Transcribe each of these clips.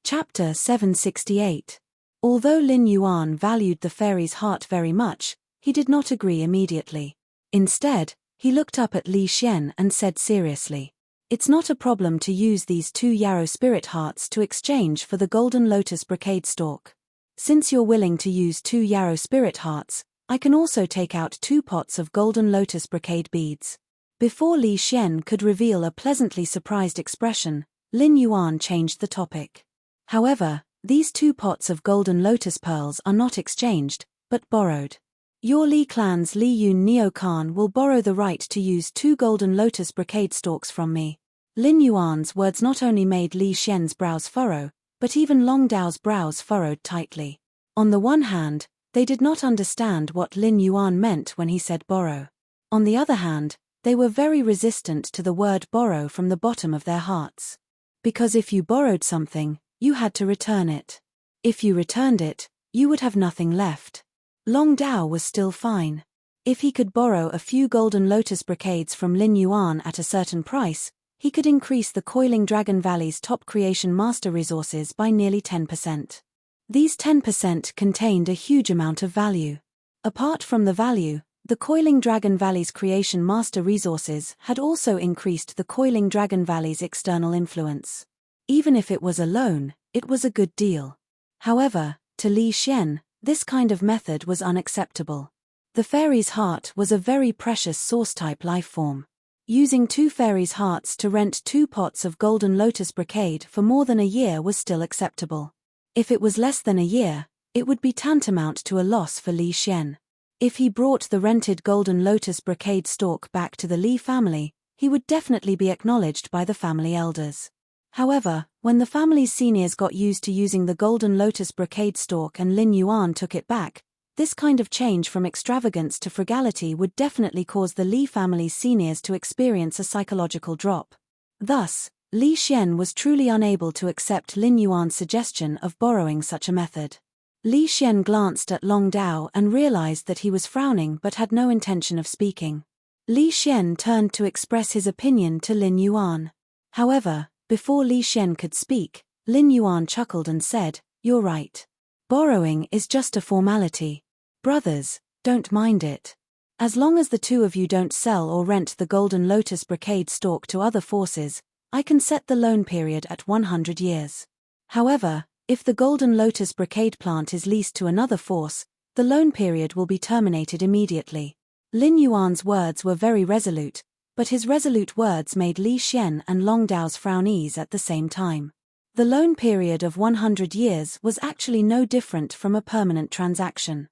Chapter 768. Although Lin Yuan valued the fairy's heart very much, he did not agree immediately. Instead, he looked up at Li Xian and said seriously, "It's not a problem to use these 2 yarrow spirit hearts to exchange for the golden lotus brocade stalk. Since you're willing to use 2 yarrow spirit hearts, I can also take out 2 pots of golden lotus brocade beads." Before Li Xian could reveal a pleasantly surprised expression, Lin Yuan changed the topic. "However, these 2 pots of golden lotus pearls are not exchanged, but borrowed. Your Li clan's Li Yun Neo Khan will borrow the right to use 2 golden lotus brocade stalks from me." Lin Yuan's words not only made Li Xian's brows furrow, but even Long Dao's brows furrowed tightly. On the one hand, they did not understand what Lin Yuan meant when he said borrow. On the other hand, they were very resistant to the word borrow from the bottom of their hearts. Because if you borrowed something, you had to return it. If you returned it, you would have nothing left. Long Dao was still fine. If he could borrow a few golden lotus brocades from Lin Yuan at a certain price, he could increase the Coiling Dragon Valley's top creation master resources by nearly 10%. These 10% contained a huge amount of value. Apart from the value, the Coiling Dragon Valley's creation master resources had also increased the Coiling Dragon Valley's external influence. Even if it was a loan, it was a good deal. However, to Li Xian, this kind of method was unacceptable. The fairy's heart was a very precious source-type life form. Using 2 fairies' hearts to rent 2 pots of golden lotus brocade for more than a year was still acceptable. If it was less than a year, it would be tantamount to a loss for Li Xian. If he brought the rented golden lotus brocade stalk back to the Li family, he would definitely be acknowledged by the family elders. However, when the family's seniors got used to using the golden lotus brocade stalk and Lin Yuan took it back, this kind of change from extravagance to frugality would definitely cause the Li family's seniors to experience a psychological drop. Thus, Li Xian was truly unable to accept Lin Yuan's suggestion of borrowing such a method. Li Xian glanced at Long Dao and realized that he was frowning but had no intention of speaking. Li Xian turned to express his opinion to Lin Yuan. However, before Li Xian could speak, Lin Yuan chuckled and said, "You're right. Borrowing is just a formality. Brothers, don't mind it. As long as the 2 of you don't sell or rent the golden lotus brocade stalk to other forces, I can set the loan period at 100 years. However, if the golden lotus brocade plant is leased to another force, the loan period will be terminated immediately." Lin Yuan's words were very resolute, but his resolute words made Li Xian and Long Dao's frown ease at the same time. The loan period of 100 years was actually no different from a permanent transaction.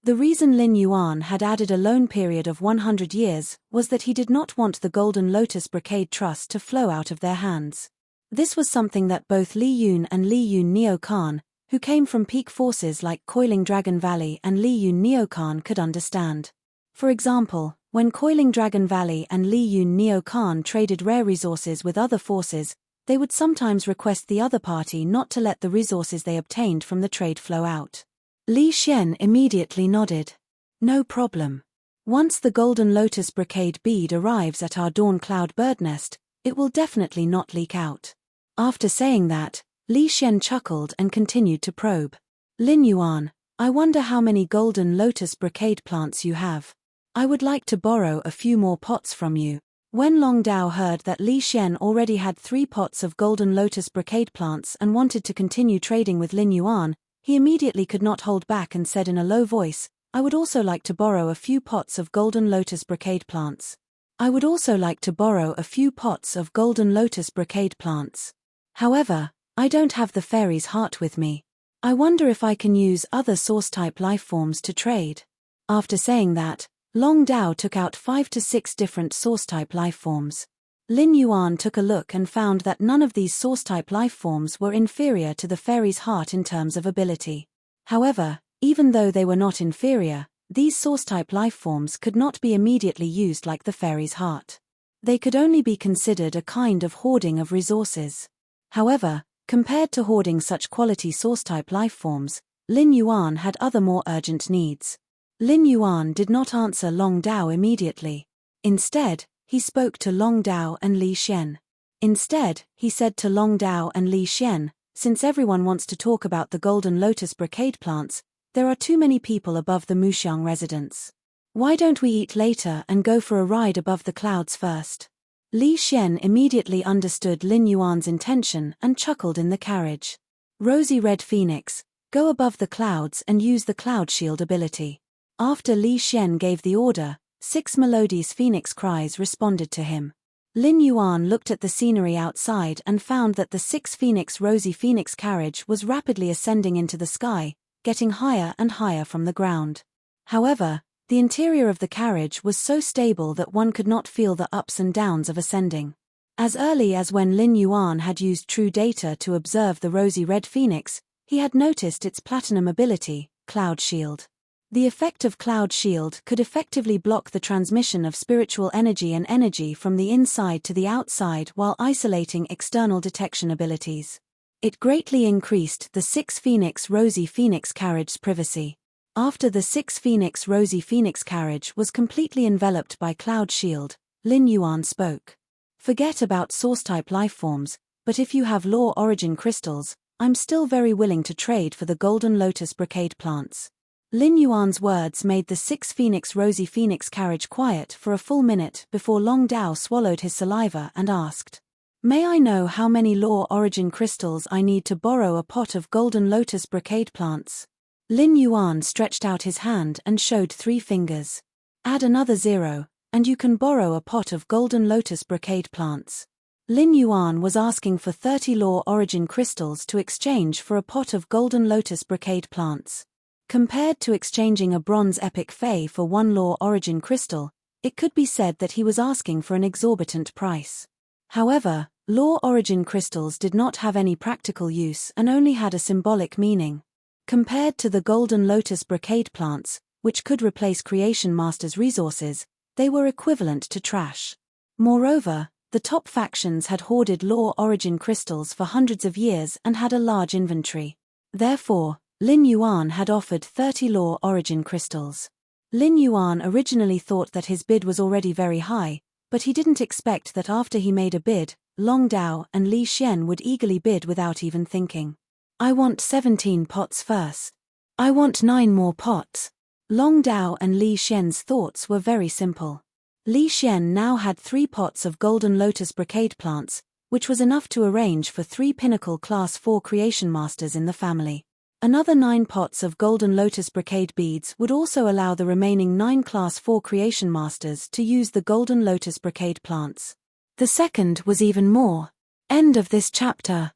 The reason Lin Yuan had added a loan period of 100 years was that he did not want the golden lotus brocade trust to flow out of their hands. This was something that both Li Yun and Li Yun Neo Khan, who came from peak forces like Coiling Dragon Valley and Li Yun Neo Khan, could understand. For example, when Coiling Dragon Valley and Li Yun Neo Khan traded rare resources with other forces, they would sometimes request the other party not to let the resources they obtained from the trade flow out. Li Xian immediately nodded. "No problem. Once the golden lotus brocade bead arrives at our dawn cloud bird nest, it will definitely not leak out." After saying that, Li Xian chuckled and continued to probe. "Lin Yuan, I wonder how many golden lotus brocade plants you have. I would like to borrow a few more pots from you." When Long Dao heard that Li Xian already had 3 pots of golden lotus brocade plants and wanted to continue trading with Lin Yuan, he immediately could not hold back and said in a low voice, "I would also like to borrow a few pots of golden lotus brocade plants. I would also like to borrow a few pots of golden lotus brocade plants. However, I don't have the fairy's heart with me. I wonder if I can use other source-type life forms to trade." After saying that, Long Dao took out 5 to 6 different source-type life forms. Lin Yuan took a look and found that none of these source-type life forms were inferior to the fairy's heart in terms of ability. However, even though they were not inferior, these source-type life forms could not be immediately used like the fairy's heart. They could only be considered a kind of hoarding of resources. However, compared to hoarding such quality source-type life forms, Lin Yuan had other more urgent needs. Lin Yuan did not answer Long Dao immediately. Instead, he spoke to Long Dao and Li Xian. Instead, he said to Long Dao and Li Xian, Since everyone wants to talk about the golden lotus brocade plants, there are too many people above the Muxiang residence. Why don't we eat later and go for a ride above the clouds first? Li Xian immediately understood Lin Yuan's intention and chuckled in the carriage. Rosy Red Phoenix, go above the clouds and use the cloud shield ability. After Li Xian gave the order, 6 melodious phoenix cries responded to him. Lin Yuan looked at the scenery outside and found that the 6 phoenix Rosy Phoenix carriage was rapidly ascending into the sky, getting higher and higher from the ground. However, the interior of the carriage was so stable that one could not feel the ups and downs of ascending. As early as when Lin Yuan had used true data to observe the Rosy Red Phoenix, he had noticed its platinum ability, Cloud Shield. The effect of Cloud Shield could effectively block the transmission of spiritual energy and energy from the inside to the outside while isolating external detection abilities. It greatly increased the 6 Phoenix Rosy Phoenix carriage's privacy. After the 6 Phoenix Rosy Phoenix carriage was completely enveloped by Cloud Shield, Lin Yuan spoke. Forget about source-type lifeforms, but if you have law origin crystals, I'm still very willing to trade for the golden lotus brocade plants. Lin Yuan's words made the 6 Phoenix Rosy Phoenix carriage quiet for a full minute before Long Dao swallowed his saliva and asked, "May I know how many law origin crystals I need to borrow a pot of golden lotus brocade plants?" Lin Yuan stretched out his hand and showed 3 fingers. "Add another 0, and you can borrow a pot of golden lotus brocade plants." Lin Yuan was asking for 30 law origin crystals to exchange for a pot of golden lotus brocade plants. Compared to exchanging a bronze epic fey for 1 law origin crystal, it could be said that he was asking for an exorbitant price. However, law origin crystals did not have any practical use and only had a symbolic meaning. Compared to the golden lotus brocade plants, which could replace Creation Master's resources, they were equivalent to trash. Moreover, the top factions had hoarded law origin crystals for hundreds of years and had a large inventory. Therefore, Lin Yuan had offered 30 law origin crystals. Lin Yuan originally thought that his bid was already very high, but he didn't expect that after he made a bid, Long Dao and Li Xian would eagerly bid without even thinking. "I want 17 pots first. I want 9 more pots." Long Dao and Li Xian's thoughts were very simple. Li Xian now had 3 pots of golden lotus brocade plants, which was enough to arrange for 3 pinnacle class 4 creation masters in the family. Another 9 pots of golden lotus brocade beads would also allow the remaining 9 class 4 creation masters to use the golden lotus brocade plants. The second was even more. End of this chapter.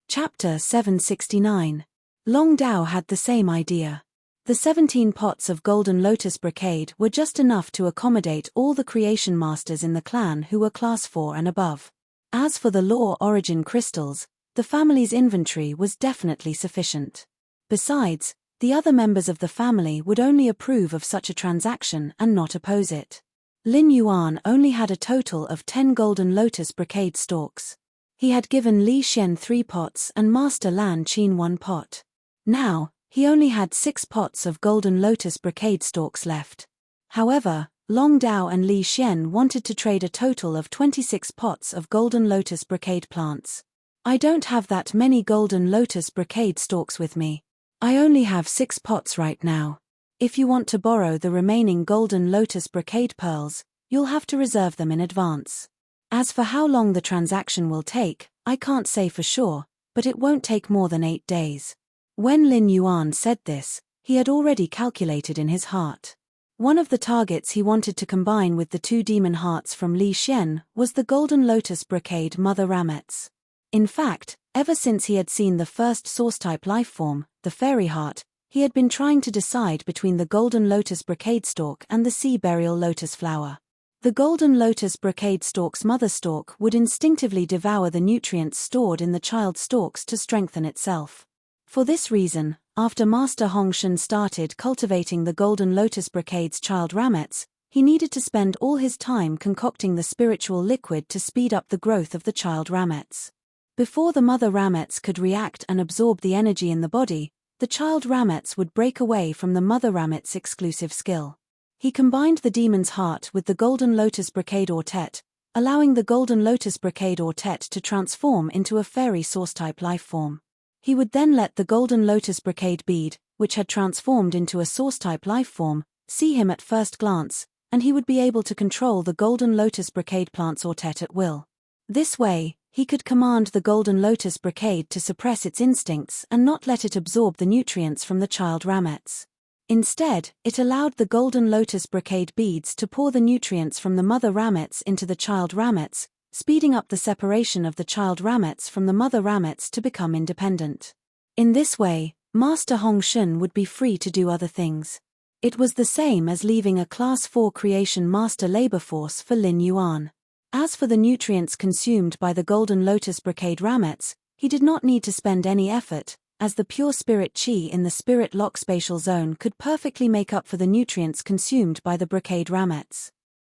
Chapter 769. Long Dao had the same idea. The 17 pots of golden lotus brocade were just enough to accommodate all the creation masters in the clan who were class 4 and above. As for the law origin crystals, the family's inventory was definitely sufficient. Besides, the other members of the family would only approve of such a transaction and not oppose it. Lin Yuan only had a total of 10 golden lotus brocade stalks. He had given Li Xian 3 pots and Master Lan Qin 1 pot. Now, he only had 6 pots of golden lotus brocade stalks left. However, Long Dao and Li Xian wanted to trade a total of 26 pots of golden lotus brocade plants. "I don't have that many golden lotus brocade stalks with me. I only have 6 pots right now. If you want to borrow the remaining golden lotus brocade pearls, you'll have to reserve them in advance. As for how long the transaction will take, I can't say for sure, but it won't take more than 8 days." When Lin Yuan said this, he had already calculated in his heart. One of the targets he wanted to combine with the 2 demon hearts from Li Xian was the golden lotus brocade mother ramets. In fact, ever since he had seen the first source-type lifeform, the fairy heart, he had been trying to decide between the golden lotus brocade stalk and the sea burial lotus flower. The golden lotus brocade stalk's mother stalk would instinctively devour the nutrients stored in the child stalks to strengthen itself. For this reason, after Master Hongshan started cultivating the golden lotus brocade's child ramets, he needed to spend all his time concocting the spiritual liquid to speed up the growth of the child ramets. Before the mother ramets could react and absorb the energy in the body, the child ramets would break away from the mother ramet's exclusive skill. He combined the demon's heart with the golden lotus brocade autet, allowing the golden lotus brocade autet to transform into a fairy source-type lifeform. He would then let the golden lotus brocade bead, which had transformed into a source-type lifeform, see him at first glance, and he would be able to control the golden lotus brocade plant's autet at will. This way, he could command the golden lotus brocade to suppress its instincts and not let it absorb the nutrients from the child ramets. Instead, it allowed the golden lotus brocade beads to pour the nutrients from the mother ramets into the child ramets, speeding up the separation of the child ramets from the mother ramets to become independent. In this way, Master Hong Shun would be free to do other things. It was the same as leaving a Class 4 creation master labor force for Lin Yuan. As for the nutrients consumed by the golden lotus brocade ramets, he did not need to spend any effort, as the pure spirit qi in the spirit lock spatial zone could perfectly make up for the nutrients consumed by the brocade ramets.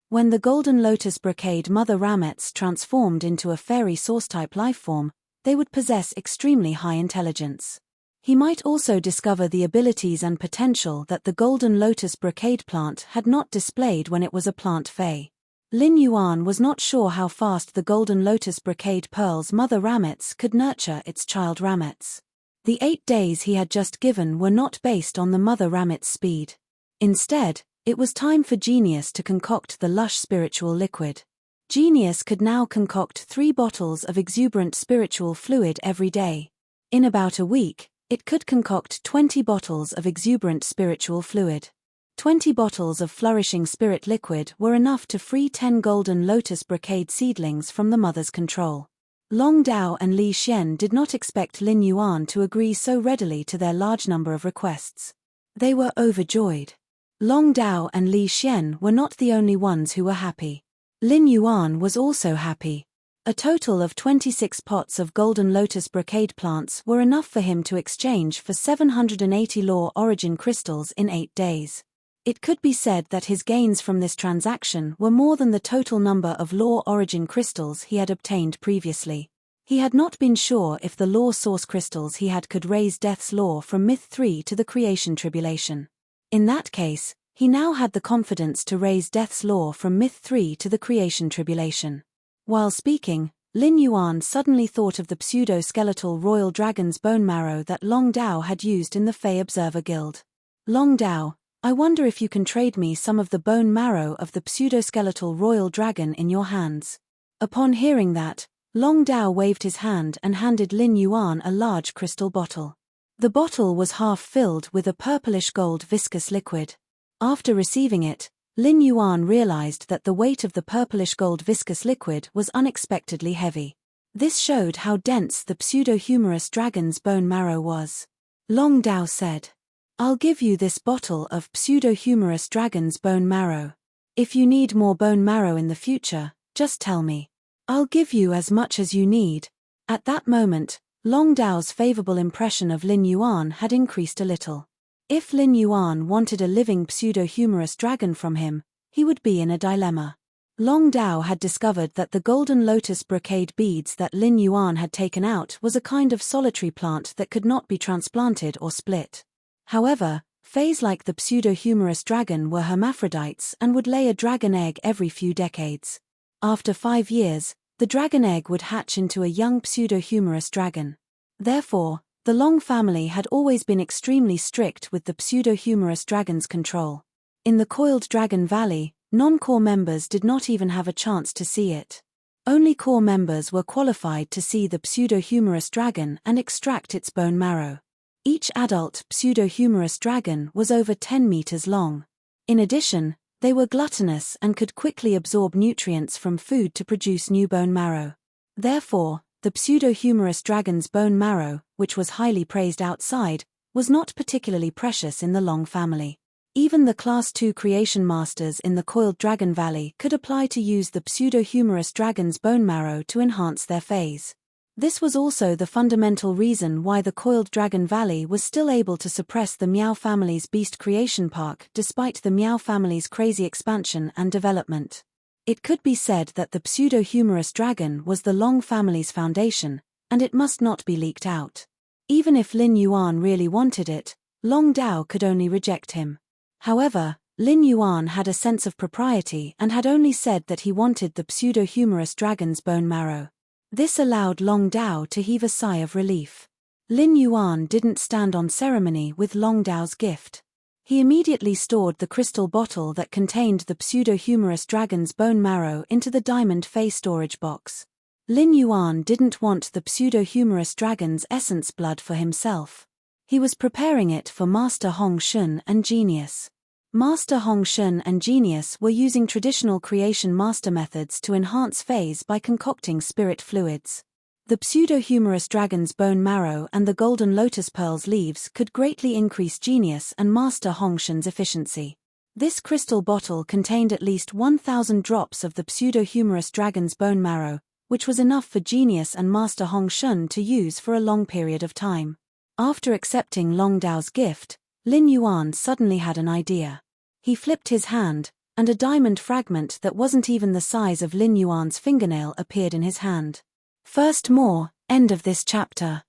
When the golden lotus brocade mother ramets transformed into a fairy source-type lifeform, they would possess extremely high intelligence. He might also discover the abilities and potential that the golden lotus brocade plant had not displayed when it was a plant fey. Lin Yuan was not sure how fast the golden lotus brocade pearl's mother ramets could nurture its child ramets. The 8 days he had just given were not based on the mother ramet's speed. Instead, it was time for Genius to concoct the lush spiritual liquid. Genius could now concoct 3 bottles of exuberant spiritual fluid every day. In about a week, it could concoct 20 bottles of exuberant spiritual fluid. 20 bottles of flourishing spirit liquid were enough to free 10 golden lotus brocade seedlings from the mother's control. Long Dao and Li Xian did not expect Lin Yuan to agree so readily to their large number of requests. They were overjoyed. Long Dao and Li Xian were not the only ones who were happy. Lin Yuan was also happy. A total of 26 pots of golden lotus brocade plants were enough for him to exchange for 780 law origin crystals in 8 days. It could be said that his gains from this transaction were more than the total number of law origin crystals he had obtained previously. He had not been sure if the law source crystals he had could raise Death's Law from Myth 3 to the creation tribulation. In that case, he now had the confidence to raise Death's Law from Myth 3 to the creation tribulation. While speaking, Lin Yuan suddenly thought of the pseudo-skeletal royal dragon's bone marrow that Long Dao had used in the Fey Observer Guild. Long Dao, I wonder if you can trade me some of the bone marrow of the pseudo-skeletal royal dragon in your hands. Upon hearing that, Long Dao waved his hand and handed Lin Yuan a large crystal bottle. The bottle was half filled with a purplish gold viscous liquid. After receiving it, Lin Yuan realized that the weight of the purplish gold viscous liquid was unexpectedly heavy. This showed how dense the pseudo-humorous dragon's bone marrow was. Long Dao said, "I'll give you this bottle of pseudo-humorous dragon's bone marrow. If you need more bone marrow in the future, just tell me. I'll give you as much as you need." At that moment, Long Dao's favorable impression of Lin Yuan had increased a little. If Lin Yuan wanted a living pseudo-humorous dragon from him, he would be in a dilemma. Long Dao had discovered that the golden lotus brocade beads that Lin Yuan had taken out was a kind of solitary plant that could not be transplanted or split. However, fays like the pseudo-humorous dragon were hermaphrodites and would lay a dragon egg every few decades. After 5 years, the dragon egg would hatch into a young pseudo-humorous dragon. Therefore, the Long family had always been extremely strict with the pseudo-humorous dragon's control. In the Coiled Dragon Valley, non-core members did not even have a chance to see it. Only core members were qualified to see the pseudo-humorous dragon and extract its bone marrow. Each adult pseudo-humorous dragon was over 10 meters long. In addition, they were gluttonous and could quickly absorb nutrients from food to produce new bone marrow. Therefore, the pseudo-humorous dragon's bone marrow, which was highly praised outside, was not particularly precious in the Long family. Even the Class 2 creation masters in the Coiled Dragon Valley could apply to use the pseudo-humorous dragon's bone marrow to enhance their phase. This was also the fundamental reason why the Coiled Dragon Valley was still able to suppress the Meow family's Beast Creation Park despite the Meow family's crazy expansion and development. It could be said that the pseudo-humorous dragon was the Long family's foundation, and it must not be leaked out. Even if Lin Yuan really wanted it, Long Dao could only reject him. However, Lin Yuan had a sense of propriety and had only said that he wanted the pseudo-humorous dragon's bone marrow. This allowed Long Dao to heave a sigh of relief. Lin Yuan didn't stand on ceremony with Long Dao's gift. He immediately stored the crystal bottle that contained the pseudo-humorous dragon's bone marrow into the diamond fey storage box. Lin Yuan didn't want the pseudo-humorous dragon's essence blood for himself. He was preparing it for Master Hong Shun and Genius. Master Hong Shun and Genius were using traditional creation master methods to enhance Feis by concocting spirit fluids. The pseudo-humorous dragon's bone marrow and the golden lotus pearls leaves could greatly increase Genius and Master Hong Shun's efficiency. This crystal bottle contained at least 1,000 drops of the pseudo-humorous dragon's bone marrow, which was enough for Genius and Master Hong Shun to use for a long period of time. After accepting Long Dao's gift, Lin Yuan suddenly had an idea. He flipped his hand, and a diamond fragment that wasn't even the size of Lin Yuan's fingernail appeared in his hand. First more, end of this chapter.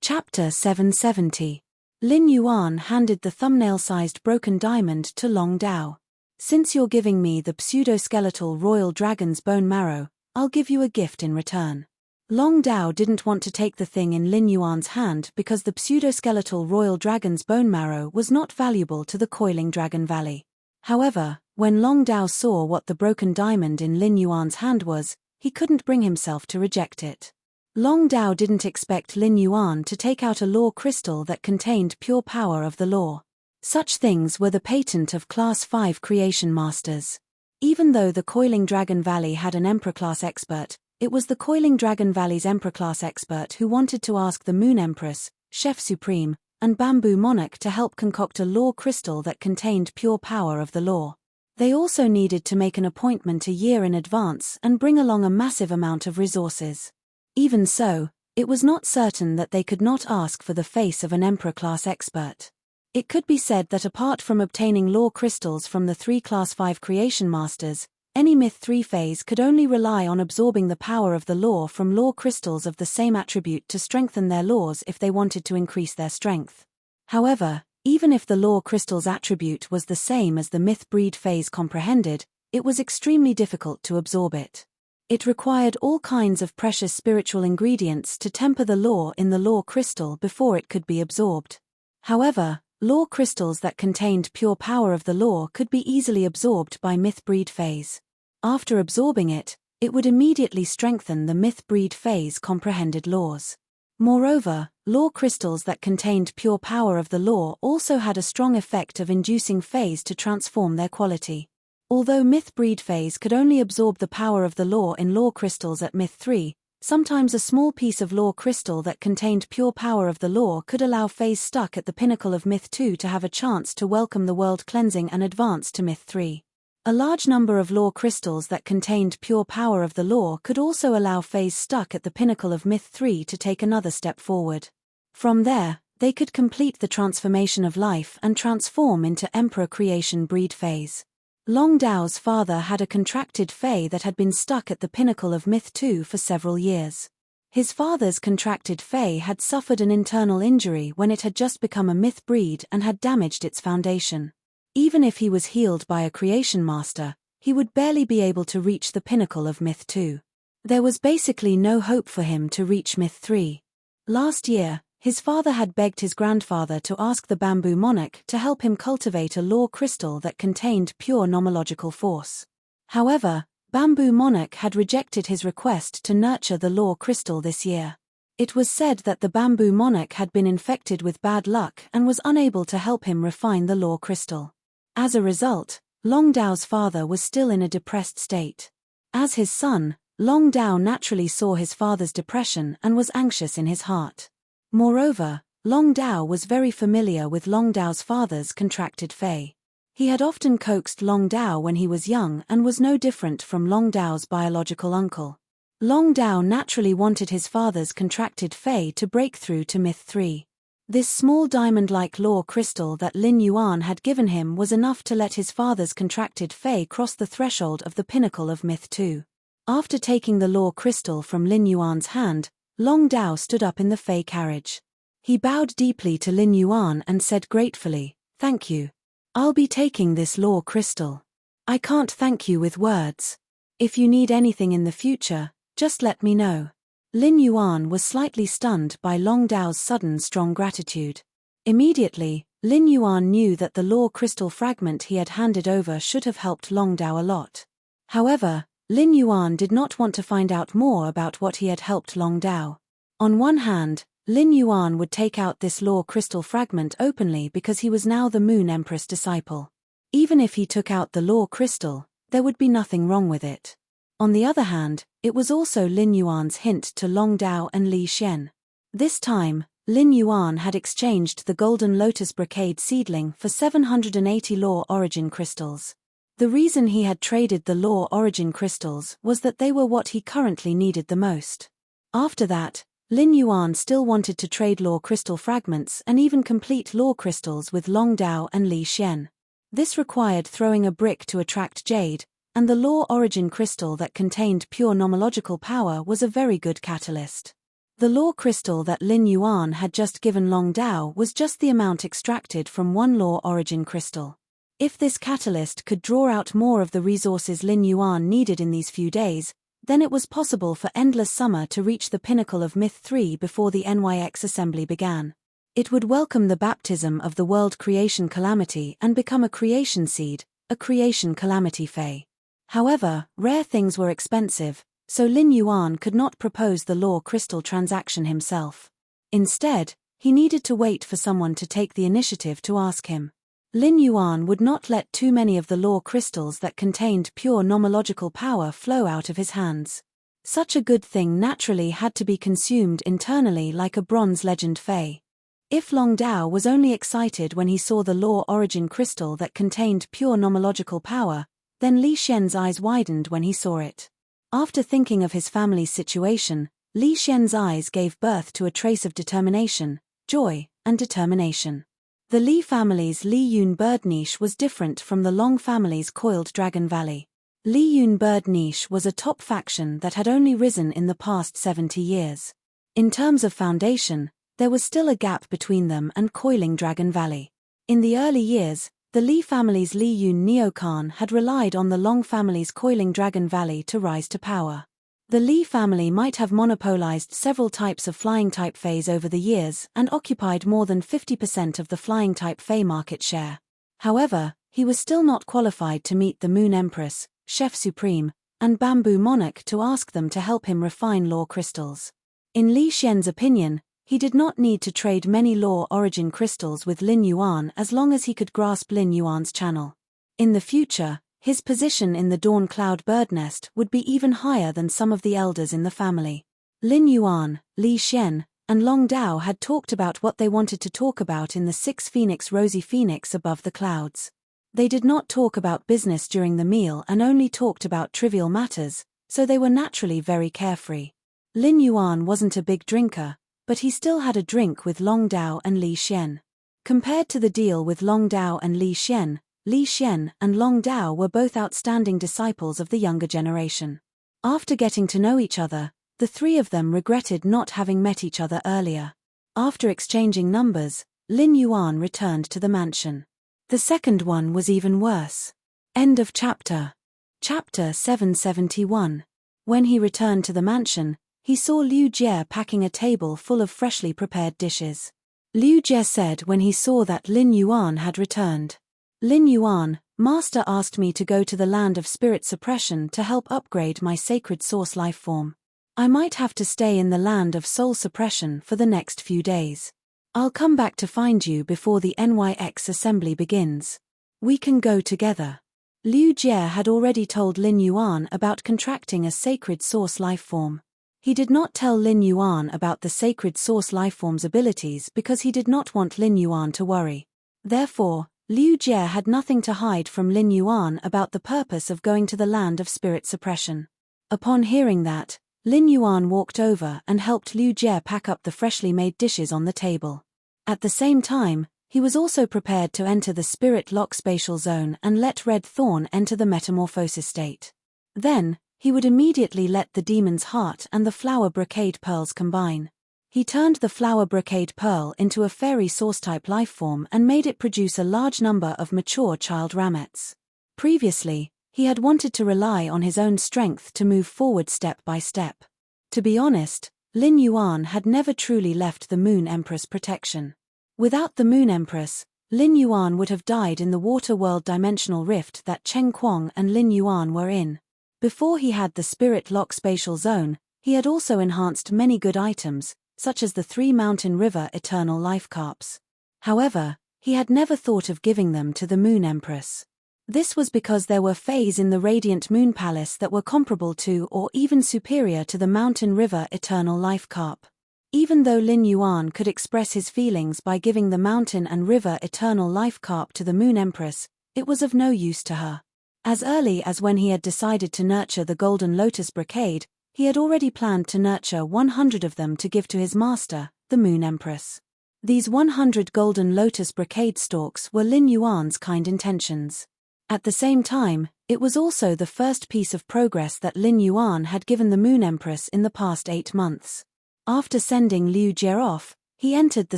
Chapter 770. Lin Yuan handed the thumbnail-sized broken diamond to Long Dao. Since you're giving me the pseudo-skeletal royal dragon's bone marrow, I'll give you a gift in return. Long Dao didn't want to take the thing in Lin Yuan's hand because the pseudo-skeletal royal dragon's bone marrow was not valuable to the Coiling Dragon Valley. However, when Long Dao saw what the broken diamond in Lin Yuan's hand was, he couldn't bring himself to reject it. Long Dao didn't expect Lin Yuan to take out a law crystal that contained pure power of the law. Such things were the patent of Class 5 creation masters. Even though the Coiling Dragon Valley had an Emperor-class expert, it was the Coiling Dragon Valley's Emperor-class expert who wanted to ask the Moon Empress, Chef Supreme, and Bamboo Monarch to help concoct a law crystal that contained pure power of the law. They also needed to make an appointment a year in advance and bring along a massive amount of resources. Even so, it was not certain that they could not ask for the face of an Emperor-class expert. It could be said that apart from obtaining law crystals from the 3 Class 5 creation masters, any Myth 3 phase could only rely on absorbing the power of the law from law crystals of the same attribute to strengthen their laws if they wanted to increase their strength. However, even if the law crystal's attribute was the same as the Myth breed phase comprehended, it was extremely difficult to absorb it. It required all kinds of precious spiritual ingredients to temper the law in the law crystal before it could be absorbed. However, law crystals that contained pure power of the law could be easily absorbed by Myth breed phase. After absorbing it, it would immediately strengthen the Myth breed phase comprehended laws. Moreover, law crystals that contained pure power of the law also had a strong effect of inducing phase to transform their quality. Although Myth breed phase could only absorb the power of the law in law crystals at Myth 3, sometimes a small piece of law crystal that contained pure power of the law could allow phase stuck at the pinnacle of Myth 2 to have a chance to welcome the world cleansing and advance to Myth 3. A large number of law crystals that contained pure power of the law could also allow phase stuck at the pinnacle of Myth 3 to take another step forward. From there, they could complete the transformation of life and transform into Emperor creation breed phase. Long Dao's father had a contracted Fey that had been stuck at the pinnacle of Myth 2 for several years. His father's contracted Fey had suffered an internal injury when it had just become a Myth breed and had damaged its foundation. Even if he was healed by a creation master, he would barely be able to reach the pinnacle of Myth 2. There was basically no hope for him to reach Myth 3. Last year, his father had begged his grandfather to ask the Bamboo Monarch to help him cultivate a law crystal that contained pure nomological force. However, Bamboo Monarch had rejected his request to nurture the law crystal this year. It was said that the Bamboo Monarch had been infected with bad luck and was unable to help him refine the law crystal. As a result, Long Dao's father was still in a depressed state. As his son, Long Dao naturally saw his father's depression and was anxious in his heart. Moreover, Long Dao was very familiar with Long Dao's father's contracted Fey. He had often coaxed Long Dao when he was young and was no different from Long Dao's biological uncle. Long Dao naturally wanted his father's contracted Fey to break through to Myth 3. This small diamond-like law crystal that Lin Yuan had given him was enough to let his father's contracted Fey cross the threshold of the pinnacle of Myth 2. After taking the law crystal from Lin Yuan's hand, Long Dao stood up in the Fey carriage. He bowed deeply to Lin Yuan and said gratefully, "Thank you. I'll be taking this law crystal. I can't thank you with words. If you need anything in the future, just let me know." Lin Yuan was slightly stunned by Long Dao's sudden strong gratitude. Immediately, Lin Yuan knew that the law crystal fragment he had handed over should have helped Long Dao a lot. However, Lin Yuan did not want to find out more about what he had helped Long Dao. On one hand, Lin Yuan would take out this law crystal fragment openly because he was now the Moon Empress disciple. Even if he took out the law crystal, there would be nothing wrong with it. On the other hand, it was also Lin Yuan's hint to Long Dao and Li Xian. This time, Lin Yuan had exchanged the golden lotus brocade seedling for 780 law origin crystals. The reason he had traded the law origin crystals was that they were what he currently needed the most. After that, Lin Yuan still wanted to trade law crystal fragments and even complete law crystals with Long Dao and Li Xian. This required throwing a brick to attract jade, and the law origin crystal that contained pure nomological power was a very good catalyst. The law crystal that Lin Yuan had just given Long Dao was just the amount extracted from one law origin crystal. If this catalyst could draw out more of the resources Lin Yuan needed in these few days, then it was possible for Endless Summer to reach the pinnacle of Myth 3 before the NYX assembly began. It would welcome the baptism of the world creation calamity and become a creation seed, a creation calamity fae. However, rare things were expensive, so Lin Yuan could not propose the law crystal transaction himself. Instead, he needed to wait for someone to take the initiative to ask him. Lin Yuan would not let too many of the law crystals that contained pure nomological power flow out of his hands. Such a good thing naturally had to be consumed internally like a bronze legend fae. If Long Dao was only excited when he saw the law origin crystal that contained pure nomological power, then Li Xian's eyes widened when he saw it. After thinking of his family's situation, Li Xian's eyes gave birth to a trace of determination, joy, and determination. The Li family's Li Yun bird niche was different from the Long family's coiled Dragon Valley. Li Yun bird niche was a top faction that had only risen in the past 70 years. In terms of foundation, there was still a gap between them and coiling Dragon Valley. In the early years, the Li family's Li Yun Neocon had relied on the Long family's coiling Dragon Valley to rise to power. The Li family might have monopolized several types of flying-type fays over the years and occupied more than 50% of the flying-type fay market share. However, he was still not qualified to meet the Moon Empress, Chef Supreme, and Bamboo Monarch to ask them to help him refine law crystals. In Li Xian's opinion, he did not need to trade many law origin crystals with Lin Yuan as long as he could grasp Lin Yuan's channel. In the future, his position in the Dawn Cloud bird nest would be even higher than some of the elders in the family. Lin Yuan, Li Xian, and Long Dao had talked about what they wanted to talk about in the 6 Phoenix Rosy Phoenix above the clouds. They did not talk about business during the meal and only talked about trivial matters, so they were naturally very carefree. Lin Yuan wasn't a big drinker, but he still had a drink with Long Dao and Li Xian. Compared to the deal with Long Dao and Li Xian and Long Dao were both outstanding disciples of the younger generation. After getting to know each other, the three of them regretted not having met each other earlier. After exchanging numbers, Lin Yuan returned to the mansion. The second one was even worse. End of chapter. Chapter 771. When he returned to the mansion, he saw Liu Jie packing a table full of freshly prepared dishes. Liu Jie said when he saw that Lin Yuan had returned. Lin Yuan, Master asked me to go to the land of spirit suppression to help upgrade my sacred source life form. I might have to stay in the land of soul suppression for the next few days. I'll come back to find you before the NYX assembly begins. We can go together. Liu Jie had already told Lin Yuan about contracting a sacred source life form. He did not tell Lin Yuan about the sacred source lifeform's abilities because he did not want Lin Yuan to worry. Therefore, Liu Jie had nothing to hide from Lin Yuan about the purpose of going to the land of spirit suppression. Upon hearing that, Lin Yuan walked over and helped Liu Jie pack up the freshly made dishes on the table. At the same time, he was also prepared to enter the spirit lock spatial zone and let Red Thorn enter the metamorphosis state. Then, he would immediately let the demon's heart and the flower brocade pearls combine. He turned the flower brocade pearl into a fairy source-type lifeform and made it produce a large number of mature child ramets. Previously, he had wanted to rely on his own strength to move forward step by step. To be honest, Lin Yuan had never truly left the Moon Empress protection. Without the Moon Empress, Lin Yuan would have died in the water world dimensional rift that Cheng Kuang and Lin Yuan were in. Before he had the Spirit Lock spatial zone, he had also enhanced many good items, such as the 3 Mountain River Eternal Life Carps. However, he had never thought of giving them to the Moon Empress. This was because there were fays in the Radiant Moon Palace that were comparable to or even superior to the Mountain River Eternal Life Carp. Even though Lin Yuan could express his feelings by giving the Mountain and River Eternal Life Carp to the Moon Empress, it was of no use to her. As early as when he had decided to nurture the Golden Lotus Brocade, he had already planned to nurture 100 of them to give to his master, the Moon Empress. These 100 Golden Lotus Brocade stalks were Lin Yuan's kind intentions. At the same time, it was also the first piece of progress that Lin Yuan had given the Moon Empress in the past 8 months. After sending Liu Jie off, he entered the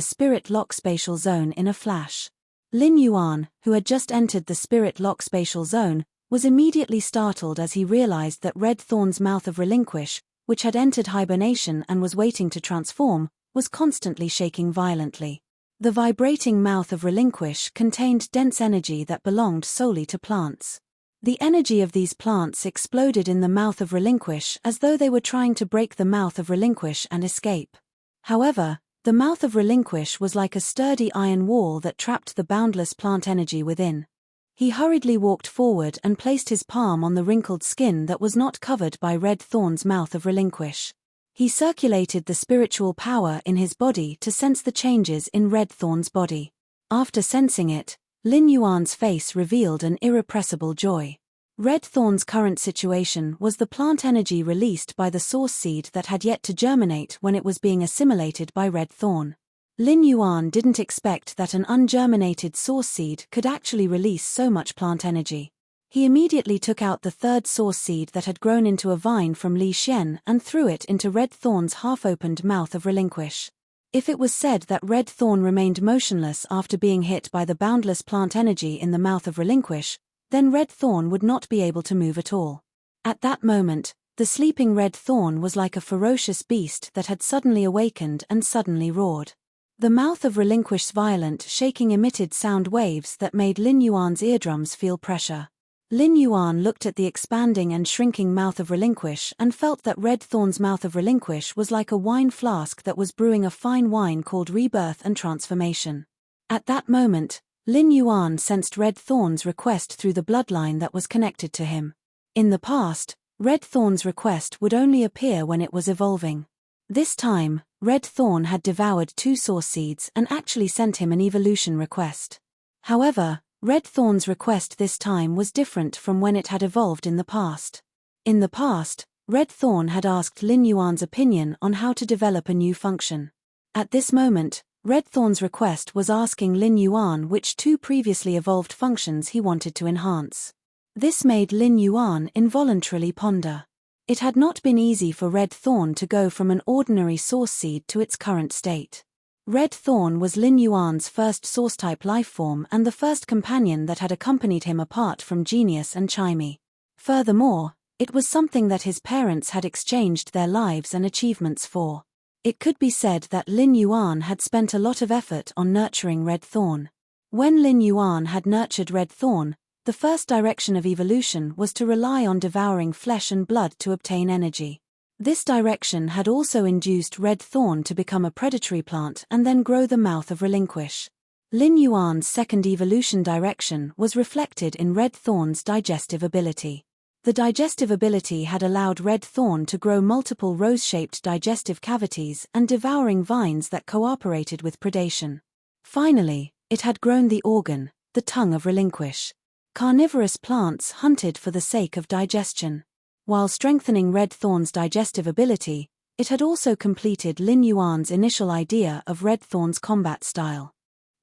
Spirit Lock spatial zone in a flash. Lin Yuan, who had just entered the Spirit Lock spatial zone, was immediately startled as he realized that Red Thorn's mouth of relinquish, which had entered hibernation and was waiting to transform, was constantly shaking violently. The vibrating mouth of relinquish contained dense energy that belonged solely to plants. The energy of these plants exploded in the mouth of relinquish as though they were trying to break the mouth of relinquish and escape. However, the mouth of relinquish was like a sturdy iron wall that trapped the boundless plant energy within. He hurriedly walked forward and placed his palm on the wrinkled skin that was not covered by Red Thorn's mouth of relinquish. He circulated the spiritual power in his body to sense the changes in Red Thorn's body. After sensing it, Lin Yuan's face revealed an irrepressible joy. Red Thorn's current situation was the plant energy released by the source seed that had yet to germinate when it was being assimilated by Red Thorn. Lin Yuan didn't expect that an ungerminated source seed could actually release so much plant energy. He immediately took out the 3rd source seed that had grown into a vine from Li Xian and threw it into Red Thorn's half-opened mouth of relinquish. If it was said that Red Thorn remained motionless after being hit by the boundless plant energy in the mouth of relinquish, then Red Thorn would not be able to move at all. At that moment, the sleeping Red Thorn was like a ferocious beast that had suddenly awakened and suddenly roared. The mouth of relinquish's violent shaking emitted sound waves that made Lin Yuan's eardrums feel pressure. Lin Yuan looked at the expanding and shrinking mouth of relinquish and felt that Red Thorn's mouth of relinquish was like a wine flask that was brewing a fine wine called rebirth and transformation. At that moment, Lin Yuan sensed Red Thorn's request through the bloodline that was connected to him. In the past, Red Thorn's request would only appear when it was evolving. This time, Red Thorn had devoured 2 source seeds and actually sent him an evolution request. However, Red Thorn's request this time was different from when it had evolved in the past. In the past, Red Thorn had asked Lin Yuan's opinion on how to develop a new function. At this moment, Red Thorn's request was asking Lin Yuan which 2 previously evolved functions he wanted to enhance. This made Lin Yuan involuntarily ponder. It had not been easy for Red Thorn to go from an ordinary source seed to its current state. Red Thorn was Lin Yuan's first source-type lifeform and the first companion that had accompanied him apart from Genius and Chimey. Furthermore, it was something that his parents had exchanged their lives and achievements for. It could be said that Lin Yuan had spent a lot of effort on nurturing Red Thorn. When Lin Yuan had nurtured Red Thorn, the first direction of evolution was to rely on devouring flesh and blood to obtain energy. This direction had also induced Red Thorn to become a predatory plant and then grow the mouth of relinquish. Lin Yuan's second evolution direction was reflected in Red Thorn's digestive ability. The digestive ability had allowed Red Thorn to grow multiple rose-shaped digestive cavities and devouring vines that cooperated with predation. Finally, it had grown the organ, the tongue of relinquish. Carnivorous plants hunted for the sake of digestion. While strengthening Red Thorn's digestive ability, it had also completed Lin Yuan's initial idea of Red Thorn's combat style.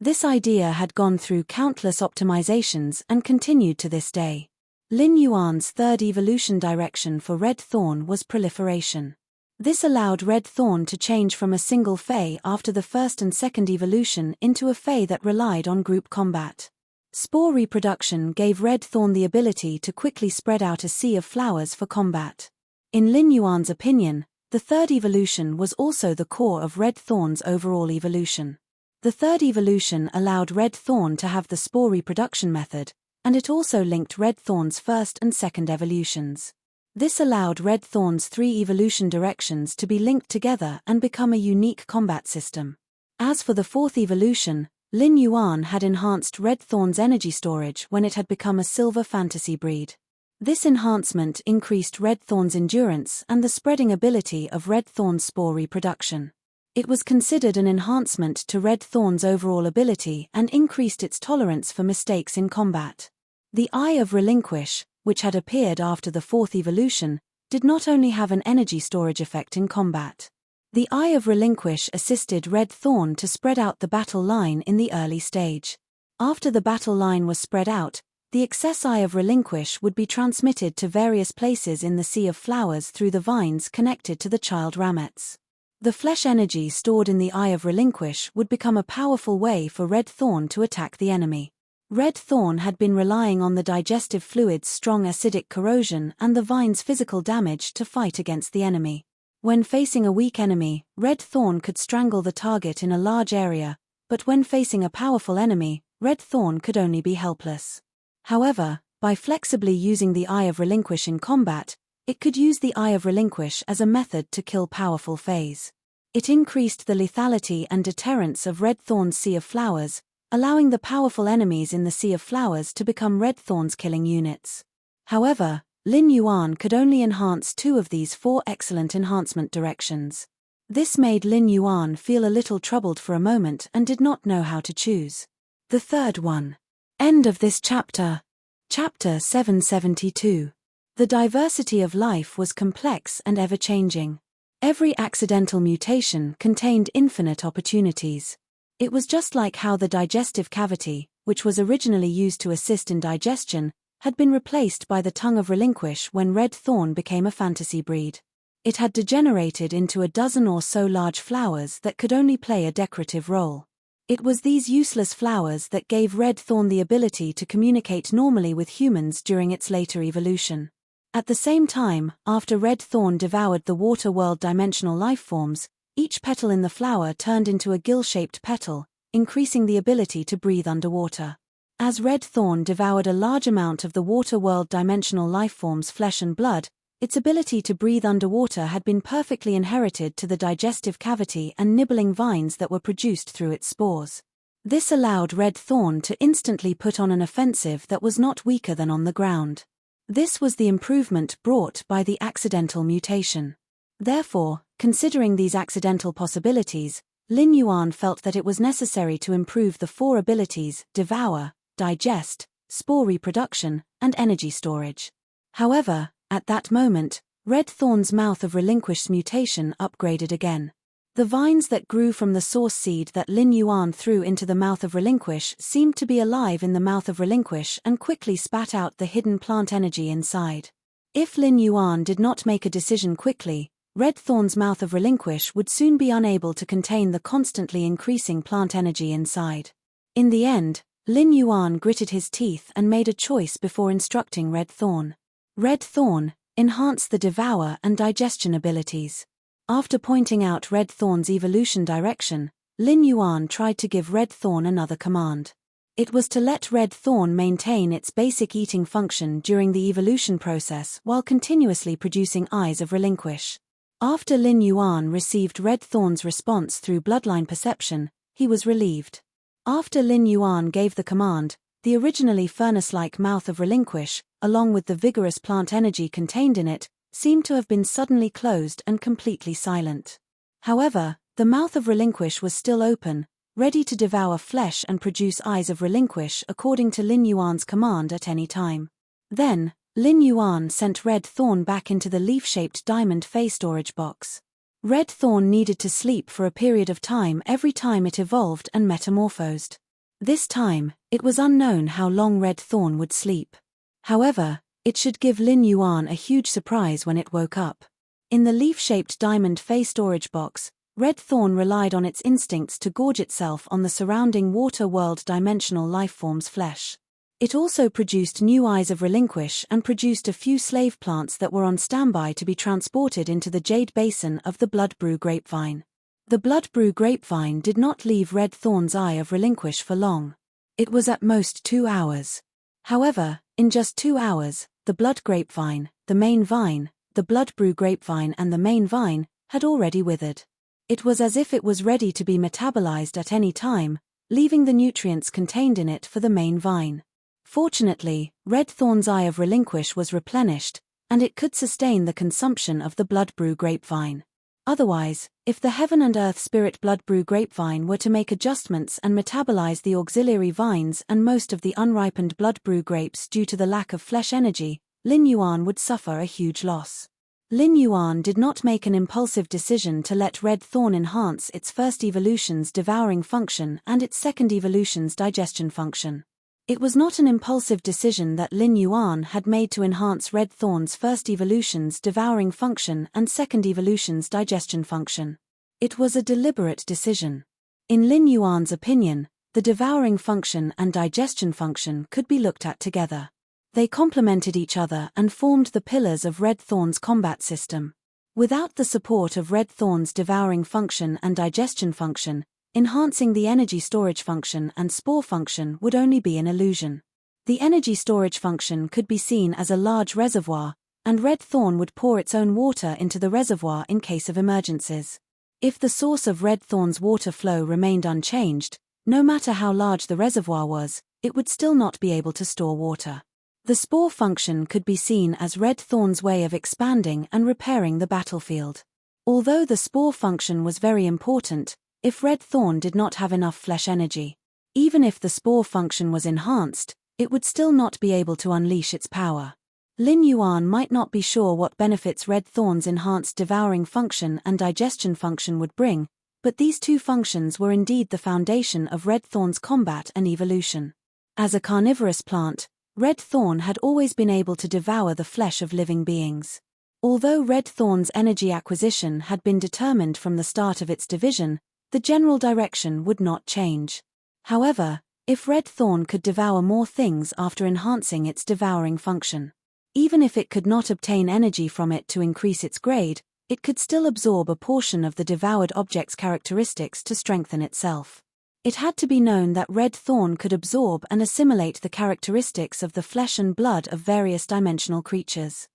This idea had gone through countless optimizations and continued to this day. Lin Yuan's 3rd evolution direction for Red Thorn was proliferation. This allowed Red Thorn to change from a single Fey after the 1st and 2nd evolution into a Fey that relied on group combat. Spore reproduction gave Red Thorn the ability to quickly spread out a sea of flowers for combat. In Lin Yuan's opinion, The third evolution was also the core of Red Thorn's overall evolution. The third evolution allowed Red Thorn to have the spore reproduction method, and it also linked Red Thorn's first and second evolutions. This allowed Red Thorn's 3 evolution directions to be linked together and become a unique combat system. As for the fourth evolution, Lin Yuan had enhanced Red Thorn's energy storage when it had become a silver fantasy breed. This enhancement increased Red Thorn's endurance and the spreading ability of Red Thorn's spore reproduction. It was considered an enhancement to Red Thorn's overall ability and increased its tolerance for mistakes in combat. The Eye of Relinquish, which had appeared after the fourth evolution, did not only have an energy storage effect in combat. The Eye of Relinquish assisted Red Thorn to spread out the battle line in the early stage. After the battle line was spread out, the excess Eye of Relinquish would be transmitted to various places in the Sea of Flowers through the vines connected to the child ramets. The flesh energy stored in the Eye of Relinquish would become a powerful way for Red Thorn to attack the enemy. Red Thorn had been relying on the digestive fluid's strong acidic corrosion and the vine's physical damage to fight against the enemy. When facing a weak enemy, Red Thorn could strangle the target in a large area, but when facing a powerful enemy, Red Thorn could only be helpless. However, by flexibly using the Eye of Relinquish in combat, it could use the Eye of Relinquish as a method to kill powerful foes. It increased the lethality and deterrence of Red Thorn's Sea of Flowers, allowing the powerful enemies in the Sea of Flowers to become Red Thorn's killing units. However, Lin Yuan could only enhance 2 of these 4 excellent enhancement directions. This made Lin Yuan feel a little troubled for a moment and did not know how to choose. The third one. End of this chapter. Chapter 772. The diversity of life was complex and ever-changing. Every accidental mutation contained infinite opportunities. It was just like how the digestive cavity, which was originally used to assist in digestion, had been replaced by the tongue of Relinquish when Red Thorn became a fantasy breed. It had degenerated into a dozen or so large flowers that could only play a decorative role. It was these useless flowers that gave Red Thorn the ability to communicate normally with humans during its later evolution. At the same time, after Red Thorn devoured the water world dimensional lifeforms, each petal in the flower turned into a gill-shaped petal, increasing the ability to breathe underwater. As Red Thorn devoured a large amount of the water world dimensional lifeforms' flesh and blood, its ability to breathe underwater had been perfectly inherited to the digestive cavity and nibbling vines that were produced through its spores. This allowed Red Thorn to instantly put on an offensive that was not weaker than on the ground. This was the improvement brought by the accidental mutation. Therefore, considering these accidental possibilities, Lin Yuan felt that it was necessary to improve the 4 abilities: devour, digest, spore reproduction, and energy storage. However, at that moment, Red Thorn's Mouth of Relinquish's mutation upgraded again. The vines that grew from the source seed that Lin Yuan threw into the Mouth of Relinquish seemed to be alive in the Mouth of Relinquish and quickly spat out the hidden plant energy inside. If Lin Yuan did not make a decision quickly, Red Thorn's Mouth of Relinquish would soon be unable to contain the constantly increasing plant energy inside. In the end, Lin Yuan gritted his teeth and made a choice before instructing Red Thorn. Red Thorn, enhance the devour and digestion abilities. After pointing out Red Thorn's evolution direction, Lin Yuan tried to give Red Thorn another command. It was to let Red Thorn maintain its basic eating function during the evolution process while continuously producing Eyes of Relinquish. After Lin Yuan received Red Thorn's response through bloodline perception, he was relieved. After Lin Yuan gave the command, the originally furnace-like Mouth of Relinquish, along with the vigorous plant energy contained in it, seemed to have been suddenly closed and completely silent. However, the Mouth of Relinquish was still open, ready to devour flesh and produce Eyes of Relinquish according to Lin Yuan's command at any time. Then, Lin Yuan sent Red Thorn back into the leaf-shaped diamond face storage box. Red Thorn needed to sleep for a period of time every time it evolved and metamorphosed. This time, it was unknown how long Red Thorn would sleep. However, it should give Lin Yuan a huge surprise when it woke up. In the leaf-shaped diamond face storage box, Red Thorn relied on its instincts to gorge itself on the surrounding water world dimensional lifeform's flesh. It also produced new eyes of relinquish and produced a few slave plants that were on standby to be transported into the jade basin of the blood brew grapevine. The blood brew grapevine did not leave Red Thorn's eye of relinquish for long. It was at most 2 hours. However, in just 2 hours, the blood grapevine, the main vine, the blood brew grapevine and the main vine, had already withered. It was as if it was ready to be metabolized at any time, leaving the nutrients contained in it for the main vine. Fortunately, Red Thorn's eye of relinquish was replenished, and it could sustain the consumption of the blood brew grapevine. Otherwise, if the heaven and earth spirit blood brew grapevine were to make adjustments and metabolize the auxiliary vines and most of the unripened blood brew grapes due to the lack of flesh energy, Lin Yuan would suffer a huge loss. Lin Yuan did not make an impulsive decision to let Red Thorn enhance its first evolution's devouring function and its second evolution's digestion function. It was not an impulsive decision that Lin Yuan had made to enhance Red Thorn's first evolution's devouring function and second evolution's digestion function. It was a deliberate decision. In Lin Yuan's opinion, the devouring function and digestion function could be looked at together. They complemented each other and formed the pillars of Red Thorn's combat system. Without the support of Red Thorn's devouring function and digestion function, enhancing the energy storage function and spore function would only be an illusion. The energy storage function could be seen as a large reservoir, and Red Thorn would pour its own water into the reservoir in case of emergencies. If the source of Red Thorn's water flow remained unchanged, no matter how large the reservoir was, it would still not be able to store water. The spore function could be seen as Red Thorn's way of expanding and repairing the battlefield. Although the spore function was very important, if Red Thorn did not have enough flesh energy, even if the spore function was enhanced, it would still not be able to unleash its power. Lin Yuan might not be sure what benefits Red Thorn's enhanced devouring function and digestion function would bring, but these two functions were indeed the foundation of Red Thorn's combat and evolution. As a carnivorous plant, Red Thorn had always been able to devour the flesh of living beings. Although Red Thorn's energy acquisition had been determined from the start of its division, the general direction would not change. However, if Red Thorn could devour more things after enhancing its devouring function, even if it could not obtain energy from it to increase its grade, it could still absorb a portion of the devoured object's characteristics to strengthen itself. It had to be known that Red Thorn could absorb and assimilate the characteristics of the flesh and blood of various dimensional creatures.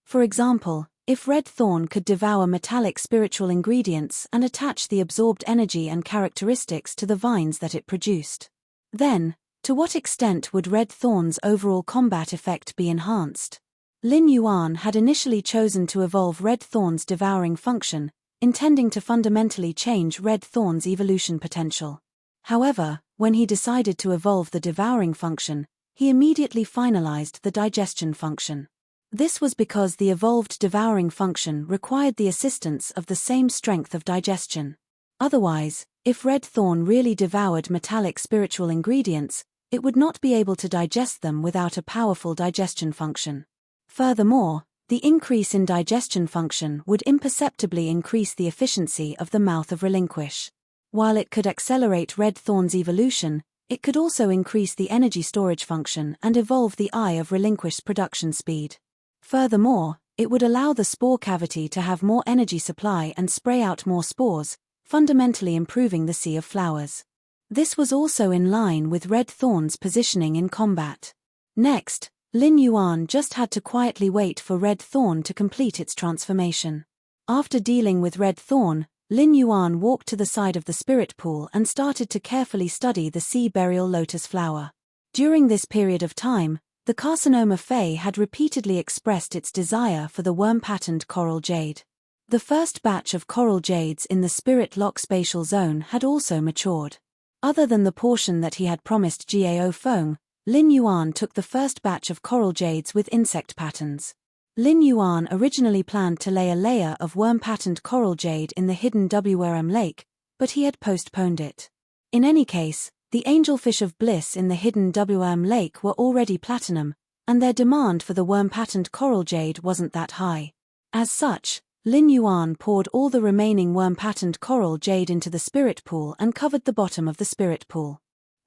For example, if Red Thorn could devour metallic spiritual ingredients and attach the absorbed energy and characteristics to the vines that it produced, then, to what extent would Red Thorn's overall combat effect be enhanced? Lin Yuan had initially chosen to evolve Red Thorn's devouring function, intending to fundamentally change Red Thorn's evolution potential. However, when he decided to evolve the devouring function, he immediately finalized the digestion function. This was because the evolved devouring function required the assistance of the same strength of digestion. Otherwise, if Red Thorn really devoured metallic spiritual ingredients, it would not be able to digest them without a powerful digestion function. Furthermore, the increase in digestion function would imperceptibly increase the efficiency of the mouth of relinquish. While it could accelerate Red Thorn's evolution, it could also increase the energy storage function and evolve the eye of relinquish's production speed. Furthermore, it would allow the spore cavity to have more energy supply and spray out more spores, fundamentally improving the sea of flowers. This was also in line with Red Thorn's positioning in combat. Next, Lin Yuan just had to quietly wait for Red Thorn to complete its transformation. After dealing with Red Thorn, Lin Yuan walked to the side of the spirit pool and started to carefully study the sea burial lotus flower. During this period of time, the carcinoma Fae had repeatedly expressed its desire for the worm-patterned coral jade. The first batch of coral jades in the spirit lock spatial zone had also matured. Other than the portion that he had promised Gao Feng, Lin Yuan took the first batch of coral jades with insect patterns. Lin Yuan originally planned to lay a layer of worm-patterned coral jade in the hidden WRM lake, but he had postponed it. In any case, the angelfish of bliss in the hidden WRM lake were already platinum, and their demand for the worm-patterned coral jade wasn't that high. As such, Lin Yuan poured all the remaining worm-patterned coral jade into the spirit pool and covered the bottom of the spirit pool.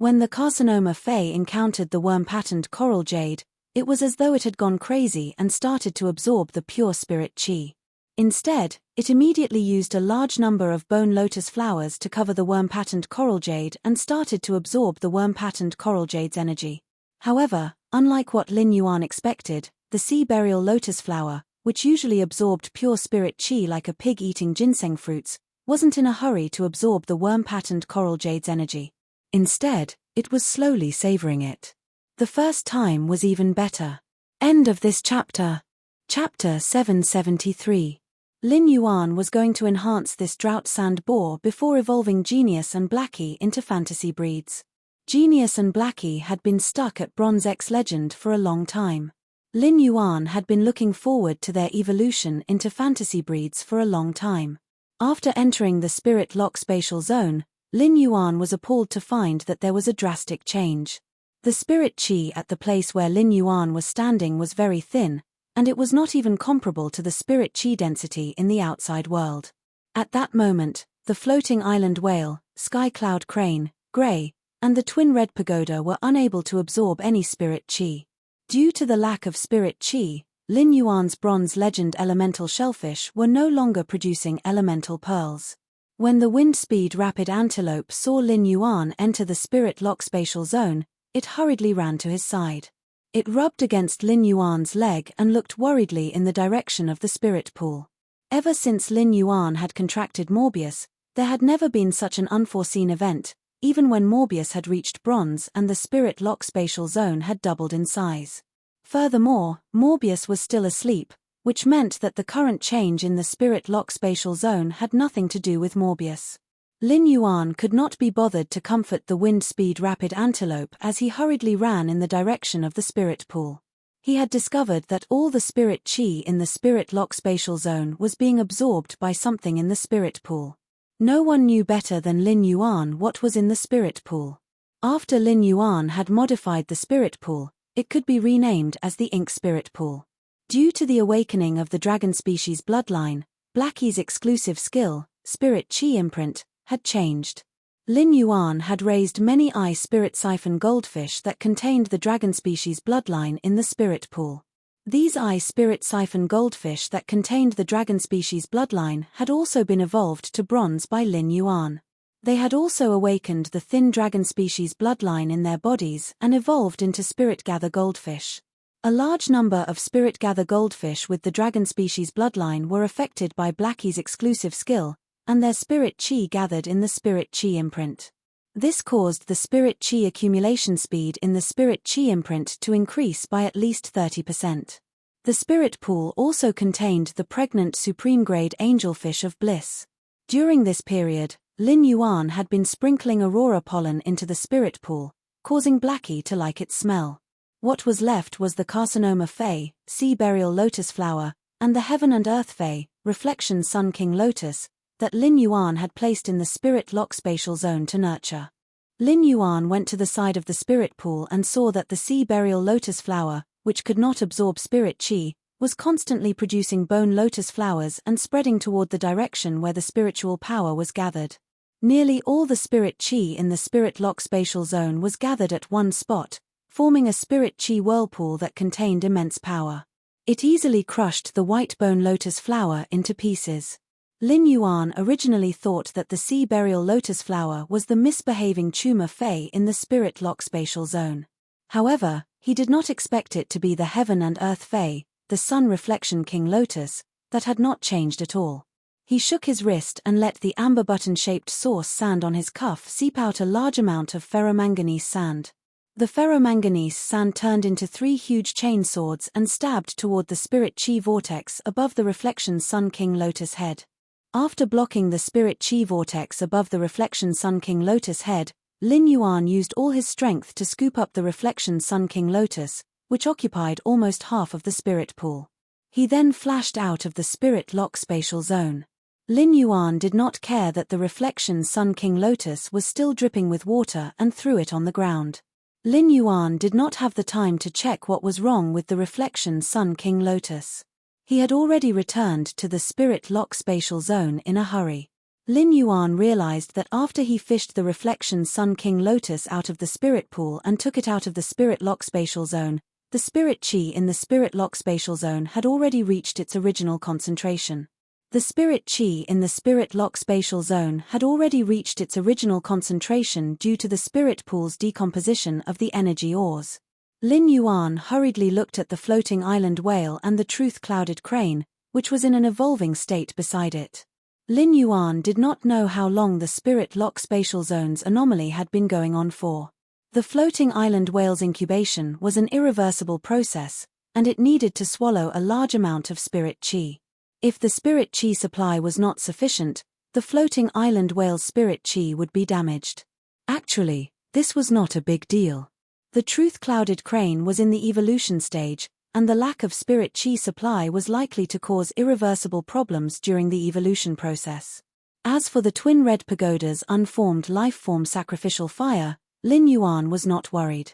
When the carcinoma Fae encountered the worm-patterned coral jade, it was as though it had gone crazy and started to absorb the pure spirit chi. Instead, it immediately used a large number of bone lotus flowers to cover the worm-patterned coral jade and started to absorb the worm-patterned coral jade's energy. However, unlike what Lin Yuan expected, the sea burial lotus flower, which usually absorbed pure spirit chi like a pig eating ginseng fruits, wasn't in a hurry to absorb the worm-patterned coral jade's energy. Instead, it was slowly savoring it. The first time was even better. End of this chapter. Chapter 773. Lin Yuan was going to enhance this drought sand boar before evolving Genius and Blackie into fantasy breeds. Genius and Blackie had been stuck at Bronze X Legend for a long time. Lin Yuan had been looking forward to their evolution into fantasy breeds for a long time. After entering the Spirit Lock spatial zone, Lin Yuan was appalled to find that there was a drastic change. The spirit chi at the place where Lin Yuan was standing was very thin, and it was not even comparable to the spirit chi density in the outside world. At that moment, the floating island whale, sky cloud crane, grey, and the twin red pagoda were unable to absorb any spirit chi. Due to the lack of spirit chi, Lin Yuan's bronze legend elemental shellfish were no longer producing elemental pearls. When the wind speed rapid antelope saw Lin Yuan enter the spirit lock spatial zone, it hurriedly ran to his side. It rubbed against Lin Yuan's leg and looked worriedly in the direction of the spirit pool. Ever since Lin Yuan had contracted Morbius, there had never been such an unforeseen event, even when Morbius had reached bronze and the spirit lock spatial zone had doubled in size. Furthermore, Morbius was still asleep, which meant that the current change in the spirit lock spatial zone had nothing to do with Morbius. Lin Yuan could not be bothered to comfort the wind speed rapid antelope as he hurriedly ran in the direction of the spirit pool. He had discovered that all the spirit chi in the spirit lock spatial zone was being absorbed by something in the spirit pool. No one knew better than Lin Yuan what was in the spirit pool. After Lin Yuan had modified the spirit pool, it could be renamed as the ink spirit pool. Due to the awakening of the dragon species bloodline, Blackie's exclusive skill, spirit chi imprint, had changed. Lin Yuan had raised many eye spirit siphon goldfish that contained the dragon species bloodline in the spirit pool. These eye spirit siphon goldfish that contained the dragon species bloodline had also been evolved to bronze by Lin Yuan. They had also awakened the thin dragon species bloodline in their bodies and evolved into spirit gather goldfish. A large number of spirit gather goldfish with the dragon species bloodline were affected by Blackie's exclusive skill, and their spirit chi gathered in the spirit chi imprint. This caused the spirit chi accumulation speed in the spirit chi imprint to increase by at least 30%. The spirit pool also contained the pregnant supreme grade angelfish of bliss. During this period, Lin Yuan had been sprinkling aurora pollen into the spirit pool, causing Blackie to like its smell. What was left was the carcinoma Fae, sea burial lotus flower, and the heaven and earth Fae, reflection sun king lotus, that Lin Yuan had placed in the spirit lock spatial zone to nurture. Lin Yuan went to the side of the spirit pool and saw that the sea burial lotus flower, which could not absorb spirit chi, was constantly producing bone lotus flowers and spreading toward the direction where the spiritual power was gathered. Nearly all the spirit chi in the spirit lock spatial zone was gathered at one spot, forming a spirit chi whirlpool that contained immense power. It easily crushed the white bone lotus flower into pieces. Lin Yuan originally thought that the sea burial lotus flower was the misbehaving tumor Fae in the spirit lock spatial zone. However, he did not expect it to be the heaven and earth Fae, the sun reflection king lotus, that had not changed at all. He shook his wrist and let the amber button-shaped source sand on his cuff seep out a large amount of ferromanganese sand. The ferromanganese sand turned into 3 huge chain swords and stabbed toward the spirit chi vortex above the reflection sun king lotus head. After blocking the spirit chi vortex above the reflection sun king lotus head, Lin Yuan used all his strength to scoop up the reflection sun king lotus, which occupied almost half of the spirit pool. He then flashed out of the spirit lock spatial zone. Lin Yuan did not care that the reflection sun king lotus was still dripping with water and threw it on the ground. Lin Yuan did not have the time to check what was wrong with the reflection sun king lotus. He had already returned to the spirit lock spatial zone in a hurry. Lin Yuan realized that after he fished the reflection Sun King Lotus out of the spirit pool and took it out of the spirit lock spatial zone, the spirit qi in the spirit lock spatial zone had already reached its original concentration. The spirit qi in the spirit lock spatial zone had already reached its original concentration due to the spirit pool's decomposition of the energy ores. Lin Yuan hurriedly looked at the floating island whale and the truth-clouded crane, which was in an evolving state beside it. Lin Yuan did not know how long the spirit lock spatial zone's anomaly had been going on for. The floating island whale's incubation was an irreversible process, and it needed to swallow a large amount of spirit qi. If the spirit qi supply was not sufficient, the floating island whale's spirit qi would be damaged. Actually, this was not a big deal. The truth-clouded crane was in the evolution stage, and the lack of spirit qi supply was likely to cause irreversible problems during the evolution process. As for the twin red pagoda's unformed life-form sacrificial fire, Lin Yuan was not worried.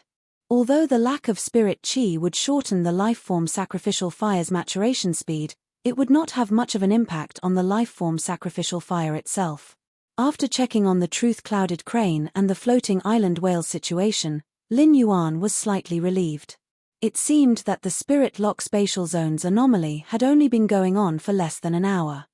Although the lack of spirit qi would shorten the life-form sacrificial fire's maturation speed, it would not have much of an impact on the life-form sacrificial fire itself. After checking on the truth-clouded crane and the floating island whale's situation, Lin Yuan was slightly relieved. It seemed that the spirit lock spatial zone's anomaly had only been going on for less than an hour.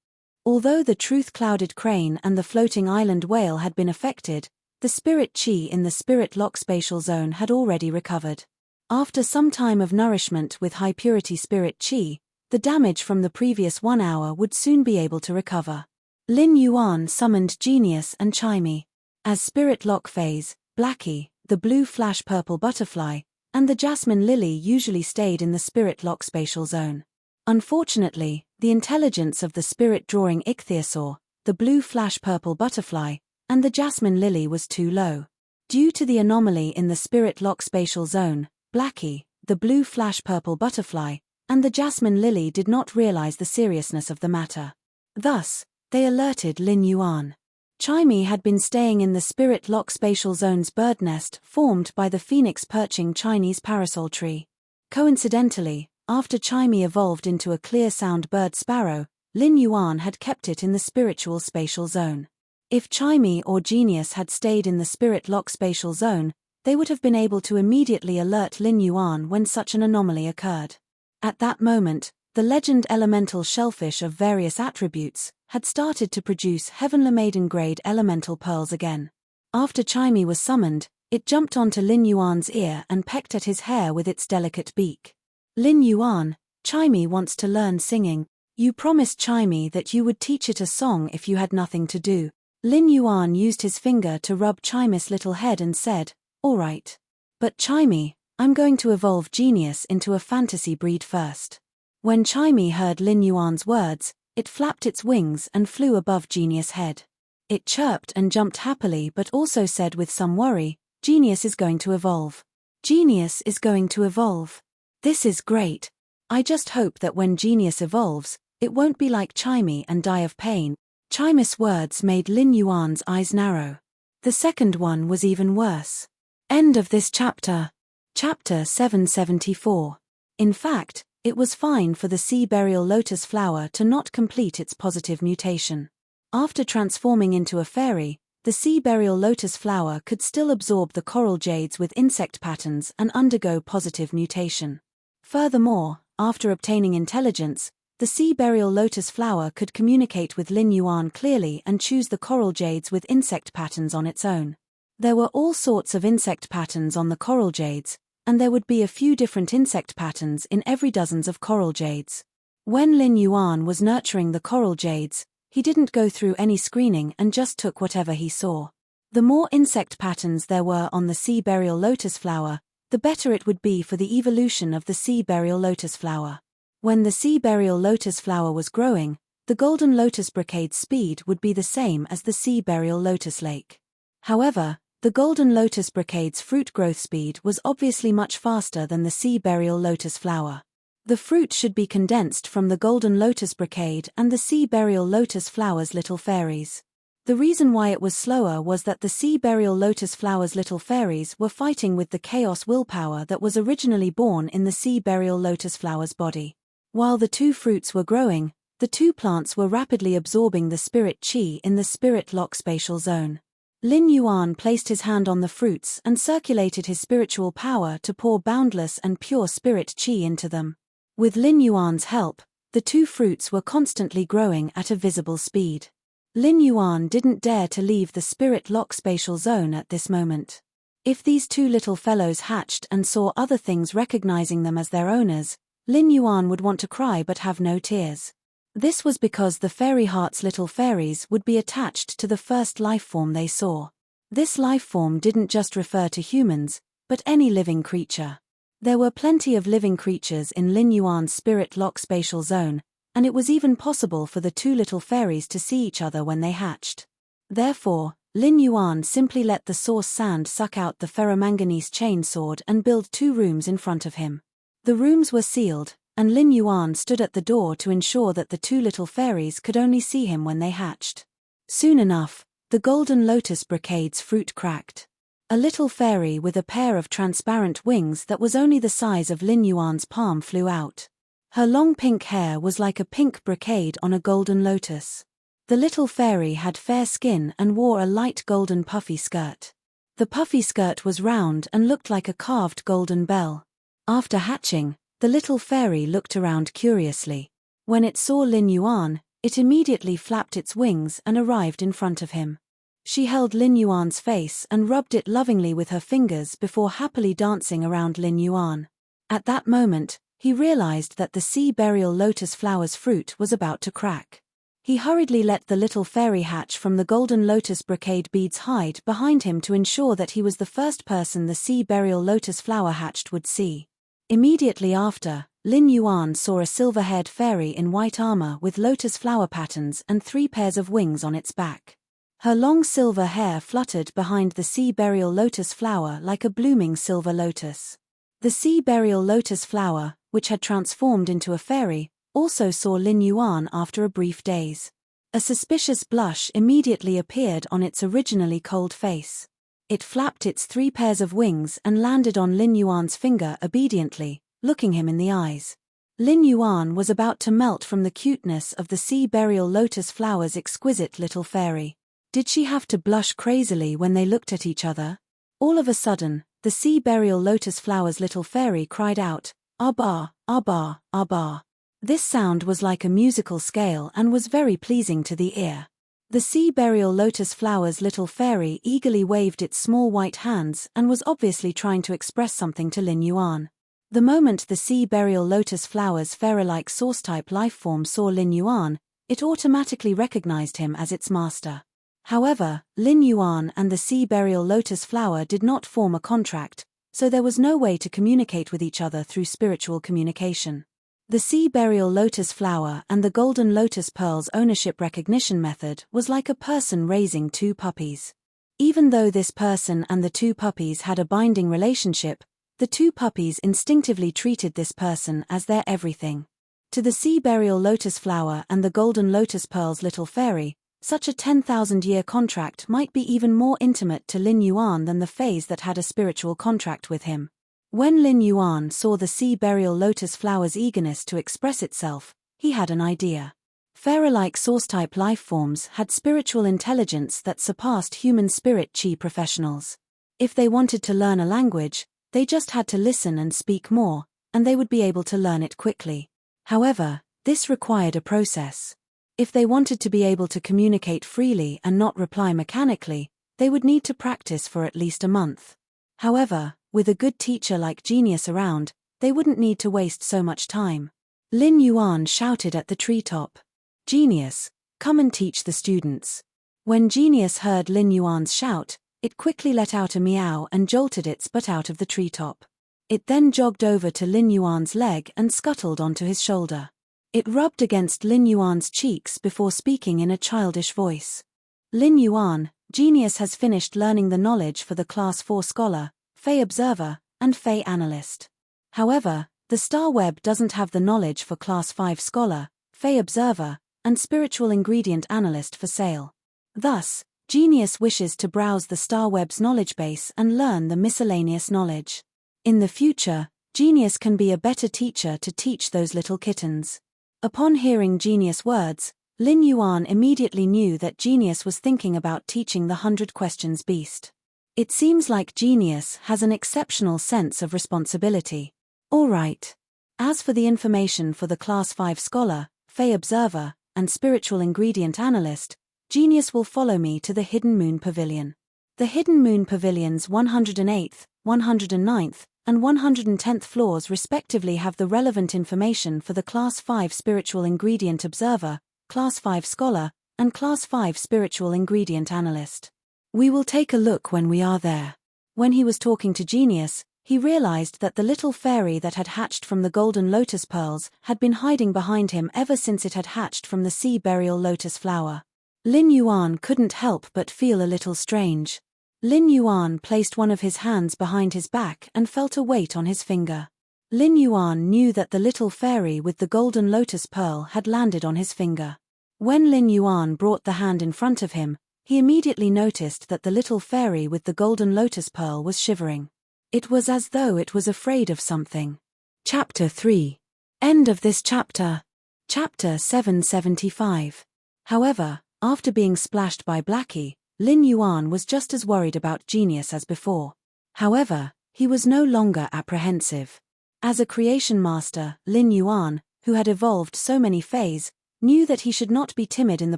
Although the truth-clouded crane and the floating island whale had been affected, the spirit qi in the spirit lock spatial zone had already recovered. After some time of nourishment with high-purity spirit qi, the damage from the previous 1 hour would soon be able to recover. Lin Yuan summoned Genius and Chimey. As spirit lock phase, Blackie, the blue flash purple butterfly, and the jasmine lily usually stayed in the spirit lock spatial zone. Unfortunately, the intelligence of the spirit-drawing ichthyosaur, the blue flash purple butterfly, and the jasmine lily was too low. Due to the anomaly in the spirit lock spatial zone, Blackie, the blue flash purple butterfly, and the jasmine lily did not realize the seriousness of the matter. Thus, they alerted Lin Yuan. Chimey had been staying in the spirit lock spatial zone's bird nest formed by the phoenix perching Chinese parasol tree. Coincidentally, after Chimey evolved into a clear-sound bird sparrow, Lin Yuan had kept it in the spiritual spatial zone. If Chimey or Genius had stayed in the spirit lock spatial zone, they would have been able to immediately alert Lin Yuan when such an anomaly occurred. At that moment, the legend elemental shellfish of various attributes had started to produce Heavenly Maiden-grade elemental pearls again. After Chimey was summoned, it jumped onto Lin Yuan's ear and pecked at his hair with its delicate beak. Lin Yuan, Chimey wants to learn singing. You promised Chimey that you would teach it a song if you had nothing to do. Lin Yuan used his finger to rub Chimey's little head and said, "All right. But Chimey, I'm going to evolve Genius into a fantasy breed first." When Chimey heard Lin Yuan's words, it flapped its wings and flew above Genius' head. It chirped and jumped happily but also said with some worry, "Genius is going to evolve. Genius is going to evolve. This is great. I just hope that when Genius evolves, it won't be like Chimey and die of pain." Chimey's words made Lin Yuan's eyes narrow. The second one was even worse. End of this chapter. Chapter 774. In fact, it was fine for the sea burial lotus flower to not complete its positive mutation. After transforming into a fairy, the sea burial lotus flower could still absorb the coral jades with insect patterns and undergo positive mutation. Furthermore, after obtaining intelligence, the sea burial lotus flower could communicate with Lin Yuan clearly and choose the coral jades with insect patterns on its own. There were all sorts of insect patterns on the coral jades, and there would be a few different insect patterns in every dozens of coral jades. When Lin Yuan was nurturing the coral jades, he didn't go through any screening and just took whatever he saw. The more insect patterns there were on the sea burial lotus flower, the better it would be for the evolution of the sea burial lotus flower. When the sea burial lotus flower was growing, the golden lotus brocade's speed would be the same as the sea burial lotus lake. However, the golden lotus brocade's fruit growth speed was obviously much faster than the sea burial lotus flower. The fruit should be condensed from the golden lotus brocade and the sea burial lotus flower's little fairies. The reason why it was slower was that the sea burial lotus flower's little fairies were fighting with the chaos willpower that was originally born in the sea burial lotus flower's body. While the two fruits were growing, The two plants were rapidly absorbing the spirit chi in the spirit lock spatial zone. Lin Yuan placed his hand on the fruits and circulated his spiritual power to pour boundless and pure spirit chi into them. With Lin Yuan's help, the two fruits were constantly growing at a visible speed. Lin Yuan didn't dare to leave the spirit lock spatial zone at this moment. If these two little fellows hatched and saw other things recognizing them as their owners, Lin Yuan would want to cry but have no tears. This was because the fairy heart's little fairies would be attached to the first life form they saw. This life form didn't just refer to humans, but any living creature. There were plenty of living creatures in Lin Yuan's spirit lock spatial zone, and it was even possible for the two little fairies to see each other when they hatched. Therefore, Lin Yuan simply let the source sand suck out the ferromanganese chain sword and build 2 rooms in front of him. The rooms were sealed, and Lin Yuan stood at the door to ensure that the two little fairies could only see him when they hatched. Soon enough, the golden lotus brocade's fruit cracked. A little fairy with a pair of transparent wings that was only the size of Lin Yuan's palm flew out. Her long pink hair was like a pink brocade on a golden lotus. The little fairy had fair skin and wore a light golden puffy skirt. The puffy skirt was round and looked like a carved golden bell. After hatching, the little fairy looked around curiously. When it saw Lin Yuan, it immediately flapped its wings and arrived in front of him. She held Lin Yuan's face and rubbed it lovingly with her fingers before happily dancing around Lin Yuan. At that moment, he realized that the sea burial lotus flower's fruit was about to crack. He hurriedly let the little fairy hatch from the golden lotus brocade beads hide behind him to ensure that he was the first person the sea burial lotus flower hatched would see. Immediately after, Lin Yuan saw a silver-haired fairy in white armor with lotus flower patterns and 3 pairs of wings on its back. Her long silver hair fluttered behind the sea burial lotus flower like a blooming silver lotus. The sea burial lotus flower, which had transformed into a fairy, also saw Lin Yuan after a brief daze. A suspicious blush immediately appeared on its originally cold face. It flapped its 3 pairs of wings and landed on Lin Yuan's finger obediently, looking him in the eyes. Lin Yuan was about to melt from the cuteness of the sea burial lotus flower's exquisite little fairy. Did she have to blush crazily when they looked at each other? All of a sudden, the sea burial lotus flower's little fairy cried out, "Abba, Abba, Abba." This sound was like a musical scale and was very pleasing to the ear. The sea burial lotus flower's little fairy eagerly waved its small white hands and was obviously trying to express something to Lin Yuan. The moment the sea burial lotus flower's fairy-like source-type life form saw Lin Yuan, it automatically recognized him as its master. However, Lin Yuan and the sea burial lotus flower did not form a contract, so there was no way to communicate with each other through spiritual communication. The sea burial lotus flower and the golden lotus pearl's ownership recognition method was like a person raising 2 puppies. Even though this person and the 2 puppies had a binding relationship, the 2 puppies instinctively treated this person as their everything. To the sea burial lotus flower and the golden lotus pearl's little fairy, such a 10,000-year contract might be even more intimate to Lin Yuan than the phase that had a spiritual contract with him. When Lin Yuan saw the sea burial lotus flower's eagerness to express itself, he had an idea. Fairy-like source-type life forms had spiritual intelligence that surpassed human spirit chi professionals. If they wanted to learn a language, they just had to listen and speak more, and they would be able to learn it quickly. However, this required a process. If they wanted to be able to communicate freely and not reply mechanically, they would need to practice for at least a month. However, with a good teacher like Genius around, they wouldn't need to waste so much time. Lin Yuan shouted at the treetop, "Genius, come and teach the students." When Genius heard Lin Yuan's shout, it quickly let out a meow and jolted its butt out of the treetop. It then jogged over to Lin Yuan's leg and scuttled onto his shoulder. It rubbed against Lin Yuan's cheeks before speaking in a childish voice. "Lin Yuan, Genius has finished learning the knowledge for the Class 4 Scholar, Fey Observer, and Fey Analyst. However, the Star Web doesn't have the knowledge for Class 5 Scholar, Fey Observer, and Spiritual Ingredient Analyst for sale. Thus, Genius wishes to browse the Star Web's knowledge base and learn the miscellaneous knowledge. In the future, Genius can be a better teacher to teach those little kittens." Upon hearing Genius' words, Lin Yuan immediately knew that Genius was thinking about teaching the 100 Questions Beast. It seems like Genius has an exceptional sense of responsibility. All right. As for the information for the Class 5 Scholar, Fey Observer, and Spiritual Ingredient Analyst, Genius will follow me to the Hidden Moon Pavilion. The Hidden Moon Pavilion's 108th, 109th, and 110th floors respectively have the relevant information for the Class 5 Spiritual Ingredient Observer, Class 5 Scholar, and Class 5 Spiritual Ingredient Analyst. We will take a look when we are there. When he was talking to Genius, he realized that the little fairy that had hatched from the golden lotus pearls had been hiding behind him ever since it had hatched from the sea burial lotus flower. Lin Yuan couldn't help but feel a little strange. Lin Yuan placed one of his hands behind his back and felt a weight on his finger. Lin Yuan knew that the little fairy with the golden lotus pearl had landed on his finger. When Lin Yuan brought the hand in front of him, he immediately noticed that the little fairy with the golden lotus pearl was shivering. It was as though it was afraid of something. Chapter 3. End of this chapter. Chapter 775. However, after being splashed by Blackie, Lin Yuan was just as worried about Genius as before. However, he was no longer apprehensive. As a creation master, Lin Yuan, who had evolved so many Fays, knew that he should not be timid in the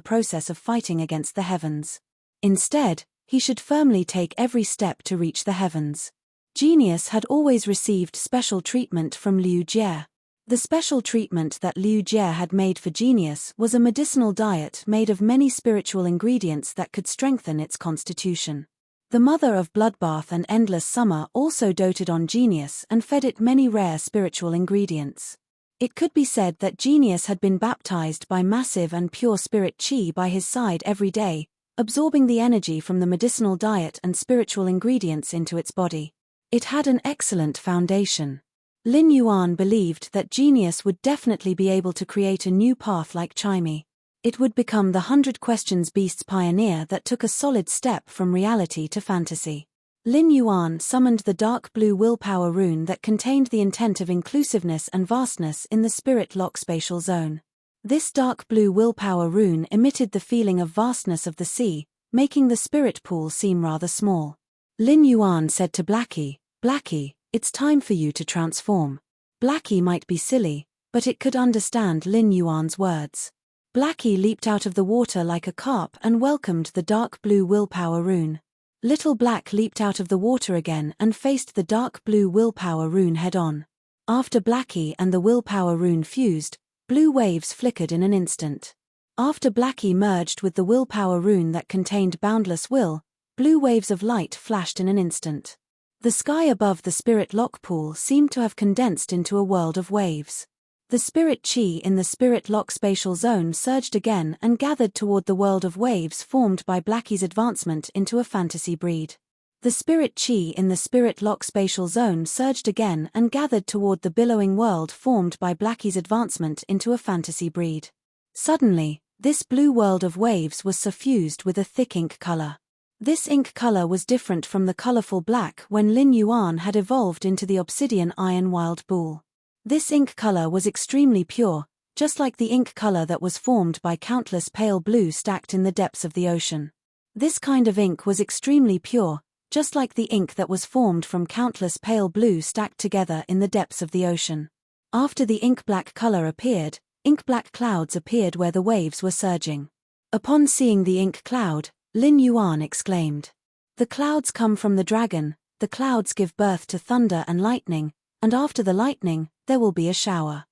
process of fighting against the heavens. Instead, he should firmly take every step to reach the heavens. Genius had always received special treatment from Liu Jie. The special treatment that Liu Jie had made for Genius was a medicinal diet made of many spiritual ingredients that could strengthen its constitution. The mother of Bloodbath and Endless Summer also doted on Genius and fed it many rare spiritual ingredients. It could be said that Genius had been baptized by massive and pure spirit qi by his side every day, absorbing the energy from the medicinal diet and spiritual ingredients into its body. It had an excellent foundation. Lin Yuan believed that Genius would definitely be able to create a new path like Chimey. It would become the 100 Questions Beast's pioneer that took a solid step from reality to fantasy. Lin Yuan summoned the dark blue willpower rune that contained the intent of inclusiveness and vastness in the spirit lock spatial zone. This dark blue willpower rune emitted the feeling of vastness of the sea, making the spirit pool seem rather small. Lin Yuan said to Blackie, "Blackie, it's time for you to transform." Blackie might be silly, but it could understand Lin Yuan's words. Blackie leaped out of the water like a carp and welcomed the dark blue willpower rune. Little Black leaped out of the water again and faced the dark blue willpower rune head-on. After Blackie and the willpower rune fused, blue waves flickered in an instant. After Blackie merged with the willpower rune that contained boundless will, blue waves of light flashed in an instant. The sky above the spirit lock pool seemed to have condensed into a world of waves. The spirit chi in the spirit lock spatial zone surged again and gathered toward the world of waves formed by Blackie's advancement into a fantasy breed. The spirit chi in the spirit lock spatial zone surged again and gathered toward the billowing world formed by Blackie's advancement into a fantasy breed. Suddenly, this blue world of waves was suffused with a thick ink color. This ink color was different from the colorful black when Lin Yuan had evolved into the obsidian iron wild bull. This ink color was extremely pure, just like the ink color that was formed by countless pale blue stacked in the depths of the ocean. This kind of ink was extremely pure, just like the ink that was formed from countless pale blue stacked together in the depths of the ocean. After the ink black color appeared, ink black clouds appeared where the waves were surging. Upon seeing the ink cloud, Lin Yuan exclaimed, "The clouds come from the dragon, the clouds give birth to thunder and lightning, and after the lightning, there will be a shower."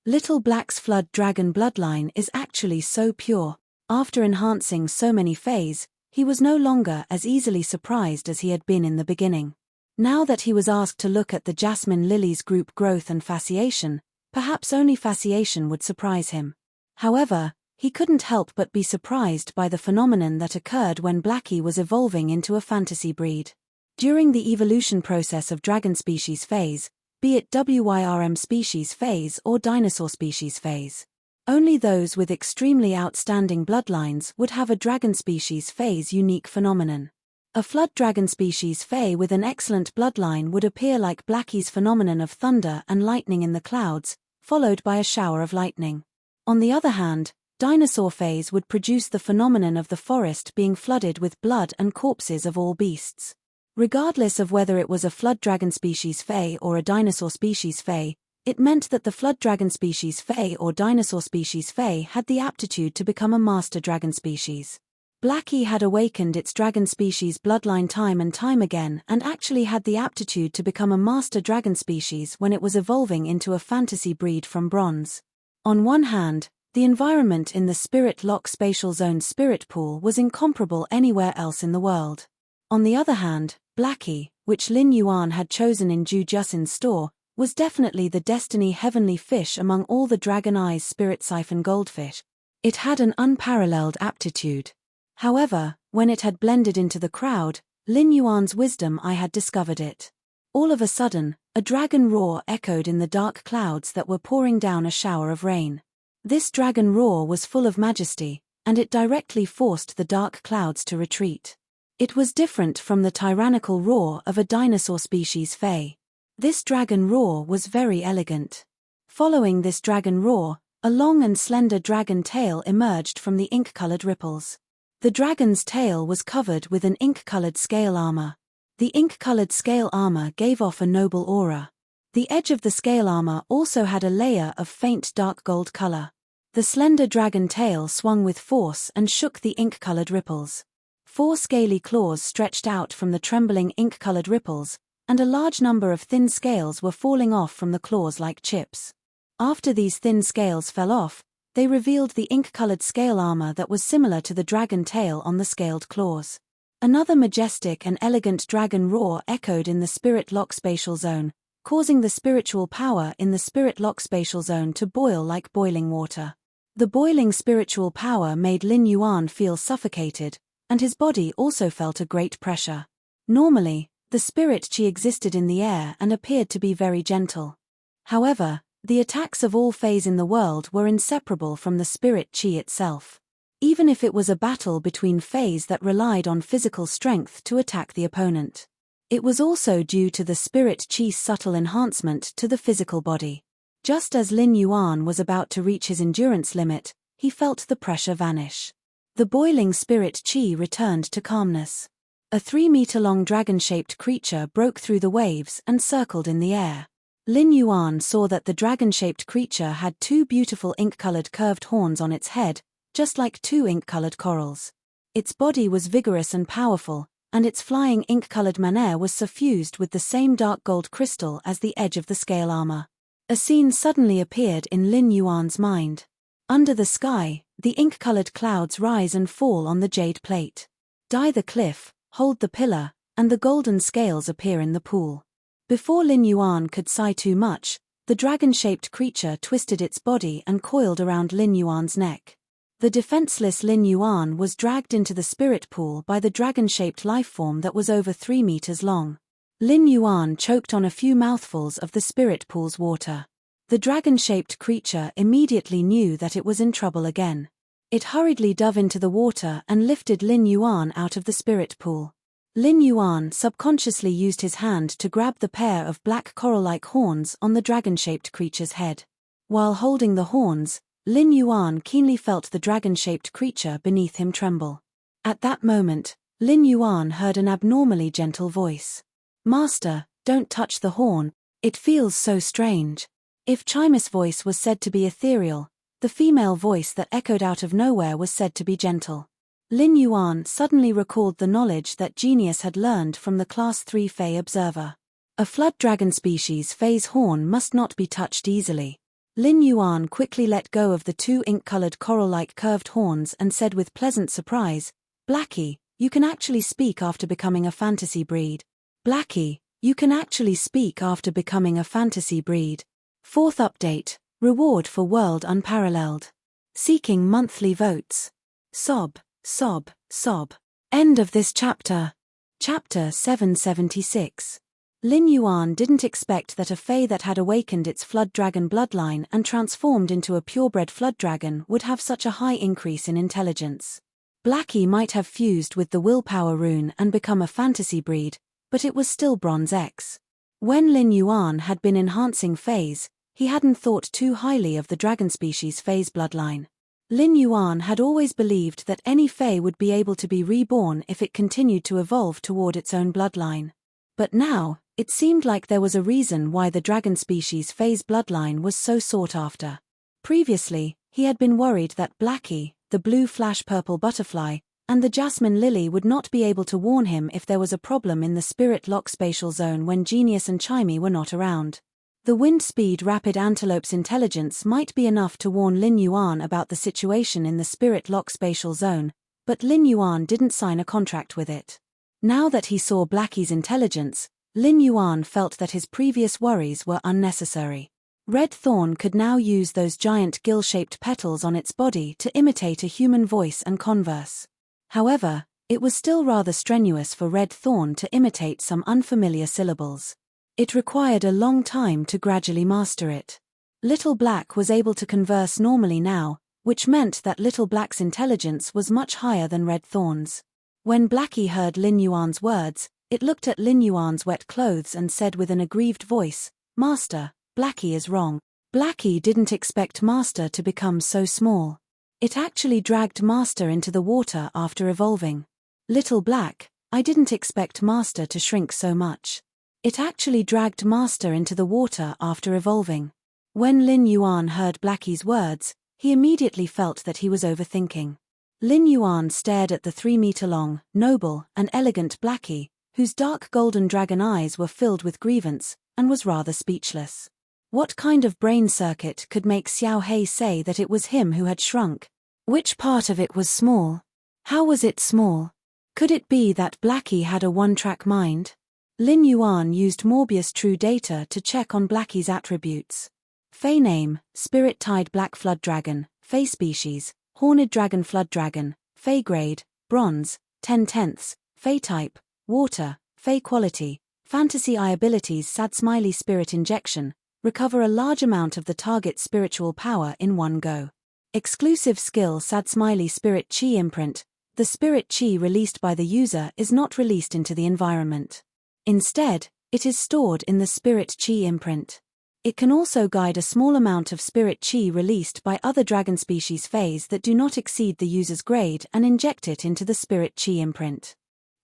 Little Black's flood dragon bloodline is actually so pure. After enhancing so many Fays, he was no longer as easily surprised as he had been in the beginning. Now that he was asked to look at the jasmine lilies group growth and fasciation, perhaps only fasciation would surprise him. However, he couldn't help but be surprised by the phenomenon that occurred when Blackie was evolving into a fantasy breed. During the evolution process of dragon species phase, be it WYRM species phase or dinosaur species phase, only those with extremely outstanding bloodlines would have a dragon species phase unique phenomenon. A flood dragon species Fae with an excellent bloodline would appear like Blackie's phenomenon of thunder and lightning in the clouds, followed by a shower of lightning. On the other hand, dinosaur phase would produce the phenomenon of the forest being flooded with blood and corpses of all beasts. Regardless of whether it was a flood dragon species Fae or a dinosaur species Fae, it meant that the flood dragon species Fae or dinosaur species Fae had the aptitude to become a master dragon species. Blackie had awakened its dragon species bloodline time and time again and actually had the aptitude to become a master dragon species when it was evolving into a fantasy breed from bronze. On one hand, the environment in the Spirit Lock Spatial Zone's spirit pool was incomparable anywhere else in the world. On the other hand, Blackie, which Lin Yuan had chosen in Ju Jusin's store, was definitely the destiny heavenly fish among all the Dragon Eyes spirit siphon goldfish. It had an unparalleled aptitude. However, when it had blended into the crowd, Lin Yuan's wisdom eye had discovered it. All of a sudden, a dragon roar echoed in the dark clouds that were pouring down a shower of rain. This dragon roar was full of majesty, and it directly forced the dark clouds to retreat. It was different from the tyrannical roar of a dinosaur species Fae. This dragon roar was very elegant. Following this dragon roar, a long and slender dragon tail emerged from the ink-colored ripples. The dragon's tail was covered with an ink-colored scale armor. The ink-colored scale armor gave off a noble aura. The edge of the scale armor also had a layer of faint dark gold color. The slender dragon tail swung with force and shook the ink-colored ripples. 4 scaly claws stretched out from the trembling ink-colored ripples, and a large number of thin scales were falling off from the claws like chips. After these thin scales fell off, they revealed the ink-colored scale armor that was similar to the dragon tail on the scaled claws. Another majestic and elegant dragon roar echoed in the Spirit Lock Spatial Zone, causing the spiritual power in the Spirit Lock Spatial Zone to boil like boiling water. The boiling spiritual power made Lin Yuan feel suffocated, and his body also felt a great pressure. Normally, the spirit chi existed in the air and appeared to be very gentle. However, the attacks of all Faes in the world were inseparable from the spirit chi itself. Even if it was a battle between Faes that relied on physical strength to attack the opponent. It was also due to the spirit chi's subtle enhancement to the physical body. Just as Lin Yuan was about to reach his endurance limit, he felt the pressure vanish. The boiling spirit chi returned to calmness. A 3-meter-long dragon-shaped creature broke through the waves and circled in the air. Lin Yuan saw that the dragon-shaped creature had 2 beautiful ink-colored curved horns on its head, just like 2 ink-colored corals. Its body was vigorous and powerful, and its flying ink-colored maner was suffused with the same dark gold crystal as the edge of the scale armor. A scene suddenly appeared in Lin Yuan's mind. Under the sky, the ink-colored clouds rise and fall on the jade plate. Die the cliff, hold the pillar, and the golden scales appear in the pool. Before Lin Yuan could sigh too much, the dragon-shaped creature twisted its body and coiled around Lin Yuan's neck. The defenseless Lin Yuan was dragged into the spirit pool by the dragon-shaped lifeform that was over 3 meters long. Lin Yuan choked on a few mouthfuls of the spirit pool's water. The dragon-shaped creature immediately knew that it was in trouble again. It hurriedly dove into the water and lifted Lin Yuan out of the spirit pool. Lin Yuan subconsciously used his hand to grab the pair of black coral-like horns on the dragon-shaped creature's head. While holding the horns, Lin Yuan keenly felt the dragon-shaped creature beneath him tremble. At that moment, Lin Yuan heard an abnormally gentle voice. "Master, don't touch the horn, it feels so strange." If Chimus' voice was said to be ethereal, the female voice that echoed out of nowhere was said to be gentle. Lin Yuan suddenly recalled the knowledge that Genius had learned from the Class 3 Fae observer. A flood dragon species Fae's horn must not be touched easily. Lin Yuan quickly let go of the 2 ink-colored coral-like curved horns and said with pleasant surprise, "Blackie, you can actually speak after becoming a fantasy breed. Blackie, you can actually speak after becoming a fantasy breed." 4th update, reward for world unparalleled. Seeking monthly votes. Sob, sob, sob. End of this chapter. Chapter 776. Lin Yuan didn't expect that a Fae that had awakened its flood dragon bloodline and transformed into a purebred flood dragon would have such a high increase in intelligence. Blackie might have fused with the willpower rune and become a fantasy breed, but it was still Bronze X. When Lin Yuan had been enhancing Faes, He hadn't thought too highly of the dragon species Fae's bloodline. Lin Yuan had always believed that any Fae would be able to be reborn if it continued to evolve toward its own bloodline. But now, it seemed like there was a reason why the dragon species Fae's bloodline was so sought after. Previously, he had been worried that Blackie, the blue flash-purple butterfly, and the jasmine lily would not be able to warn him if there was a problem in the spirit lock spatial zone when Genius and Chimey were not around. The wind-speed rapid antelope's intelligence might be enough to warn Lin Yuan about the situation in the spirit lock spatial zone, but Lin Yuan didn't sign a contract with it. Now that he saw Blackie's intelligence, Lin Yuan felt that his previous worries were unnecessary. Red Thorn could now use those giant gill-shaped petals on its body to imitate a human voice and converse. However, it was still rather strenuous for Red Thorn to imitate some unfamiliar syllables. It required a long time to gradually master it. Little Black was able to converse normally now, which meant that Little Black's intelligence was much higher than Red Thorn's. When Blackie heard Lin Yuan's words, it looked at Lin Yuan's wet clothes and said with an aggrieved voice, "Master, Blackie is wrong." Blackie didn't expect Master to become so small. It actually dragged Master into the water after evolving. Little Black, I didn't expect Master to shrink so much. It actually dragged Master into the water after evolving. When Lin Yuan heard Blackie's words, he immediately felt that he was overthinking. Lin Yuan stared at the 3-meter-long, noble, and elegant Blackie, whose dark golden dragon eyes were filled with grievance, and was rather speechless. What kind of brain circuit could make Xiao Hei say that it was him who had shrunk? Which part of it was small? How was it small? Could it be that Blackie had a one-track mind? Lin Yuan used Morbius True Data to check on Blackie's attributes. Fae name, Spirit Tide Black Flood Dragon, Fae species, Horned Dragon Flood Dragon, Fae grade, Bronze, 10/10, Fae type, Water, Fae quality, Fantasy Eye abilities Sad Smiley Spirit Injection, recover a large amount of the target's spiritual power in one go. Exclusive skill Sad Smiley Spirit Chi imprint, the spirit chi released by the user is not released into the environment. Instead, it is stored in the spirit chi imprint. It can also guide a small amount of spirit chi released by other dragon species Faes that do not exceed the user's grade and inject it into the spirit chi imprint.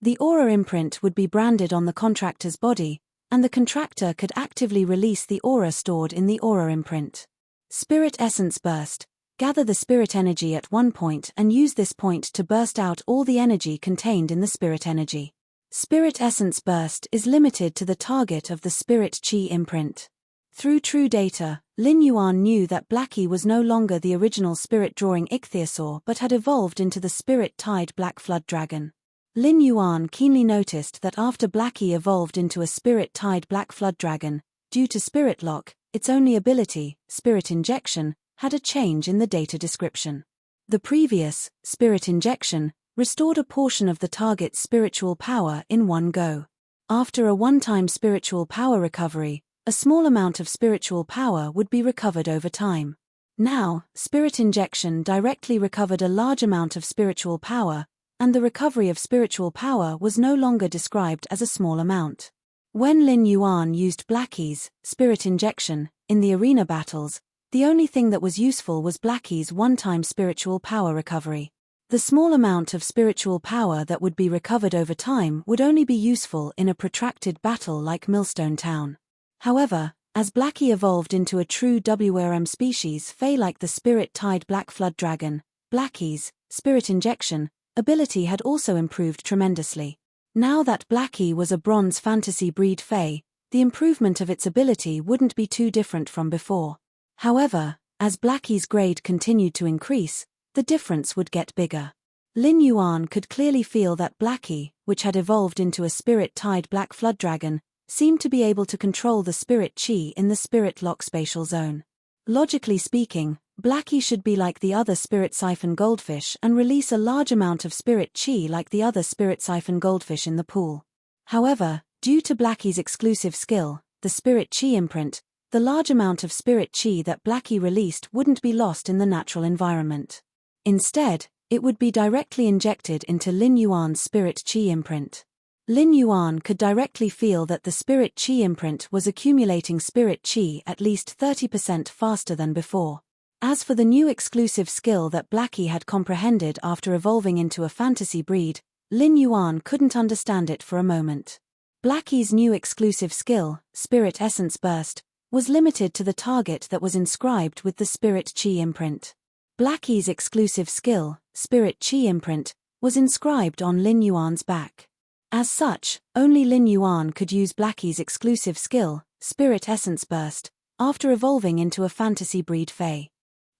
The aura imprint would be branded on the contractor's body, and the contractor could actively release the aura stored in the aura imprint. Spirit Essence Burst. Gather the spirit energy at one point and use this point to burst out all the energy contained in the spirit energy. Spirit Essence Burst is limited to the target of the Spirit Chi imprint. Through True Data, Lin Yuan knew that Blackie was no longer the original spirit-drawing ichthyosaur but had evolved into the Spirit Tide Black Flood Dragon. Lin Yuan keenly noticed that after Blackie evolved into a Spirit Tide Black Flood Dragon, due to Spirit Lock, its only ability, Spirit Injection, had a change in the data description. The previous, Spirit Injection, restored a portion of the target's spiritual power in one go. After a one-time spiritual power recovery, a small amount of spiritual power would be recovered over time. Now, Spirit Injection directly recovered a large amount of spiritual power, and the recovery of spiritual power was no longer described as a small amount. When Lin Yuan used Blackie's Spirit Injection in the arena battles, the only thing that was useful was Blackie's one-time spiritual power recovery. The small amount of spiritual power that would be recovered over time would only be useful in a protracted battle like Millstone Town. However, as Blackie evolved into a true WRM species Fae like the Spirit Tide Black Flood Dragon, Blackie's Spirit Injection ability had also improved tremendously. Now that Blackie was a bronze fantasy breed Fae, the improvement of its ability wouldn't be too different from before. However, as Blackie's grade continued to increase, the difference would get bigger. Lin Yuan could clearly feel that Blackie, which had evolved into a Spirit Tide Black Flood Dragon, seemed to be able to control the spirit chi in the spirit lock spatial zone. Logically speaking, Blackie should be like the other spirit siphon goldfish and release a large amount of spirit chi like the other spirit siphon goldfish in the pool. However, due to Blackie's exclusive skill, the spirit chi imprint, the large amount of spirit chi that Blackie released wouldn't be lost in the natural environment. Instead, it would be directly injected into Lin Yuan's spirit chi imprint. Lin Yuan could directly feel that the spirit chi imprint was accumulating spirit chi at least 30% faster than before. As for the new exclusive skill that Blackie had comprehended after evolving into a fantasy breed, Lin Yuan couldn't understand it for a moment. Blackie's new exclusive skill, Spirit Essence Burst, was limited to the target that was inscribed with the Spirit Chi imprint. Blackie's exclusive skill, Spirit Chi imprint, was inscribed on Lin Yuan's back. As such, only Lin Yuan could use Blackie's exclusive skill, Spirit Essence Burst, after evolving into a fantasy breed Fae.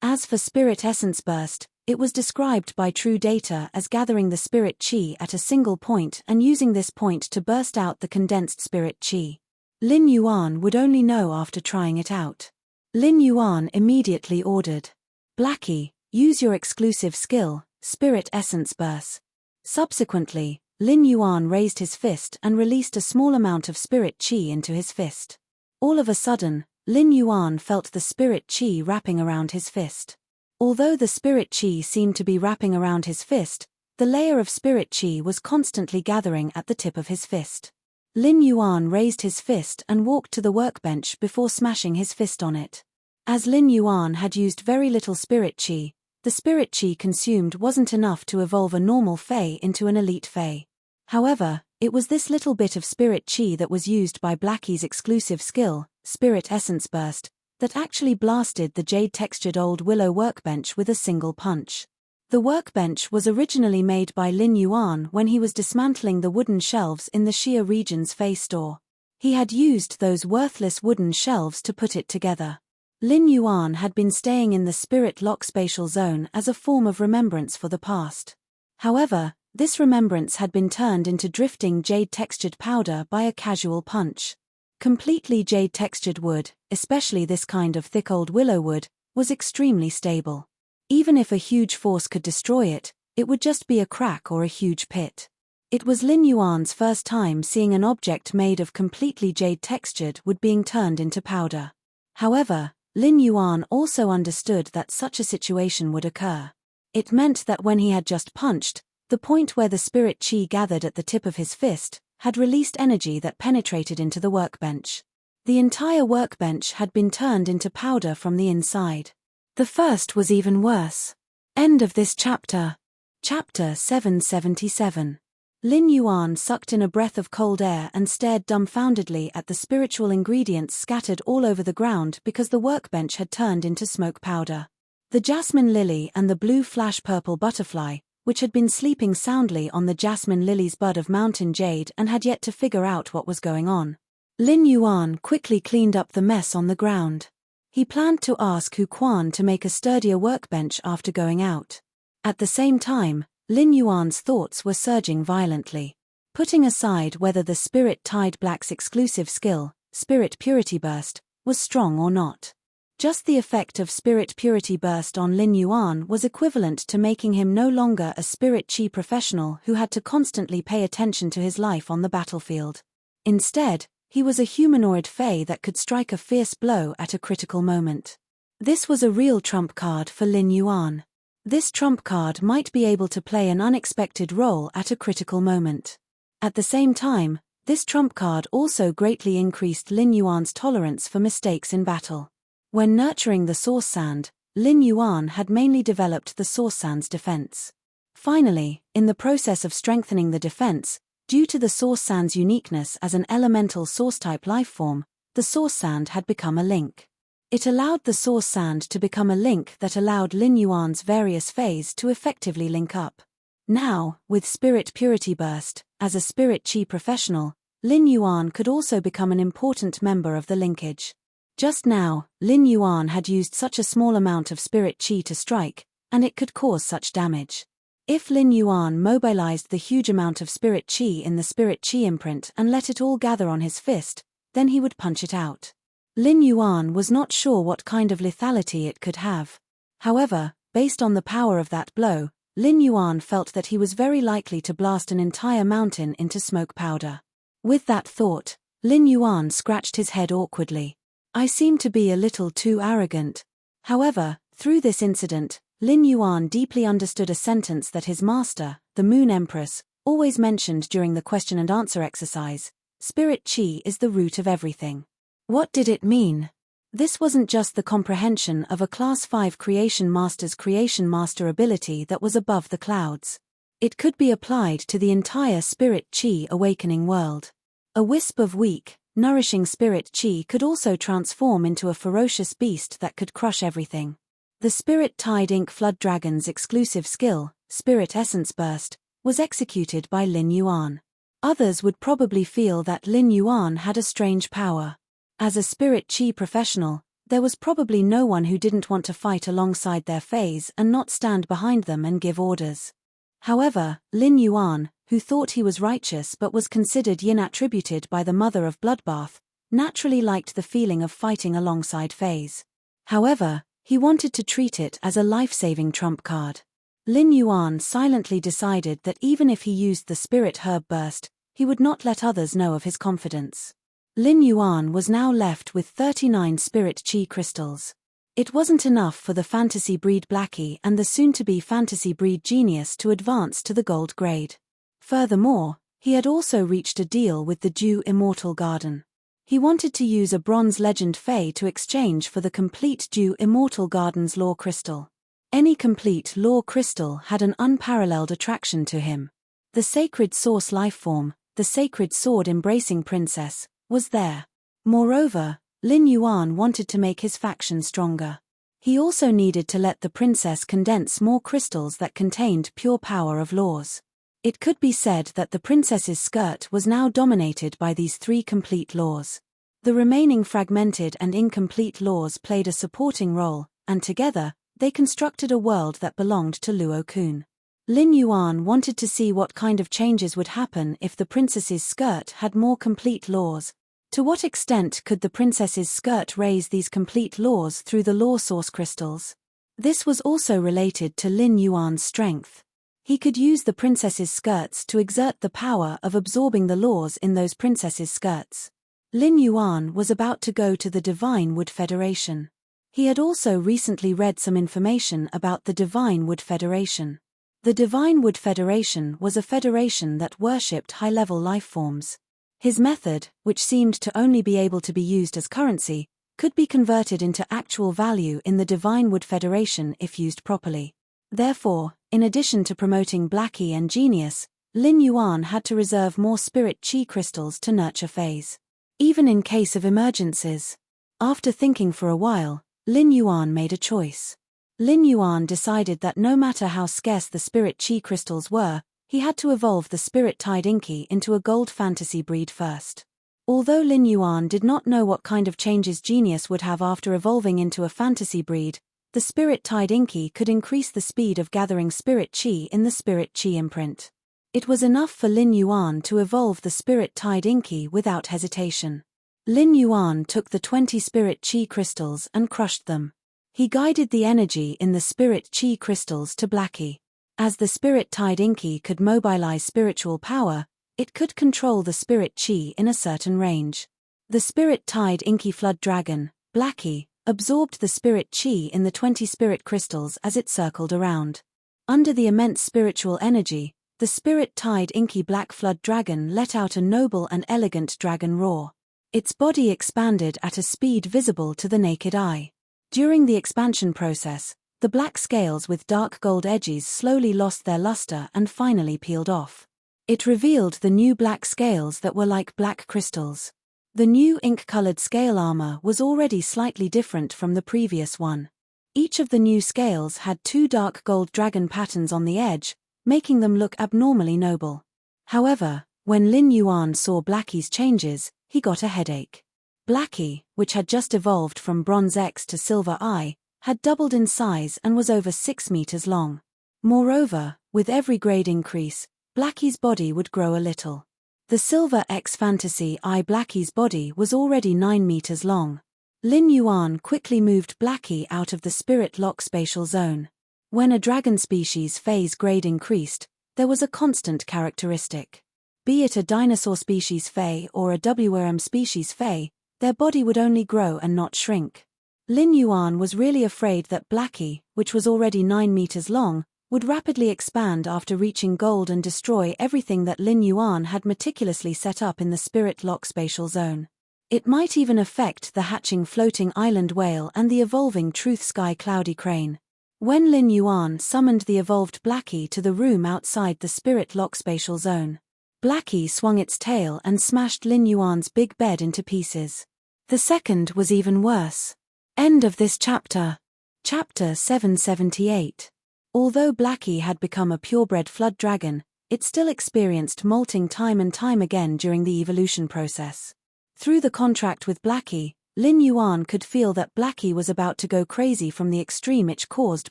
As for Spirit Essence Burst, it was described by True Data as gathering the spirit chi at a single point and using this point to burst out the condensed spirit chi. Lin Yuan would only know after trying it out. Lin Yuan immediately ordered, "Blackie, use your exclusive skill, Spirit Essence Burst." Subsequently, Lin Yuan raised his fist and released a small amount of spirit chi into his fist. All of a sudden, Lin Yuan felt the spirit chi wrapping around his fist. Although the spirit chi seemed to be wrapping around his fist, the layer of spirit chi was constantly gathering at the tip of his fist. Lin Yuan raised his fist and walked to the workbench before smashing his fist on it. As Lin Yuan had used very little spirit chi, the spirit chi consumed wasn't enough to evolve a normal Fae into an elite Fae. However, it was this little bit of spirit chi that was used by Blackie's exclusive skill, Spirit Essence Burst, that actually blasted the jade-textured old willow workbench with a single punch. The workbench was originally made by Lin Yuan when he was dismantling the wooden shelves in the Xia region's Fae store. He had used those worthless wooden shelves to put it together. Lin Yuan had been staying in the spirit lock spatial zone as a form of remembrance for the past. However, this remembrance had been turned into drifting jade-textured powder by a casual punch. Completely jade-textured wood, especially this kind of thick old willow wood, was extremely stable. Even if a huge force could destroy it, it would just be a crack or a huge pit. It was Lin Yuan's first time seeing an object made of completely jade-textured wood being turned into powder. However, Lin Yuan also understood that such a situation would occur. It meant that when he had just punched, the point where the spirit chi gathered at the tip of his fist had released energy that penetrated into the workbench. The entire workbench had been turned into powder from the inside. The first was even worse. End of this chapter. Chapter 777. Lin Yuan sucked in a breath of cold air and stared dumbfoundedly at the spiritual ingredients scattered all over the ground because the workbench had turned into smoke powder. The jasmine lily and the blue flash purple butterfly, which had been sleeping soundly on the jasmine lily's bud of mountain jade and had yet to figure out what was going on. Lin Yuan quickly cleaned up the mess on the ground. He planned to ask Hu Quan to make a sturdier workbench after going out. At the same time, Lin Yuan's thoughts were surging violently. Putting aside whether the spirit-tied Black's exclusive skill, Spirit Purity Burst, was strong or not. Just the effect of Spirit Purity Burst on Lin Yuan was equivalent to making him no longer a spirit chi professional who had to constantly pay attention to his life on the battlefield. Instead, he was a humanoid Fae that could strike a fierce blow at a critical moment. This was a real trump card for Lin Yuan. This trump card might be able to play an unexpected role at a critical moment. At the same time, this trump card also greatly increased Lin Yuan's tolerance for mistakes in battle. When nurturing the source sand, Lin Yuan had mainly developed the source sand's defense. Finally, in the process of strengthening the defense, due to the source sand's uniqueness as an elemental source-type lifeform, the source sand had become a link. It allowed the source sand to become a link that allowed Lin Yuan's various Faes to effectively link up. Now, with Spirit Purity Burst, as a spirit chi professional, Lin Yuan could also become an important member of the linkage. Just now, Lin Yuan had used such a small amount of spirit chi to strike, and it could cause such damage. If Lin Yuan mobilized the huge amount of spirit chi in the spirit chi imprint and let it all gather on his fist, then he would punch it out. Lin Yuan was not sure what kind of lethality it could have. However, based on the power of that blow, Lin Yuan felt that he was very likely to blast an entire mountain into smoke powder. With that thought, Lin Yuan scratched his head awkwardly. I seem to be a little too arrogant. However, through this incident, Lin Yuan deeply understood a sentence that his master, the Moon Empress, always mentioned during the question and answer exercise, spirit chi is the root of everything. What did it mean? This wasn't just the comprehension of a Class 5 Creation Master's Creation Master ability that was above the clouds. It could be applied to the entire spirit chi awakening world. A wisp of weak, nourishing spirit chi could also transform into a ferocious beast that could crush everything. The Spirit Tide Ink Flood Dragon's exclusive skill, Spirit Essence Burst, was executed by Lin Yuan. Others would probably feel that Lin Yuan had a strange power. As a spirit chi professional, there was probably no one who didn't want to fight alongside their fays and not stand behind them and give orders. However, Lin Yuan, who thought he was righteous but was considered yin attributed by the mother of bloodbath, naturally liked the feeling of fighting alongside fays. However, he wanted to treat it as a life-saving trump card. Lin Yuan silently decided that even if he used the Spirit Herb Burst, he would not let others know of his confidence. Lin Yuan was now left with 39 Spirit Chi crystals. It wasn't enough for the Fantasy Breed Blackie and the soon-to-be Fantasy Breed Genius to advance to the gold grade. Furthermore, he had also reached a deal with the Dew Immortal Garden. He wanted to use a Bronze Legend Fae to exchange for the complete Dew Immortal Garden's Law Crystal. Any complete Law Crystal had an unparalleled attraction to him. The Sacred Source Lifeform, the Sacred Sword Embracing Princess, was there. Moreover, Lin Yuan wanted to make his faction stronger. He also needed to let the princess condense more crystals that contained pure power of laws. It could be said that the princess's skirt was now dominated by these three complete laws. The remaining fragmented and incomplete laws played a supporting role, and together, they constructed a world that belonged to Luo Kun. Lin Yuan wanted to see what kind of changes would happen if the princess's skirt had more complete laws. To what extent could the princess's skirt raise these complete laws through the law source crystals? This was also related to Lin Yuan's strength. He could use the princess's skirts to exert the power of absorbing the laws in those princess's skirts. Lin Yuan was about to go to the Divine Wood Federation. He had also recently read some information about the Divine Wood Federation. The Divine Wood Federation was a federation that worshipped high-level lifeforms. His method, which seemed to only be able to be used as currency, could be converted into actual value in the Divine Wood Federation if used properly. Therefore, in addition to promoting Blackie and Genius, Lin Yuan had to reserve more Spirit Chi crystals to nurture Fays. Even in case of emergencies. After thinking for a while, Lin Yuan made a choice. Lin Yuan decided that no matter how scarce the Spirit Chi crystals were, he had to evolve the Spirit Tide Inky into a gold fantasy breed first. Although Lin Yuan did not know what kind of changes Genius would have after evolving into a fantasy breed, the Spirit Tide Inky could increase the speed of gathering Spirit Chi in the Spirit Chi imprint. It was enough for Lin Yuan to evolve the Spirit Tide Inky without hesitation. Lin Yuan took the 20 Spirit Chi crystals and crushed them. He guided the energy in the Spirit Chi crystals to Blackie. As the Spirit Tide Inky could mobilize spiritual power, it could control the Spirit Chi in a certain range. The Spirit Tide Inky Flood Dragon, Blackie, absorbed the Spirit Chi in the 20 spirit crystals as it circled around. Under the immense spiritual energy, the Spirit Tide Inky Black Flood Dragon let out a noble and elegant dragon roar. Its body expanded at a speed visible to the naked eye. During the expansion process, the black scales with dark gold edges slowly lost their luster and finally peeled off. It revealed the new black scales that were like black crystals. The new ink-colored scale armor was already slightly different from the previous one. Each of the new scales had two dark gold dragon patterns on the edge, making them look abnormally noble. However, when Lin Yuan saw Blackie's changes, he got a headache. Blackie, which had just evolved from Bronze X to Silver I, had doubled in size and was over 6 meters long. Moreover, with every grade increase, Blackie's body would grow a little. The Silver X Fantasy I Blackie's body was already 9 meters long. Lin Yuan quickly moved Blackie out of the Spirit Lock spatial zone. When a dragon species phase grade increased, there was a constant characteristic. Be it a dinosaur species Fae or a WRM species Fae, their body would only grow and not shrink. Lin Yuan was really afraid that Blackie, which was already 9 meters long, would rapidly expand after reaching gold and destroy everything that Lin Yuan had meticulously set up in the spirit lock spatial zone. It might even affect the hatching floating island whale and the evolving truth sky cloudy crane. When Lin Yuan summoned the evolved Blackie to the room outside the spirit lock spatial zone, Blackie swung its tail and smashed Lin Yuan's big bed into pieces. The second was even worse. End of this chapter. Chapter 778. Although Blackie had become a purebred flood dragon, it still experienced molting time and time again during the evolution process. Through the contract with Blackie, Lin Yuan could feel that Blackie was about to go crazy from the extreme itch caused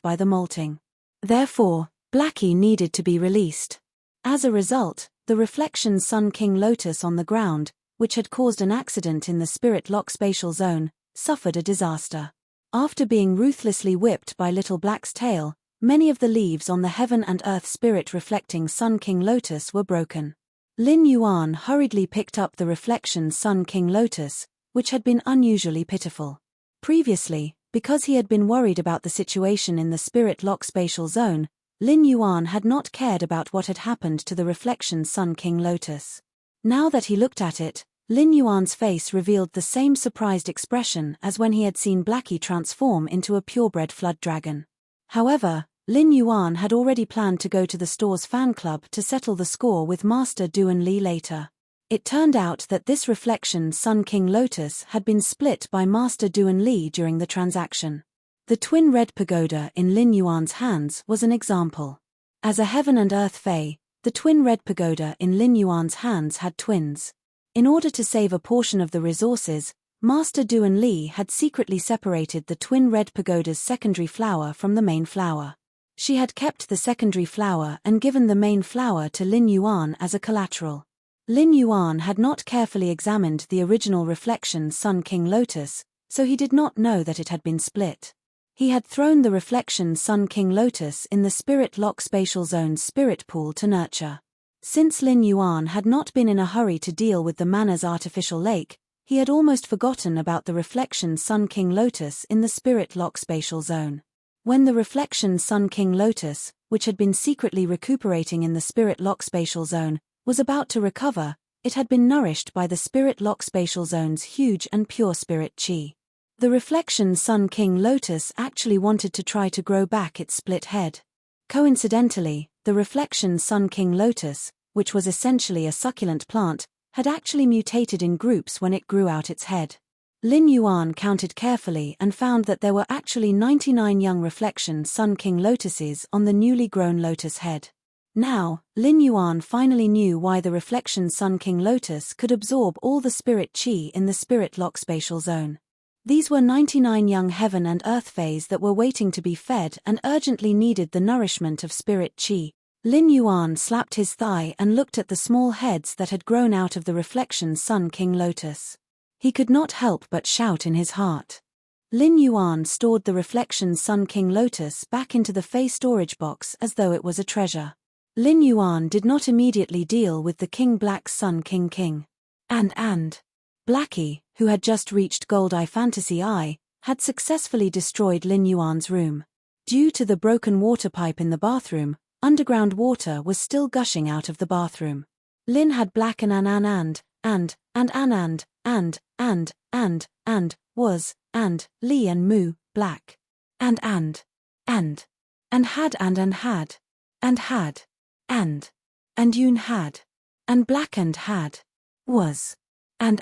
by the molting. Therefore, Blackie needed to be released. As a result, the reflection Sun King Lotus on the ground, which had caused an accident in the spirit lock spatial zone, suffered a disaster. After being ruthlessly whipped by Little Black's tail, many of the leaves on the heaven and earth spirit reflecting Sun King Lotus were broken. Lin Yuan hurriedly picked up the reflection Sun King Lotus, which had been unusually pitiful. Previously, because he had been worried about the situation in the spirit lock spatial zone, Lin Yuan had not cared about what had happened to the reflection Sun King Lotus. Now that he looked at it, Lin Yuan's face revealed the same surprised expression as when he had seen Blackie transform into a purebred flood dragon. However, Lin Yuan had already planned to go to the store's fan club to settle the score with Master Duan Li later. It turned out that this reflection Sun King Lotus had been split by Master Duan Li during the transaction. The twin red pagoda in Lin Yuan's hands was an example. As a heaven and earth fae, the twin red pagoda in Lin Yuan's hands had twins. In order to save a portion of the resources, Master Duan Li had secretly separated the twin red pagoda's secondary flower from the main flower. She had kept the secondary flower and given the main flower to Lin Yuan as a collateral. Lin Yuan had not carefully examined the original reflection Sun King Lotus, so he did not know that it had been split. He had thrown the reflection Sun King Lotus in the spirit lock spatial zone's spirit pool to nurture. Since Lin Yuan had not been in a hurry to deal with the Mana's artificial lake, he had almost forgotten about the reflection Sun King Lotus in the spirit lock spatial zone. When the reflection Sun King Lotus, which had been secretly recuperating in the spirit lock spatial zone, was about to recover, it had been nourished by the spirit lock spatial zone's huge and pure spirit chi. The reflection Sun King Lotus actually wanted to try to grow back its split head. Coincidentally, the reflection Sun King Lotus, which was essentially a succulent plant, had actually mutated in groups when it grew out its head. Lin Yuan counted carefully and found that there were actually 99 young reflection Sun King Lotuses on the newly grown lotus head. Now, Lin Yuan finally knew why the reflection Sun King Lotus could absorb all the spirit chi in the spirit lock spatial zone. These were 99 young heaven and earth fays that were waiting to be fed and urgently needed the nourishment of spirit chi. Lin Yuan slapped his thigh and looked at the small heads that had grown out of the reflection Sun King Lotus. He could not help but shout in his heart. Lin Yuan stored the reflection Sun King Lotus back into the fey storage box as though it was a treasure. Lin Yuan did not immediately deal with the King Black Sun King. And Blackie, who had just reached Gold Eye Fantasy Eye, had successfully destroyed Lin Yuan's room. Due to the broken water pipe in the bathroom, underground water was still gushing out of the bathroom. Lin had Black and was, and Li and Mu, Black. And had, and Yun had, and Black and had, was, and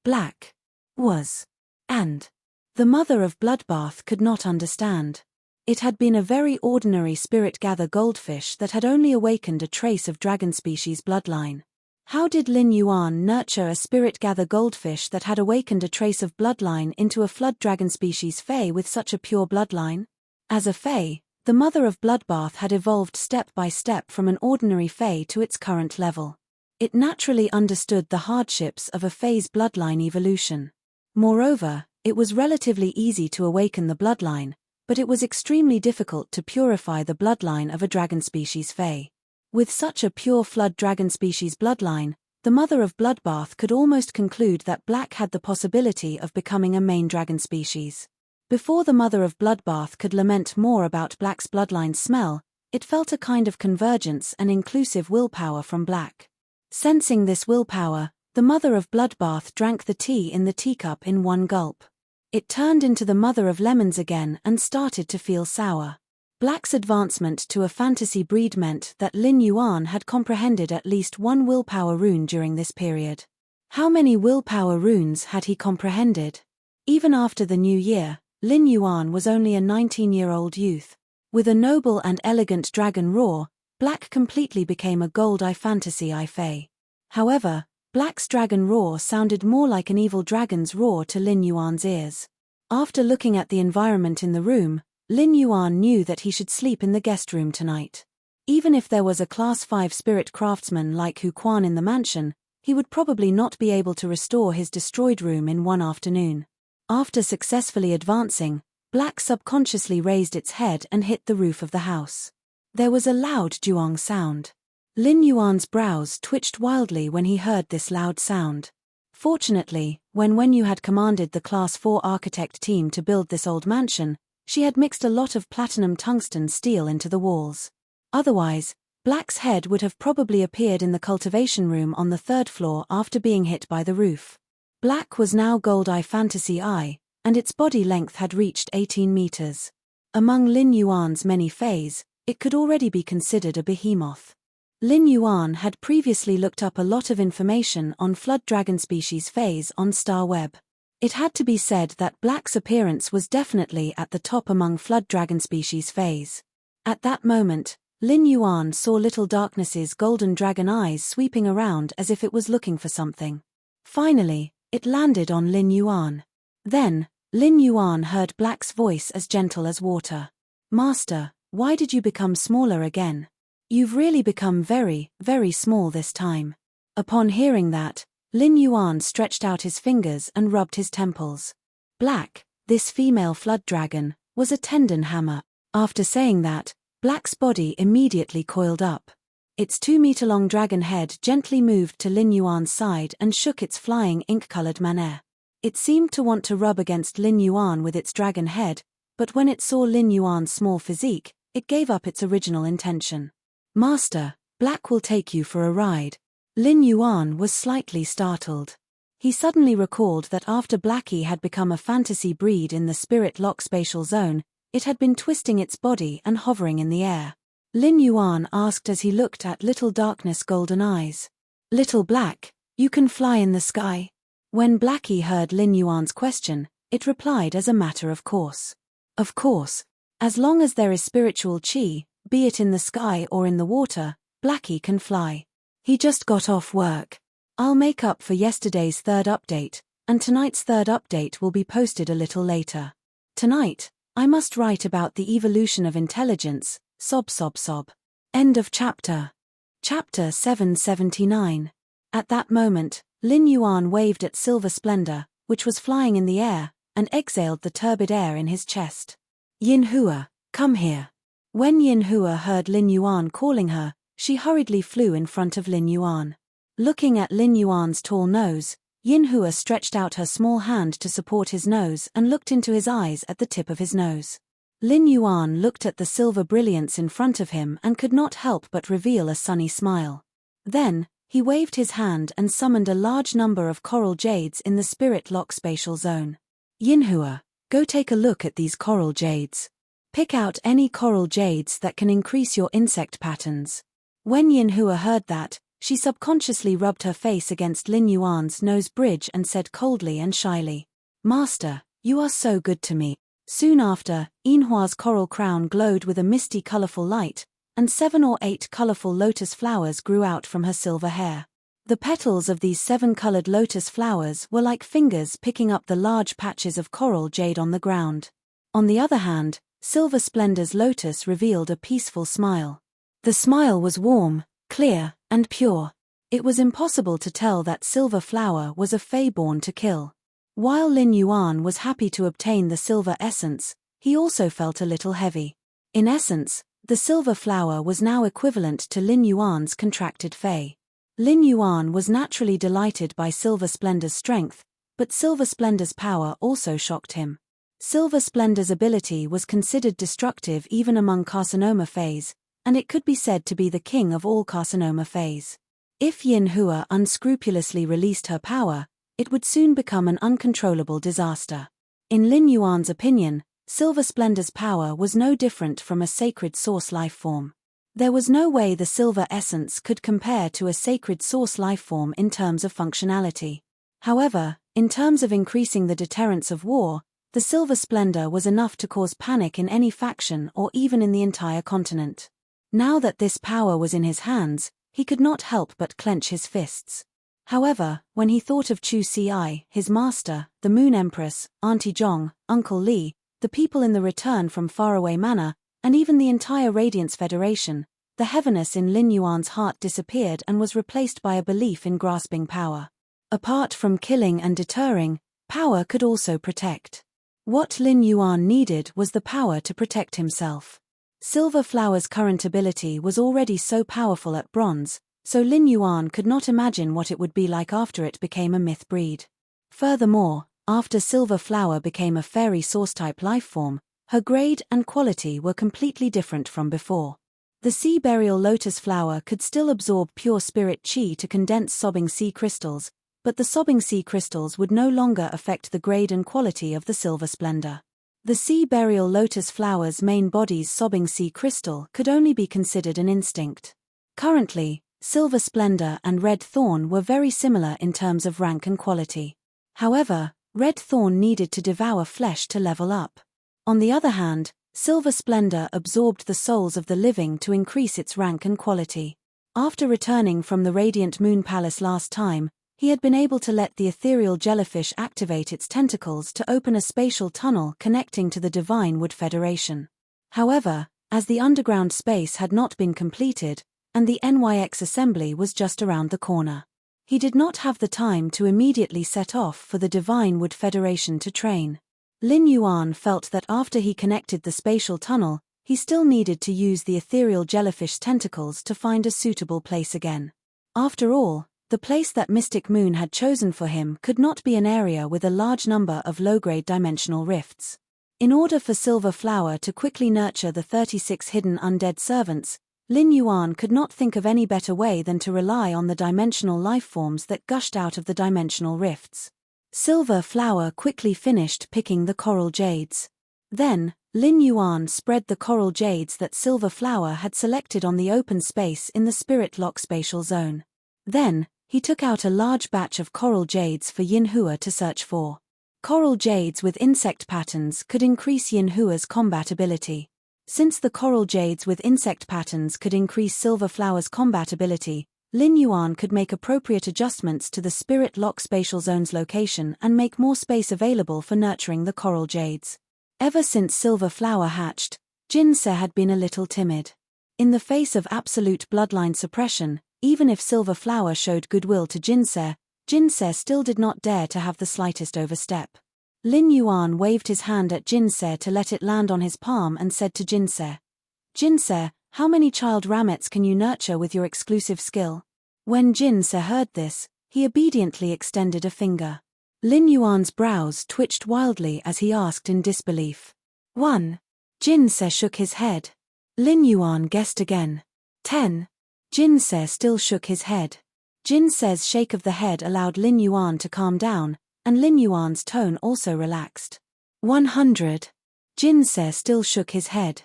Black, was, and. The mother of Bloodbath could not understand. It had been a very ordinary spirit-gather goldfish that had only awakened a trace of dragon species bloodline. How did Lin Yuan nurture a spirit-gather goldfish that had awakened a trace of bloodline into a flood dragon species fae with such a pure bloodline? As a fae, the mother of Bloodbath had evolved step by step from an ordinary fae to its current level. It naturally understood the hardships of a fae's bloodline evolution. Moreover, it was relatively easy to awaken the bloodline, but it was extremely difficult to purify the bloodline of a dragon species fae. With such a pure flood dragon species bloodline, the mother of Bloodbath could almost conclude that Black had the possibility of becoming a main dragon species. Before the mother of Bloodbath could lament more about Black's bloodline smell, it felt a kind of convergence and inclusive willpower from Black. Sensing this willpower, the mother of Bloodbath drank the tea in the teacup in one gulp. It turned into the mother of lemons again and started to feel sour. Black's advancement to a fantasy breed meant that Lin Yuan had comprehended at least one willpower rune during this period. How many willpower runes had he comprehended? Even after the new year, Lin Yuan was only a 19-year-old youth. With a noble and elegant dragon roar, Black completely became a gold-eye fantasy Fei. However, Black's dragon roar sounded more like an evil dragon's roar to Lin Yuan's ears. After looking at the environment in the room, Lin Yuan knew that he should sleep in the guest room tonight. Even if there was a Class 5 spirit craftsman like Hu Quan in the mansion, he would probably not be able to restore his destroyed room in one afternoon. After successfully advancing, Black subconsciously raised its head and hit the roof of the house. There was a loud juong sound. Lin Yuan's brows twitched wildly when he heard this loud sound. Fortunately, when Yu had commanded the Class 4 architect team to build this old mansion, she had mixed a lot of platinum tungsten steel into the walls. Otherwise, Black's head would have probably appeared in the cultivation room on the 3rd floor after being hit by the roof. Black was now Gold-Eye Fantasy Eye, and its body length had reached 18 meters. Among Lin Yuan's many fays, it could already be considered a behemoth. Lin Yuan had previously looked up a lot of information on flood dragon species fays on StarWeb. It had to be said that Black's appearance was definitely at the top among flood dragon species fays. At that moment, Lin Yuan saw Little Darkness's golden dragon eyes sweeping around as if it was looking for something. Finally, it landed on Lin Yuan. Then, Lin Yuan heard Black's voice as gentle as water. "Master, why did you become smaller again? You've really become very, very small this time." Upon hearing that, Lin Yuan stretched out his fingers and rubbed his temples. Black, this female flood dragon, was a tendon hammer. After saying that, Black's body immediately coiled up. Its 2-meter-long dragon head gently moved to Lin Yuan's side and shook its flying ink-colored manner. It seemed to want to rub against Lin Yuan with its dragon head, but when it saw Lin Yuan's small physique, it gave up its original intention. "Master, Black will take you for a ride." Lin Yuan was slightly startled. He suddenly recalled that after Blackie had become a fantasy breed in the Spirit Lock spatial zone, it had been twisting its body and hovering in the air. Lin Yuan asked as he looked at Little Darkness golden eyes. "Little Black, you can fly in the sky?" When Blackie heard Lin Yuan's question, it replied as a matter of course. "Of course. As long as there is spiritual chi, be it in the sky or in the water, Blackie can fly. He just got off work. I'll make up for yesterday's 3rd update, and tonight's 3rd update will be posted a little later. Tonight, I must write about the evolution of intelligence, sob. End of chapter. Chapter 779. At that moment, Lin Yuan waved at Silver Splendor, which was flying in the air, and exhaled the turbid air in his chest. "Yin Hua, come here." When Yin Hua heard Lin Yuan calling her, she hurriedly flew in front of Lin Yuan. Looking at Lin Yuan's tall nose, Yin Hua stretched out her small hand to support his nose and looked into his eyes at the tip of his nose. Lin Yuan looked at the silver brilliance in front of him and could not help but reveal a sunny smile. Then, he waved his hand and summoned a large number of coral jades in the Spirit Lock spatial zone. "Yin Hua, go take a look at these coral jades. Pick out any coral jades that can increase your insect patterns." When Yin Hua heard that, she subconsciously rubbed her face against Lin Yuan's nose bridge and said coldly and shyly, "Master, you are so good to me." Soon after, Yin Hua's coral crown glowed with a misty colorful light, and 7 or 8 colorful lotus flowers grew out from her silver hair. The petals of these 7-colored lotus flowers were like fingers picking up the large patches of coral jade on the ground. On the other hand, Silver Splendor's lotus revealed a peaceful smile. The smile was warm, clear, and pure. It was impossible to tell that silver flower was a fey born to kill. While Lin Yuan was happy to obtain the silver essence, he also felt a little heavy. In essence, the silver flower was now equivalent to Lin Yuan's contracted fey. Lin Yuan was naturally delighted by Silver Splendor's strength, but Silver Splendor's power also shocked him. Silver Splendor's ability was considered destructive even among carcinoma phase, and it could be said to be the king of all carcinoma phase. If Yin Hua unscrupulously released her power, it would soon become an uncontrollable disaster. In Lin Yuan's opinion, Silver Splendor's power was no different from a sacred source life form. There was no way the silver essence could compare to a sacred source life form in terms of functionality. However, in terms of increasing the deterrence of war, the Silver Splendor was enough to cause panic in any faction or even in the entire continent. Now that this power was in his hands, he could not help but clench his fists. However, when he thought of Chu Ci, his master, the Moon Empress, Auntie Zhong, Uncle Li, the people in the Return from Faraway Manor, and even the entire Radiance Federation, the heaviness in Lin Yuan's heart disappeared and was replaced by a belief in grasping power. Apart from killing and deterring, power could also protect. What Lin Yuan needed was the power to protect himself. Silver Flower's current ability was already so powerful at bronze, so Lin Yuan could not imagine what it would be like after it became a myth breed. Furthermore, after Silver Flower became a fairy source-type lifeform, her grade and quality were completely different from before. The sea burial lotus flower could still absorb pure spirit chi to condense sobbing sea crystals, but the sobbing sea crystals would no longer affect the grade and quality of the Silver Splendor. The sea burial lotus flower's main body's sobbing sea crystal could only be considered an instinct. Currently, Silver Splendor and Red Thorn were very similar in terms of rank and quality. However, Red Thorn needed to devour flesh to level up. On the other hand, Silver Splendor absorbed the souls of the living to increase its rank and quality. After returning from the Radiant Moon Palace last time, he had been able to let the ethereal jellyfish activate its tentacles to open a spatial tunnel connecting to the Divine Wood Federation. However, as the underground space had not been completed, and the NYX assembly was just around the corner, he did not have the time to immediately set off for the Divine Wood Federation to train. Lin Yuan felt that after he connected the spatial tunnel, he still needed to use the ethereal jellyfish tentacles to find a suitable place again. After all, the place that Mystic Moon had chosen for him could not be an area with a large number of low-grade dimensional rifts. In order for Silver Flower to quickly nurture the 36 hidden undead servants, Lin Yuan could not think of any better way than to rely on the dimensional lifeforms that gushed out of the dimensional rifts. Silver Flower quickly finished picking the coral jades. Then, Lin Yuan spread the coral jades that Silver Flower had selected on the open space in the Spirit Lock spatial zone. Then, he took out a large batch of coral jades for Yin Hua to search for. Coral jades with insect patterns could increase Yin Hua's combat ability. Since the coral jades with insect patterns could increase Silver Flower's combat ability, Lin Yuan could make appropriate adjustments to the Spirit Lock spatial zone's location and make more space available for nurturing the coral jades. Ever since Silver Flower hatched, Jinse had been a little timid. In the face of absolute bloodline suppression, even if Silver Flower showed goodwill to Jinse, Jinse still did not dare to have the slightest overstep. Lin Yuan waved his hand at Jinse to let it land on his palm and said to Jinse, "Jinse, how many child ramets can you nurture with your exclusive skill?" When Jinse heard this, he obediently extended a finger. Lin Yuan's brows twitched wildly as he asked in disbelief. 1. Jinse shook his head. Lin Yuan guessed again. 10. Jinse still shook his head. Jinse's shake of the head allowed Lin Yuan to calm down, and Lin Yuan's tone also relaxed. 100. Jinse still shook his head.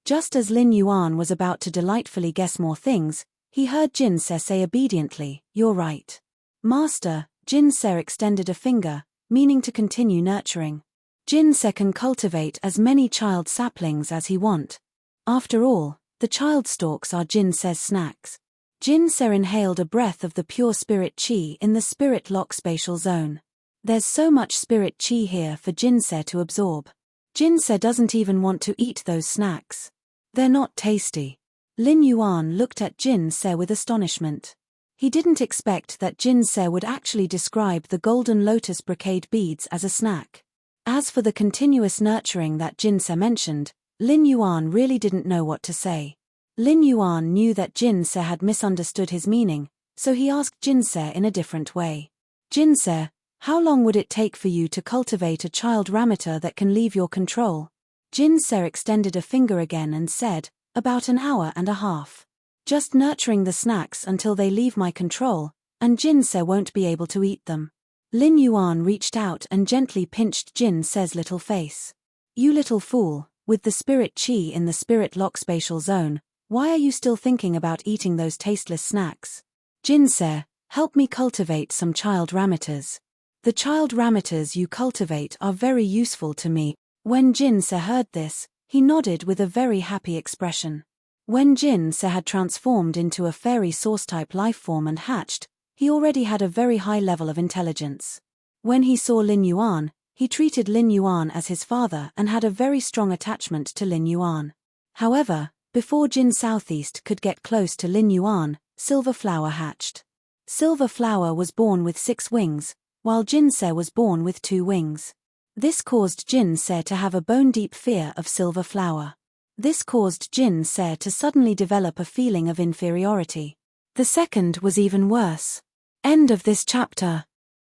Just as Lin Yuan was about to delightfully guess more things, he heard Jinse say obediently, "You're right. Master." Jinse extended a finger, meaning to continue nurturing. Jinse can cultivate as many child saplings as he want. After all, the child stalks are Jinse's snacks. Jinse inhaled a breath of the pure spirit chi in the Spirit Lock spatial zone. There's so much spirit chi here for Jinse to absorb. Jinse doesn't even want to eat those snacks. They're not tasty. Lin Yuan looked at Jinse with astonishment. He didn't expect that Jinse would actually describe the golden lotus brocade beads as a snack. As for the continuous nurturing that Jinse mentioned, Lin Yuan really didn't know what to say. Lin Yuan knew that Jinse had misunderstood his meaning, so he asked Jinse in a different way. "Jinse, How long would it take for you to cultivate a child Ramator that can leave your control? Jin Se extended a finger again and said, about an hour and a half. Just nurturing the snacks until they leave my control, and Jin Se won't be able to eat them. Lin Yuan reached out and gently pinched Jin Se's little face. You little fool, with the spirit chi in the spirit lock spatial zone, why are you still thinking about eating those tasteless snacks? Jin Se, help me cultivate some child Ramators. The child Ramators you cultivate are very useful to me. When Jin Se heard this, he nodded with a very happy expression. When Jin Se had transformed into a fairy source-type lifeform and hatched, he already had a very high level of intelligence. When he saw Lin Yuan, he treated Lin Yuan as his father and had a very strong attachment to Lin Yuan. However, before Jin Southeast could get close to Lin Yuan, Silver Flower hatched. Silver Flower was born with 6 wings, while Jin Se was born with 2 wings. This caused Jin Se to have a bone-deep fear of Silver Flower. This caused Jin Se to suddenly develop a feeling of inferiority. The second was even worse. End of this chapter.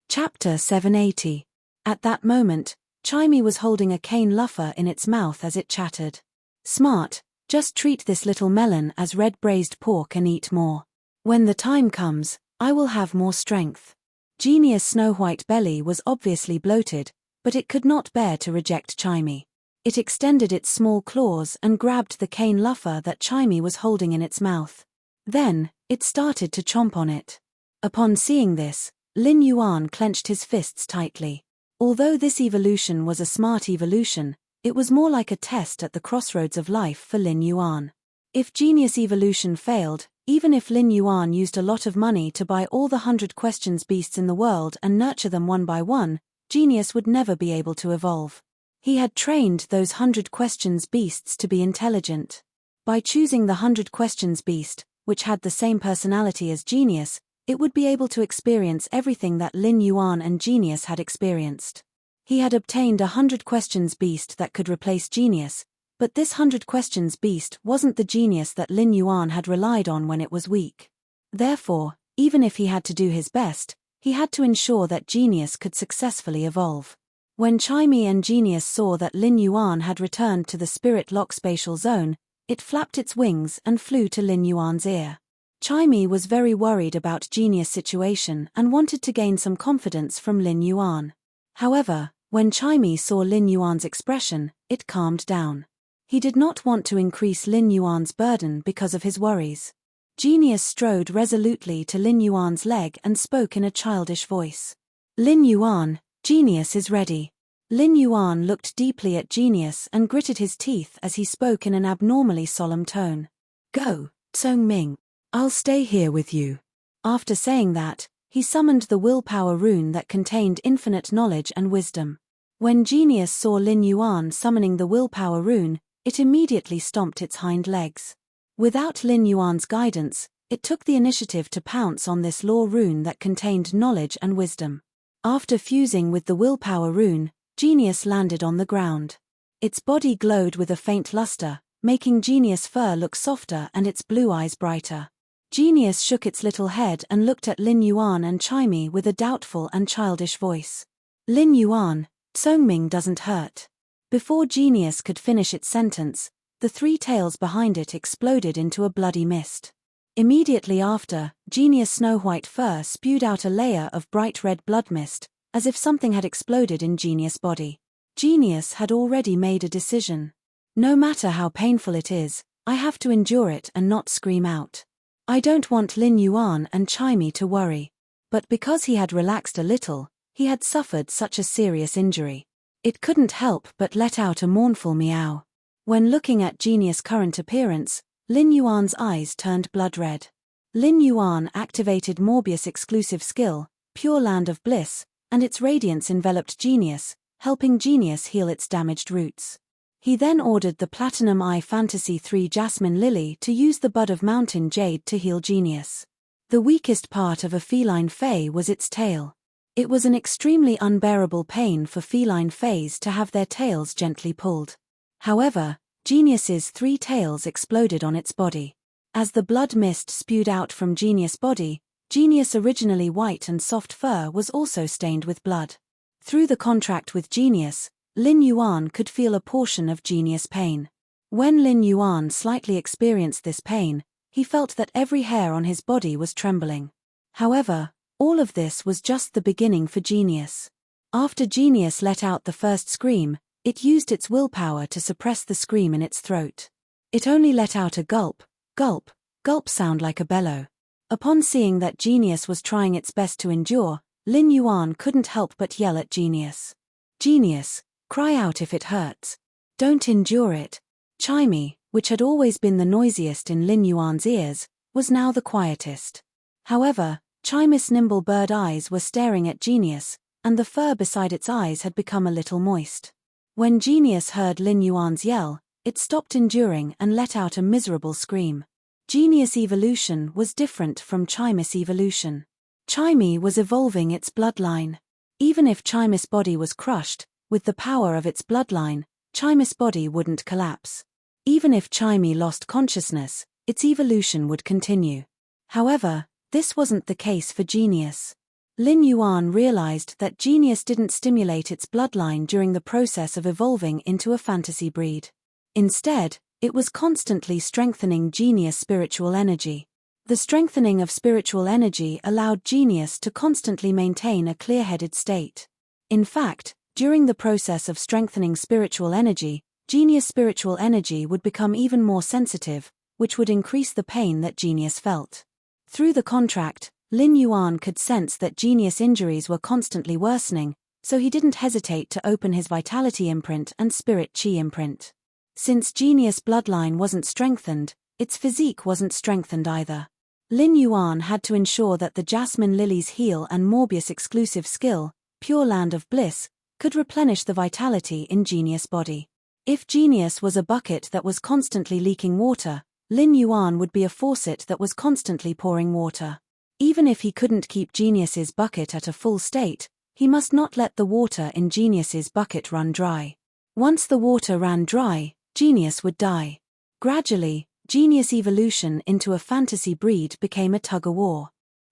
Chapter 780. At that moment, Chimey was holding a cane luffer in its mouth as it chattered. Smart, just treat this little melon as red braised pork and eat more. When the time comes, I will have more strength. Genius Snow White Belly was obviously bloated, but it could not bear to reject Chimey. It extended its small claws and grabbed the cane luffer that Chimey was holding in its mouth. Then, it started to chomp on it. Upon seeing this, Lin Yuan clenched his fists tightly. Although this evolution was a smart evolution, it was more like a test at the crossroads of life for Lin Yuan. If genius evolution failed, even if Lin Yuan used a lot of money to buy all the 100 questions beasts in the world and nurture them one by one, genius would never be able to evolve. He had trained those 100 questions beasts to be intelligent. By choosing the 100 questions beast, which had the same personality as genius, it would be able to experience everything that Lin Yuan and genius had experienced. He had obtained a 100 questions beast that could replace genius, but this 100 questions beast wasn't the genius that Lin Yuan had relied on when it was weak. Therefore, even if he had to do his best, he had to ensure that genius could successfully evolve. When Chimey and genius saw that Lin Yuan had returned to the spirit lock spatial zone, it flapped its wings and flew to Lin Yuan's ear. Chimey was very worried about genius' situation and wanted to gain some confidence from Lin Yuan. However, when Chimey saw Lin Yuan's expression, it calmed down. He did not want to increase Lin Yuan's burden because of his worries. Genius strode resolutely to Lin Yuan's leg and spoke in a childish voice. Lin Yuan, genius is ready. Lin Yuan looked deeply at genius and gritted his teeth as he spoke in an abnormally solemn tone. Go, Tsung Ming. I'll stay here with you. After saying that, he summoned the willpower rune that contained infinite knowledge and wisdom. When genius saw Lin Yuan summoning the willpower rune, it immediately stomped its hind legs. Without Lin Yuan's guidance, it took the initiative to pounce on this law rune that contained knowledge and wisdom. After fusing with the willpower rune, genius landed on the ground. Its body glowed with a faint luster, making genius' fur look softer and its blue eyes brighter. Genius shook its little head and looked at Lin Yuan and Chimey with a doubtful and childish voice. Lin Yuan, Tsongming doesn't hurt. Before genius could finish its sentence, the 3 tails behind it exploded into a bloody mist. Immediately after, genius' snow-white fur spewed out a layer of bright red blood mist, as if something had exploded in genius' body. Genius had already made a decision. No matter how painful it is, I have to endure it and not scream out. I don't want Lin Yuan and Chimey to worry. But because he had relaxed a little, he had suffered such a serious injury. It couldn't help but let out a mournful meow. When looking at genius' current appearance, Lin Yuan's eyes turned blood red. Lin Yuan activated Morbius' exclusive skill, Pure Land of Bliss, and its radiance enveloped genius, helping genius heal its damaged roots. He then ordered the Platinum Eye Fantasy 3 Jasmine Lily to use the Bud of Mountain Jade to heal genius. The weakest part of a feline fae was its tail. It was an extremely unbearable pain for feline fays to have their tails gently pulled. However, genius's 3 tails exploded on its body. As the blood mist spewed out from genius' body, Genius' originally white and soft fur was also stained with blood. Through the contract with Genius, Lin Yuan could feel a portion of Genius' pain. When Lin Yuan slightly experienced this pain, he felt that every hair on his body was trembling. However, all of this was just the beginning for Genius. After Genius let out the first scream, it used its willpower to suppress the scream in its throat. It only let out a gulp, gulp, gulp sound like a bellow. Upon seeing that Genius was trying its best to endure, Lin Yuan couldn't help but yell at Genius. Genius, cry out if it hurts. Don't endure it. Chimey, which had always been the noisiest in Lin Yuan's ears, was now the quietest. However, Chimey's nimble bird eyes were staring at Genius, and the fur beside its eyes had become a little moist. When Genius heard Lin Yuan's yell, it stopped enduring and let out a miserable scream. Genius' evolution was different from Chimey's evolution. Chimey was evolving its bloodline. Even if Chimey's body was crushed, with the power of its bloodline, Chimey's body wouldn't collapse. Even if Chimey lost consciousness, its evolution would continue. However, this wasn't the case for Genius. Lin Yuan realized that Genius didn't stimulate its bloodline during the process of evolving into a fantasy breed. Instead, it was constantly strengthening Genius' spiritual energy. The strengthening of spiritual energy allowed Genius to constantly maintain a clear-headed state. In fact, during the process of strengthening spiritual energy, Genius' spiritual energy would become even more sensitive, which would increase the pain that Genius felt. Through the contract, Lin Yuan could sense that Genius' injuries were constantly worsening, so he didn't hesitate to open his vitality imprint and spirit chi imprint. Since Genius' bloodline wasn't strengthened, its physique wasn't strengthened either. Lin Yuan had to ensure that the Jasmine Lily's heal and Morbius' exclusive skill, Pure Land of Bliss, could replenish the vitality in Genius' body. If Genius was a bucket that was constantly leaking water, Lin Yuan would be a faucet that was constantly pouring water. Even if he couldn't keep Genius's bucket at a full state, he must not let the water in Genius's bucket run dry. Once the water ran dry, Genius would die. Gradually, Genius' evolution into a fantasy breed became a tug-of-war.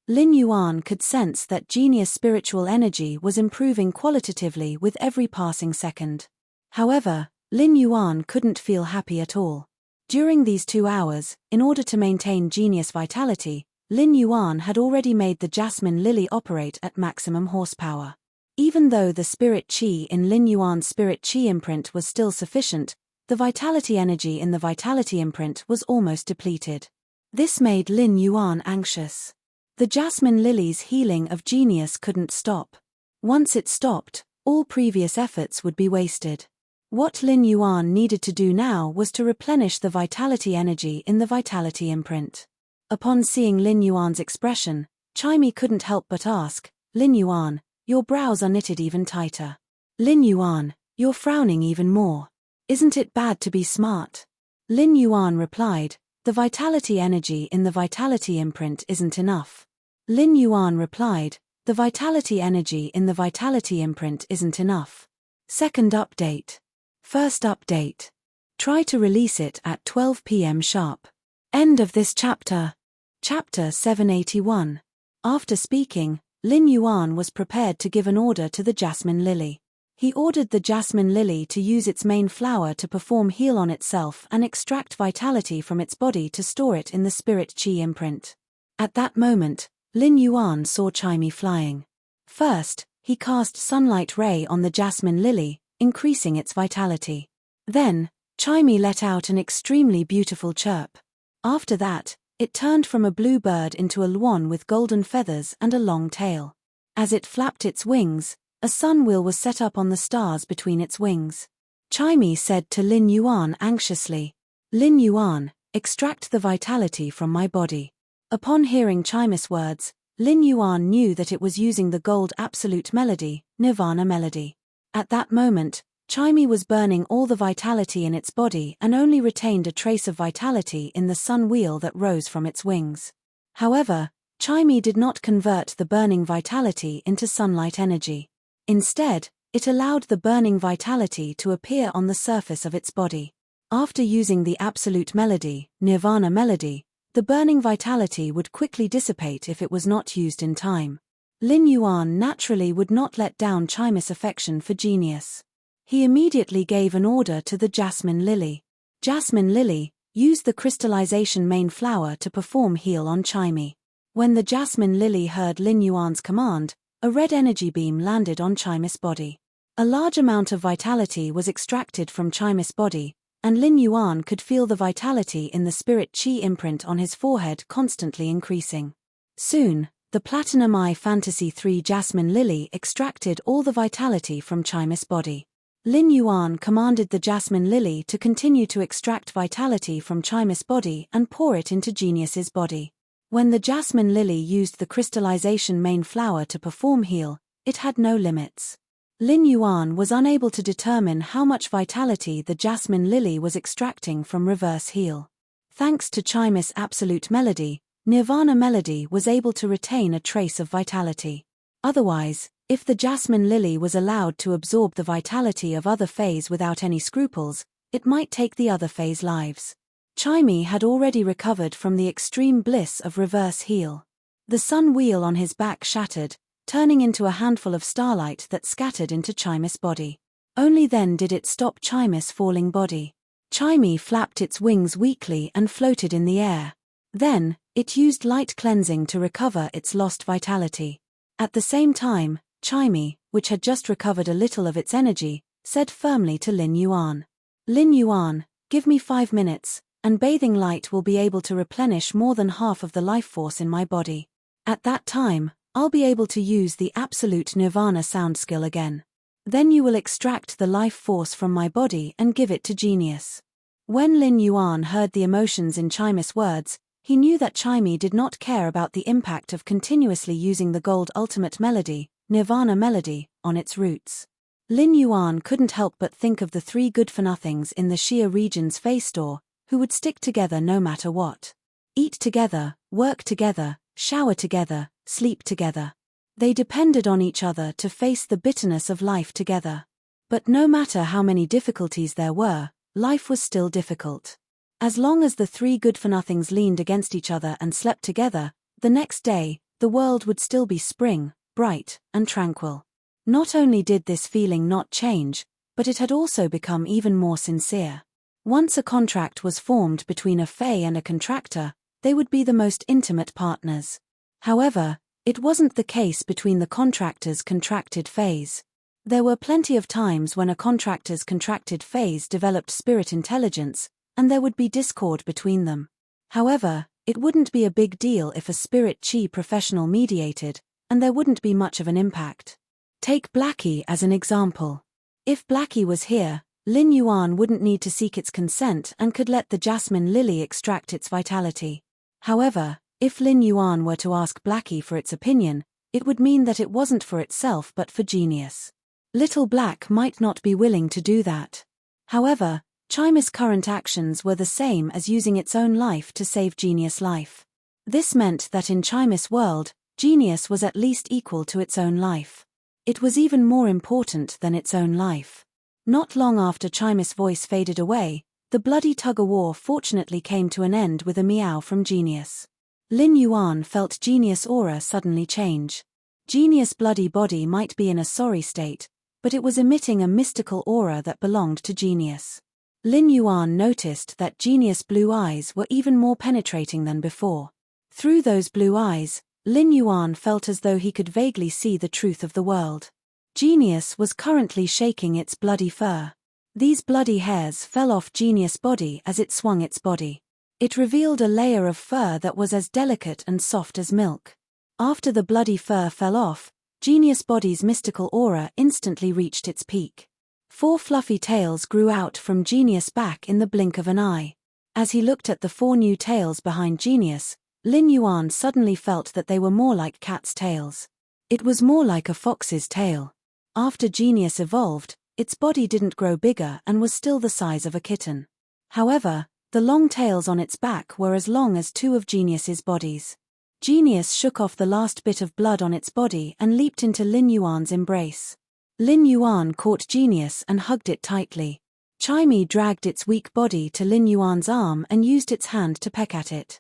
Lin Yuan could sense that Genius' spiritual energy was improving qualitatively with every passing second. However, Lin Yuan couldn't feel happy at all. During these 2 hours, in order to maintain Genius vitality, Lin Yuan had already made the Jasmine Lily operate at maximum horsepower. Even though the spirit chi in Lin Yuan's spirit chi imprint was still sufficient, the vitality energy in the vitality imprint was almost depleted. This made Lin Yuan anxious. The Jasmine Lily's healing of Genius couldn't stop. Once it stopped, all previous efforts would be wasted. What Lin Yuan needed to do now was to replenish the vitality energy in the vitality imprint. Upon seeing Lin Yuan's expression, Chimey couldn't help but ask, "Lin Yuan, your brows are knitted even tighter. Lin Yuan, you're frowning even more. Isn't it bad to be smart?" Lin Yuan replied, "The vitality energy in the vitality imprint isn't enough." Lin Yuan replied, "The vitality energy in the vitality imprint isn't enough." Second update. First update. Try to release it at 12 p.m. sharp. End of this chapter. Chapter 781. After speaking, Lin Yuan was prepared to give an order to the Jasmine Lily. He ordered the Jasmine Lily to use its main flower to perform heal on itself and extract vitality from its body to store it in the spirit chi imprint. At that moment, Lin Yuan saw Chimey flying. First, he cast Sunlight Ray on the Jasmine Lily, increasing its vitality. Then, Chimey let out an extremely beautiful chirp. After that, it turned from a blue bird into a luan with golden feathers and a long tail. As it flapped its wings, a sun wheel was set up on the stars between its wings. Chimey said to Lin Yuan anxiously, "Lin Yuan, extract the vitality from my body." Upon hearing Chimey's words, Lin Yuan knew that it was using the gold absolute melody, Nirvana melody. At that moment, Chimey was burning all the vitality in its body and only retained a trace of vitality in the sun wheel that rose from its wings. However, Chimey did not convert the burning vitality into sunlight energy. Instead, it allowed the burning vitality to appear on the surface of its body. After using the absolute melody, Nirvana melody, The burning vitality would quickly dissipate if it was not used in time. Lin Yuan naturally would not let down Chimus' affection for Genius. He immediately gave an order to the Jasmine Lily. Jasmine Lily, use the crystallization main flower to perform heal on Chimey. When the Jasmine Lily heard Lin Yuan's command, a red energy beam landed on Chimus' body. A large amount of vitality was extracted from Chimus' body, and Lin Yuan could feel the vitality in the spirit chi imprint on his forehead constantly increasing. Soon, the Platinum Eye Fantasy 3 Jasmine Lily extracted all the vitality from Chimus' body. Lin Yuan commanded the Jasmine Lily to continue to extract vitality from Chimus' body and pour it into Genius's body. When the Jasmine Lily used the crystallization main flower to perform heal, it had no limits. Lin Yuan was unable to determine how much vitality the Jasmine Lily was extracting from reverse heal. Thanks to Chimus' absolute melody, Nirvana melody was able to retain a trace of vitality. Otherwise, if the Jasmine Lily was allowed to absorb the vitality of other Fays without any scruples, it might take the other Fays' lives. Chimey had already recovered from the extreme bliss of reverse heal. The sun wheel on his back shattered, turning into a handful of starlight that scattered into Chimus' body. Only then did it stop Chimus' falling body. Chimey flapped its wings weakly and floated in the air. Then, it used light cleansing to recover its lost vitality. At the same time, Chimey, which had just recovered a little of its energy, said firmly to Lin Yuan. Lin Yuan, give me 5 minutes, and bathing light will be able to replenish more than half of the life force in my body. At that time, I'll be able to use the absolute Nirvana sound skill again. Then you will extract the life force from my body and give it to Genius. When Lin Yuan heard the emotions in Chimus' words, he knew that Chimey did not care about the impact of continuously using the gold ultimate melody, Nirvana melody, on its roots. Lin Yuan couldn't help but think of the 3 good-for-nothings in the Xia region's Fey store, who would stick together no matter what. Eat together, work together, shower together, sleep together. They depended on each other to face the bitterness of life together. But no matter how many difficulties there were, life was still difficult. As long as the 3 good-for-nothings leaned against each other and slept together, the next day, the world would still be spring, bright, and tranquil. Not only did this feeling not change, but it had also become even more sincere. Once a contract was formed between a Fey and a contractor, they would be the most intimate partners. However, it wasn't the case between the contractor's contracted Fays. There were plenty of times when a contractor's contracted Fays developed spirit intelligence, and there would be discord between them. However, it wouldn't be a big deal if a spirit chi professional mediated, and there wouldn't be much of an impact. Take Blackie as an example. If Blackie was here, Lin Yuan wouldn't need to seek its consent and could let the Jasmine Lily extract its vitality. However, if Lin Yuan were to ask Blackie for its opinion, it would mean that it wasn't for itself but for Genius. Little Black might not be willing to do that. However, Chimus' current actions were the same as using its own life to save Genius' life. This meant that in Chimus' world, Genius was at least equal to its own life. It was even more important than its own life. Not long after Chimus' voice faded away, the bloody tug-of-war fortunately came to an end with a meow from Genius. Lin Yuan felt Genius' aura suddenly change. Genius' bloody body might be in a sorry state, but it was emitting a mystical aura that belonged to Genius. Lin Yuan noticed that Genius' blue eyes were even more penetrating than before. Through those blue eyes, Lin Yuan felt as though he could vaguely see the truth of the world. Genius was currently shaking its bloody fur. These bloody hairs fell off Genius' body as it swung its body. It revealed a layer of fur that was as delicate and soft as milk. After the bloody fur fell off, Genius' body's mystical aura instantly reached its peak. 4 fluffy tails grew out from Genius' back in the blink of an eye. As he looked at the 4 new tails behind Genius, Lin Yuan suddenly felt that they were more like cats' tails. It was more like a fox's tail. After Genius evolved, its body didn't grow bigger and was still the size of a kitten. However, the long tails on its back were as long as 2 of Genius's bodies. Genius shook off the last bit of blood on its body and leaped into Lin Yuan's embrace. Lin Yuan caught Genius and hugged it tightly. Chimey dragged its weak body to Lin Yuan's arm and used its hand to peck at it.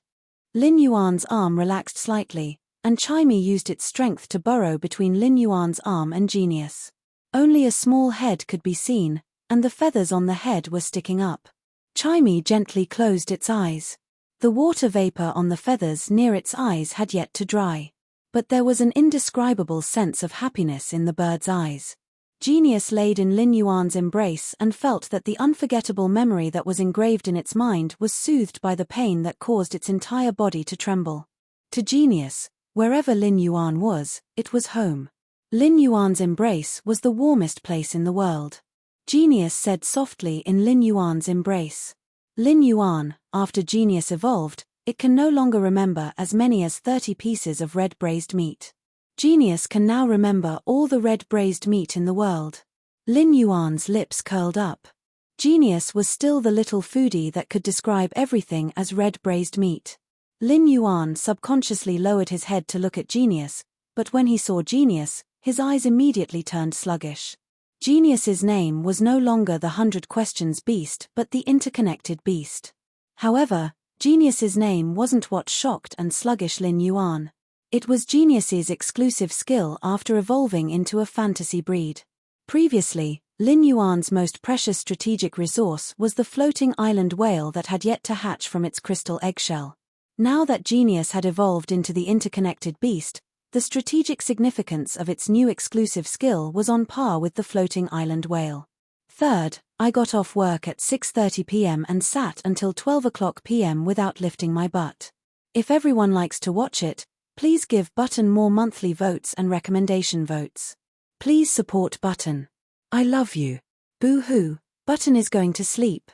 Lin Yuan's arm relaxed slightly, and Chimey used its strength to burrow between Lin Yuan's arm and Genius. Only a small head could be seen, and the feathers on the head were sticking up. Chimey gently closed its eyes. The water vapor on the feathers near its eyes had yet to dry. But there was an indescribable sense of happiness in the bird's eyes. Genius laid in Lin Yuan's embrace and felt that the unforgettable memory that was engraved in its mind was soothed by the pain that caused its entire body to tremble. To Genius, wherever Lin Yuan was, it was home. Lin Yuan's embrace was the warmest place in the world. Genius said softly in Lin Yuan's embrace. Lin Yuan, after Genius evolved, it can no longer remember as many as 30 pieces of red braised meat. Genius can now remember all the red braised meat in the world. Lin Yuan's lips curled up. Genius was still the little foodie that could describe everything as red braised meat. Lin Yuan subconsciously lowered his head to look at Genius, but when he saw Genius, his eyes immediately turned sluggish. Genius's name was no longer the 100 Questions Beast but the Interconnected Beast. However, Genius's name wasn't what shocked and sluggish Lin Yuan. It was Genius's exclusive skill after evolving into a fantasy breed. Previously, Lin Yuan's most precious strategic resource was the floating island whale that had yet to hatch from its crystal eggshell. Now that Genius had evolved into the interconnected beast, the strategic significance of its new exclusive skill was on par with the floating island whale. Third, I got off work at 6:30 p.m. and sat until 12 o'clock p.m. without lifting my butt. If everyone likes to watch it, please give Button more monthly votes and recommendation votes. Please support Button. I love you. Boo-hoo, Button is going to sleep.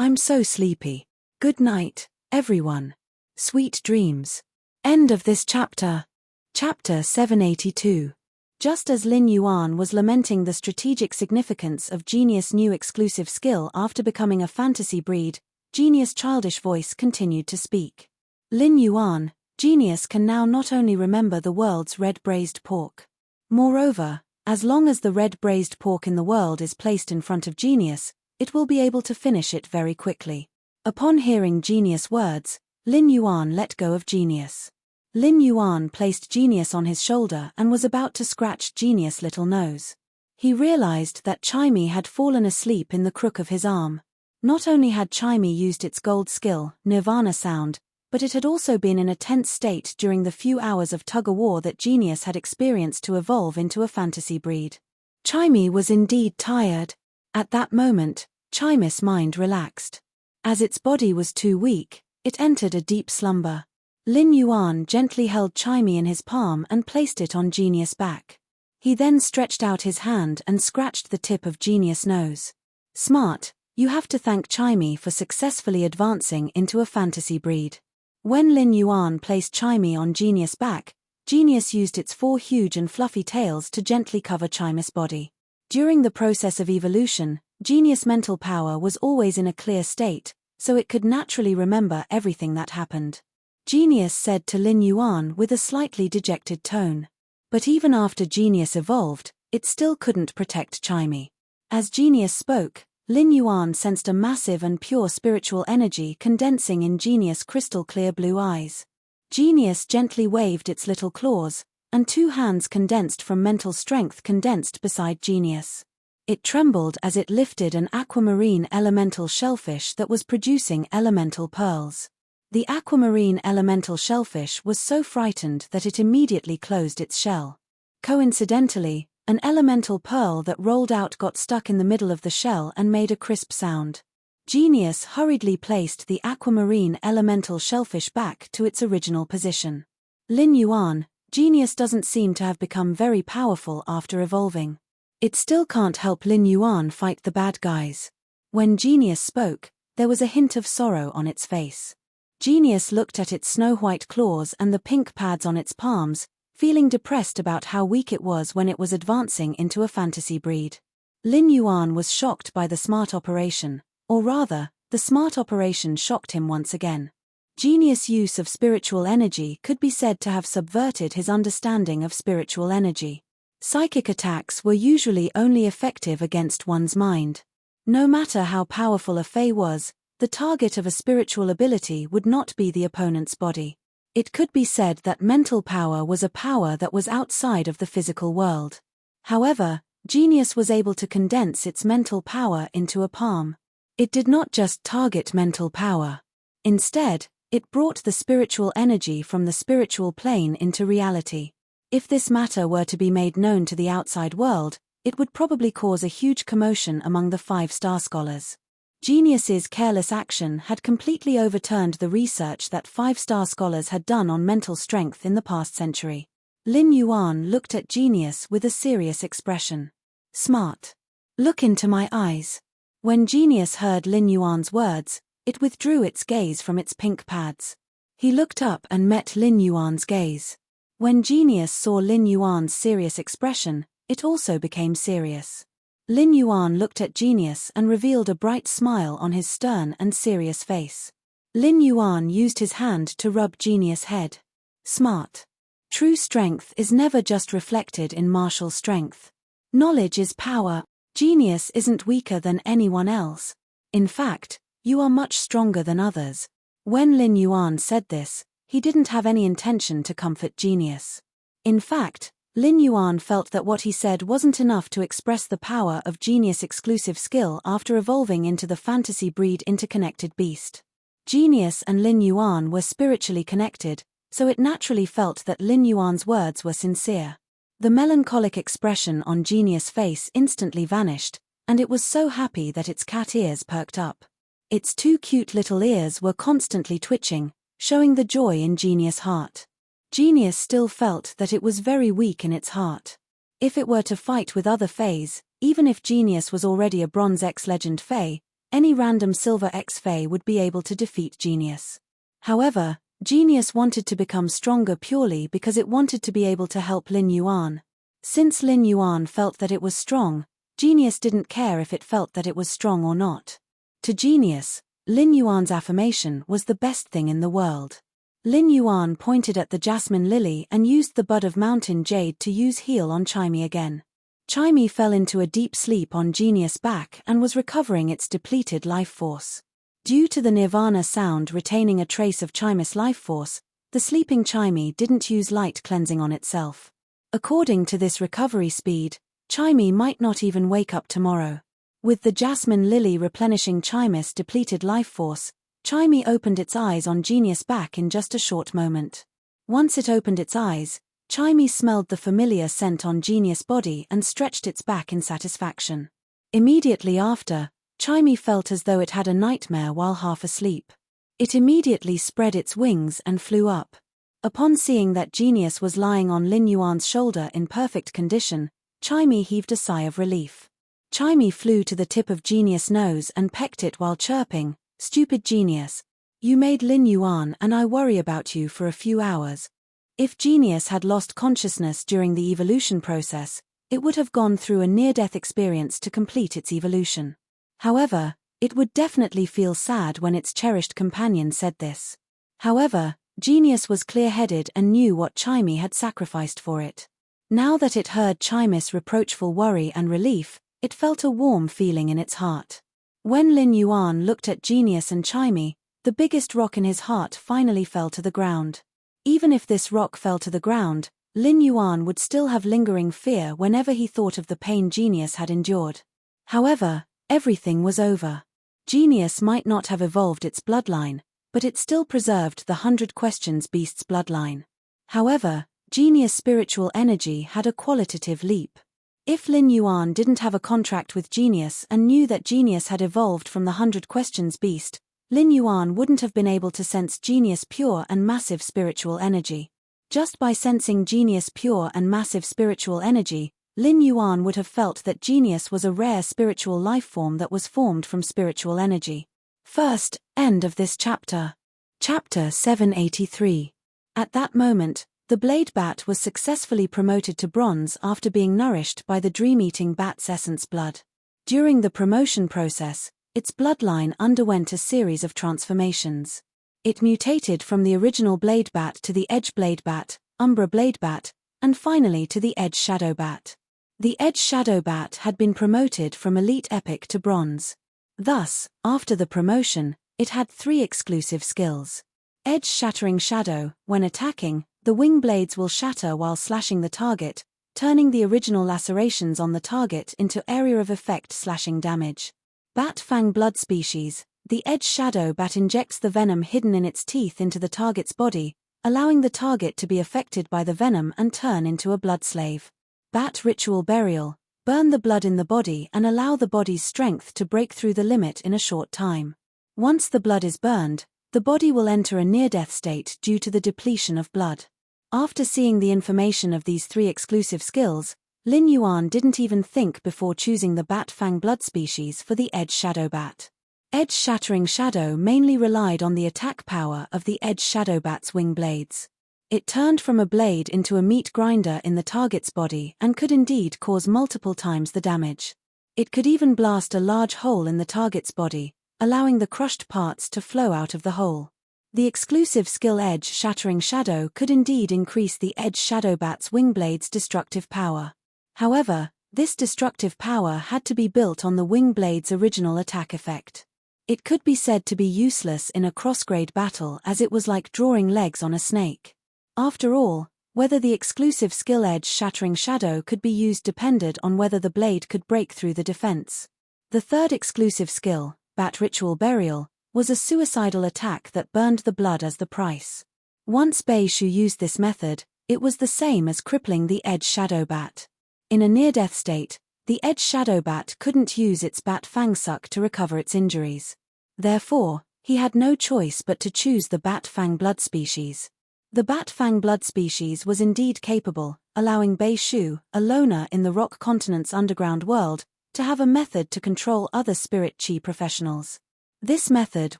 I'm so sleepy. Good night, everyone. Sweet dreams. End of this chapter. Chapter 782. Just as Lin Yuan was lamenting the strategic significance of Genius' new exclusive skill after becoming a fantasy breed, Genius' childish voice continued to speak. Lin Yuan, Genius can now not only remember the world's red braised pork. Moreover, as long as the red braised pork in the world is placed in front of Genius, it will be able to finish it very quickly. Upon hearing Genius' words, Lin Yuan let go of Genius. Lin Yuan placed Genius on his shoulder and was about to scratch Genius' little nose. He realized that Chimey had fallen asleep in the crook of his arm. Not only had Chimey used its gold skill, Nirvana Sound, but it had also been in a tense state during the few hours of tug-of-war that Genius had experienced to evolve into a fantasy breed. Chimey was indeed tired. At that moment, Chimey's mind relaxed. As its body was too weak, it entered a deep slumber. Lin Yuan gently held Chimey in his palm and placed it on Genius' back. He then stretched out his hand and scratched the tip of Genius' nose. Smart, you have to thank Chimey for successfully advancing into a fantasy breed. When Lin Yuan placed Chimey on Genius' back, Genius used its 4 huge and fluffy tails to gently cover Chimey's body. During the process of evolution, Genius' mental power was always in a clear state, so it could naturally remember everything that happened. Genius said to Lin Yuan with a slightly dejected tone. But even after Genius evolved, it still couldn't protect Chimey. As Genius spoke, Lin Yuan sensed a massive and pure spiritual energy condensing in Genius' crystal-clear blue eyes. Genius gently waved its little claws, and 2 hands condensed from mental strength condensed beside Genius. It trembled as it lifted an aquamarine elemental shellfish that was producing elemental pearls. The aquamarine elemental shellfish was so frightened that it immediately closed its shell. Coincidentally, an elemental pearl that rolled out got stuck in the middle of the shell and made a crisp sound. Genius hurriedly placed the aquamarine elemental shellfish back to its original position. Lin Yuan, Genius doesn't seem to have become very powerful after evolving. It still can't help Lin Yuan fight the bad guys. When Genius spoke, there was a hint of sorrow on its face. Genius looked at its snow-white claws and the pink pads on its palms, feeling depressed about how weak it was when it was advancing into a fantasy breed. Lin Yuan was shocked by the smart operation, or rather, the smart operation shocked him once again. Genius' use of spiritual energy could be said to have subverted his understanding of spiritual energy. Psychic attacks were usually only effective against one's mind. No matter how powerful a Fae was, the target of a spiritual ability would not be the opponent's body. It could be said that mental power was a power that was outside of the physical world. However, genius was able to condense its mental power into a palm. It did not just target mental power. Instead, it brought the spiritual energy from the spiritual plane into reality. If this matter were to be made known to the outside world, it would probably cause a huge commotion among the 5-star scholars. Genius's careless action had completely overturned the research that 5-star scholars had done on mental strength in the past century. Lin Yuan looked at Genius with a serious expression. Smart. Look into my eyes. When Genius heard Lin Yuan's words, it withdrew its gaze from its pink pads. He looked up and met Lin Yuan's gaze. When Genius saw Lin Yuan's serious expression, it also became serious. Lin Yuan looked at Genius and revealed a bright smile on his stern and serious face. Lin Yuan used his hand to rub Genius' head. Smart. True strength is never just reflected in martial strength. Knowledge is power. Genius isn't weaker than anyone else. In fact, you are much stronger than others. When Lin Yuan said this, he didn't have any intention to comfort Genius. In fact, Lin Yuan felt that what he said wasn't enough to express the power of Genius' exclusive skill after evolving into the fantasy breed interconnected beast. Genius and Lin Yuan were spiritually connected, so it naturally felt that Lin Yuan's words were sincere. The melancholic expression on Genius' face instantly vanished, and it was so happy that its cat ears perked up. Its 2 cute little ears were constantly twitching, showing the joy in Genius' heart. Genius still felt that it was very weak in its heart. If it were to fight with other Fays, even if Genius was already a Bronze X Legend Fay, any random Silver X Fay would be able to defeat Genius. However, Genius wanted to become stronger purely because it wanted to be able to help Lin Yuan. Since Lin Yuan felt that it was strong, Genius didn't care if it felt that it was strong or not. To Genius, Lin Yuan's affirmation was the best thing in the world. Lin Yuan pointed at the jasmine lily and used the bud of mountain jade to use heal on Chimey again. Chimey fell into a deep sleep on Genius' back and was recovering its depleted life force. Due to the Nirvana sound retaining a trace of Chimey's life force, the sleeping Chimey didn't use light cleansing on itself. According to this recovery speed, Chimey might not even wake up tomorrow. With the jasmine lily replenishing Chimey's depleted life force, Chimey opened its eyes on Genius' back in just a short moment. Once it opened its eyes, Chimey smelled the familiar scent on Genius' body and stretched its back in satisfaction. Immediately after, Chimey felt as though it had a nightmare while half asleep. It immediately spread its wings and flew up. Upon seeing that Genius was lying on Lin Yuan's shoulder in perfect condition, Chimey heaved a sigh of relief. Chimey flew to the tip of Genius' nose and pecked it while chirping, "Stupid Genius. You made Lin Yuan and I worry about you for a few hours." If Genius had lost consciousness during the evolution process, it would have gone through a near-death experience to complete its evolution. However, it would definitely feel sad when its cherished companion said this. However, Genius was clear-headed and knew what Chimey had sacrificed for it. Now that it heard Chimey's reproachful worry and relief, it felt a warm feeling in its heart. When Lin Yuan looked at Genius and Chimey, the biggest rock in his heart finally fell to the ground. Even if this rock fell to the ground, Lin Yuan would still have lingering fear whenever he thought of the pain Genius had endured. However, everything was over. Genius might not have evolved its bloodline, but it still preserved the 100 Questions Beast's bloodline. However, Genius' spiritual energy had a qualitative leap. If Lin Yuan didn't have a contract with Genius and knew that Genius had evolved from the 100 Questions Beast, Lin Yuan wouldn't have been able to sense Genius' pure and massive spiritual energy. Just by sensing Genius' pure and massive spiritual energy, Lin Yuan would have felt that Genius was a rare spiritual life form that was formed from spiritual energy. First, end of this chapter. Chapter 783. At that moment, the blade bat was successfully promoted to bronze after being nourished by the dream-eating bat's essence blood. During the promotion process, its bloodline underwent a series of transformations. It mutated from the original blade bat to the edge blade bat, umbra blade bat, and finally to the edge shadow bat. The edge shadow bat had been promoted from elite epic to bronze. Thus, after the promotion, it had 3 exclusive skills. Edge-shattering shadow. When attacking, the wing blades will shatter while slashing the target, turning the original lacerations on the target into area of effect slashing damage. Bat fang blood species. The edge shadow bat injects the venom hidden in its teeth into the target's body, allowing the target to be affected by the venom and turn into a blood slave. Bat ritual burial. Burn the blood in the body and allow the body's strength to break through the limit in a short time. Once the blood is burned, the body will enter a near-death state due to the depletion of blood. After seeing the information of these 3 exclusive skills, Lin Yuan didn't even think before choosing the bat fang blood species for the edge shadow bat. Edge-shattering shadow mainly relied on the attack power of the edge shadow bat's wing blades. It turned from a blade into a meat grinder in the target's body and could indeed cause multiple times the damage. It could even blast a large hole in the target's body, allowing the crushed parts to flow out of the hole. The exclusive skill edge-shattering shadow could indeed increase the edge shadow bat's wing blade's destructive power. However, this destructive power had to be built on the wing blade's original attack effect. It could be said to be useless in a cross-grade battle as it was like drawing legs on a snake. After all, whether the exclusive skill edge-shattering shadow could be used depended on whether the blade could break through the defense. The third exclusive skill, Bat Ritual Burial, was a suicidal attack that burned the blood as the price. Once Bei Shu used this method, it was the same as crippling the edge shadow bat. In a near-death state, the edge shadow bat couldn't use its bat fang suck to recover its injuries. Therefore, he had no choice but to choose the bat fang blood species. The bat fang blood species was indeed capable, allowing Bei Shu, a loner in the rock continent's underground world, to have a method to control other spirit chi professionals. This method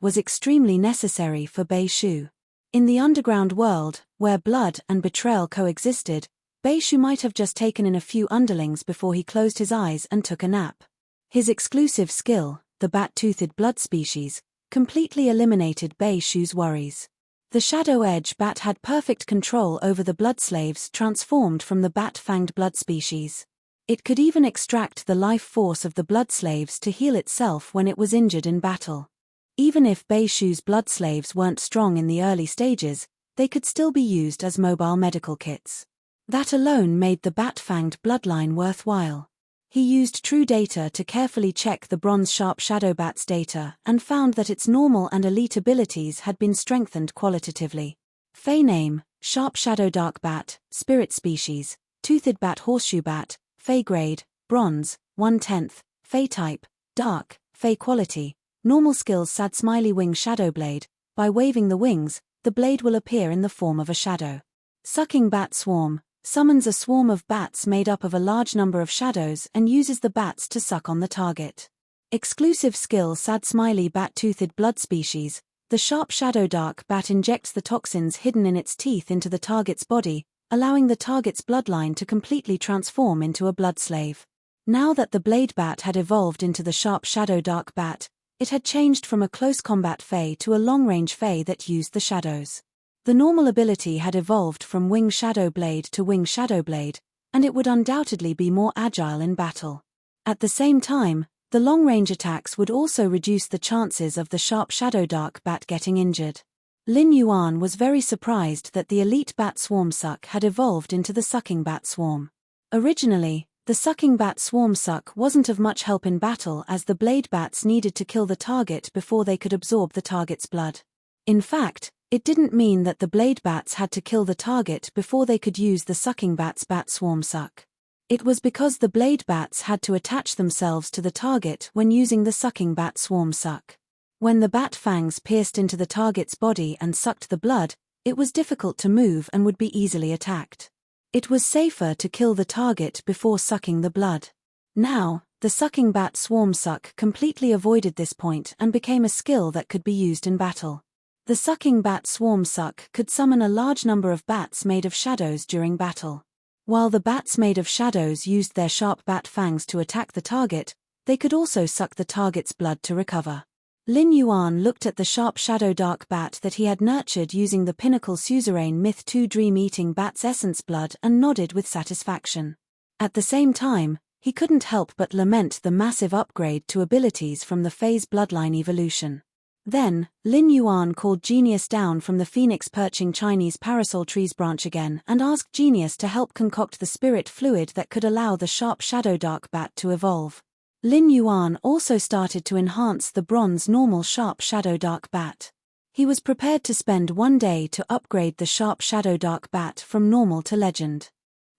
was extremely necessary for Bei Shu. In the underground world, where blood and betrayal coexisted, Bei Shu might have just taken in a few underlings before he closed his eyes and took a nap. His exclusive skill, the bat-toothed blood species, completely eliminated Bei Shu's worries. The Shadow Edge bat had perfect control over the blood slaves transformed from the bat-fanged blood species. It could even extract the life force of the blood slaves to heal itself when it was injured in battle. Even if Bei Shu's blood slaves weren't strong in the early stages, they could still be used as mobile medical kits. That alone made the bat-fanged bloodline worthwhile. He used true data to carefully check the bronze sharp shadow bat's data and found that its normal and elite abilities had been strengthened qualitatively. Fey name, sharp shadow dark bat, spirit species, toothed bat horseshoe bat, Fey grade, bronze, 1/10, Fey type, dark, Fey quality, normal skills sad smiley wing shadow blade. By waving the wings, the blade will appear in the form of a shadow. Sucking bat swarm, summons a swarm of bats made up of a large number of shadows and uses the bats to suck on the target. Exclusive skill sad smiley bat-toothed blood species, the sharp shadow dark bat injects the toxins hidden in its teeth into the target's body, allowing the target's bloodline to completely transform into a blood slave. Now that the blade bat had evolved into the sharp shadow dark bat, it had changed from a close combat Fey to a long-range Fey that used the shadows. The normal ability had evolved from wing shadow blade to wing shadow blade, and it would undoubtedly be more agile in battle. At the same time, the long-range attacks would also reduce the chances of the sharp shadow dark bat getting injured. Lin Yuan was very surprised that the elite bat swarm suck had evolved into the sucking bat swarm. Originally, the sucking bat swarm suck wasn't of much help in battle as the blade bats needed to kill the target before they could absorb the target's blood. In fact, it didn't mean that the blade bats had to kill the target before they could use the sucking bat's bat swarm suck. It was because the blade bats had to attach themselves to the target when using the sucking bat swarm suck. When the bat fangs pierced into the target's body and sucked the blood, it was difficult to move and would be easily attacked. It was safer to kill the target before sucking the blood. Now, the sucking bat swarm suck completely avoided this point and became a skill that could be used in battle. The sucking bat swarm suck could summon a large number of bats made of shadows during battle. While the bats made of shadows used their sharp bat fangs to attack the target, they could also suck the target's blood to recover. Lin Yuan looked at the sharp shadow dark bat that he had nurtured using the pinnacle suzerain myth 2 dream-eating bat's essence blood and nodded with satisfaction. At the same time, he couldn't help but lament the massive upgrade to abilities from the phase bloodline evolution. Then, Lin Yuan called Genius down from the phoenix perching Chinese parasol tree's branch again and asked Genius to help concoct the spirit fluid that could allow the sharp shadow dark bat to evolve. Lin Yuan also started to enhance the bronze normal sharp shadow dark bat. He was prepared to spend one day to upgrade the sharp shadow dark bat from normal to legend.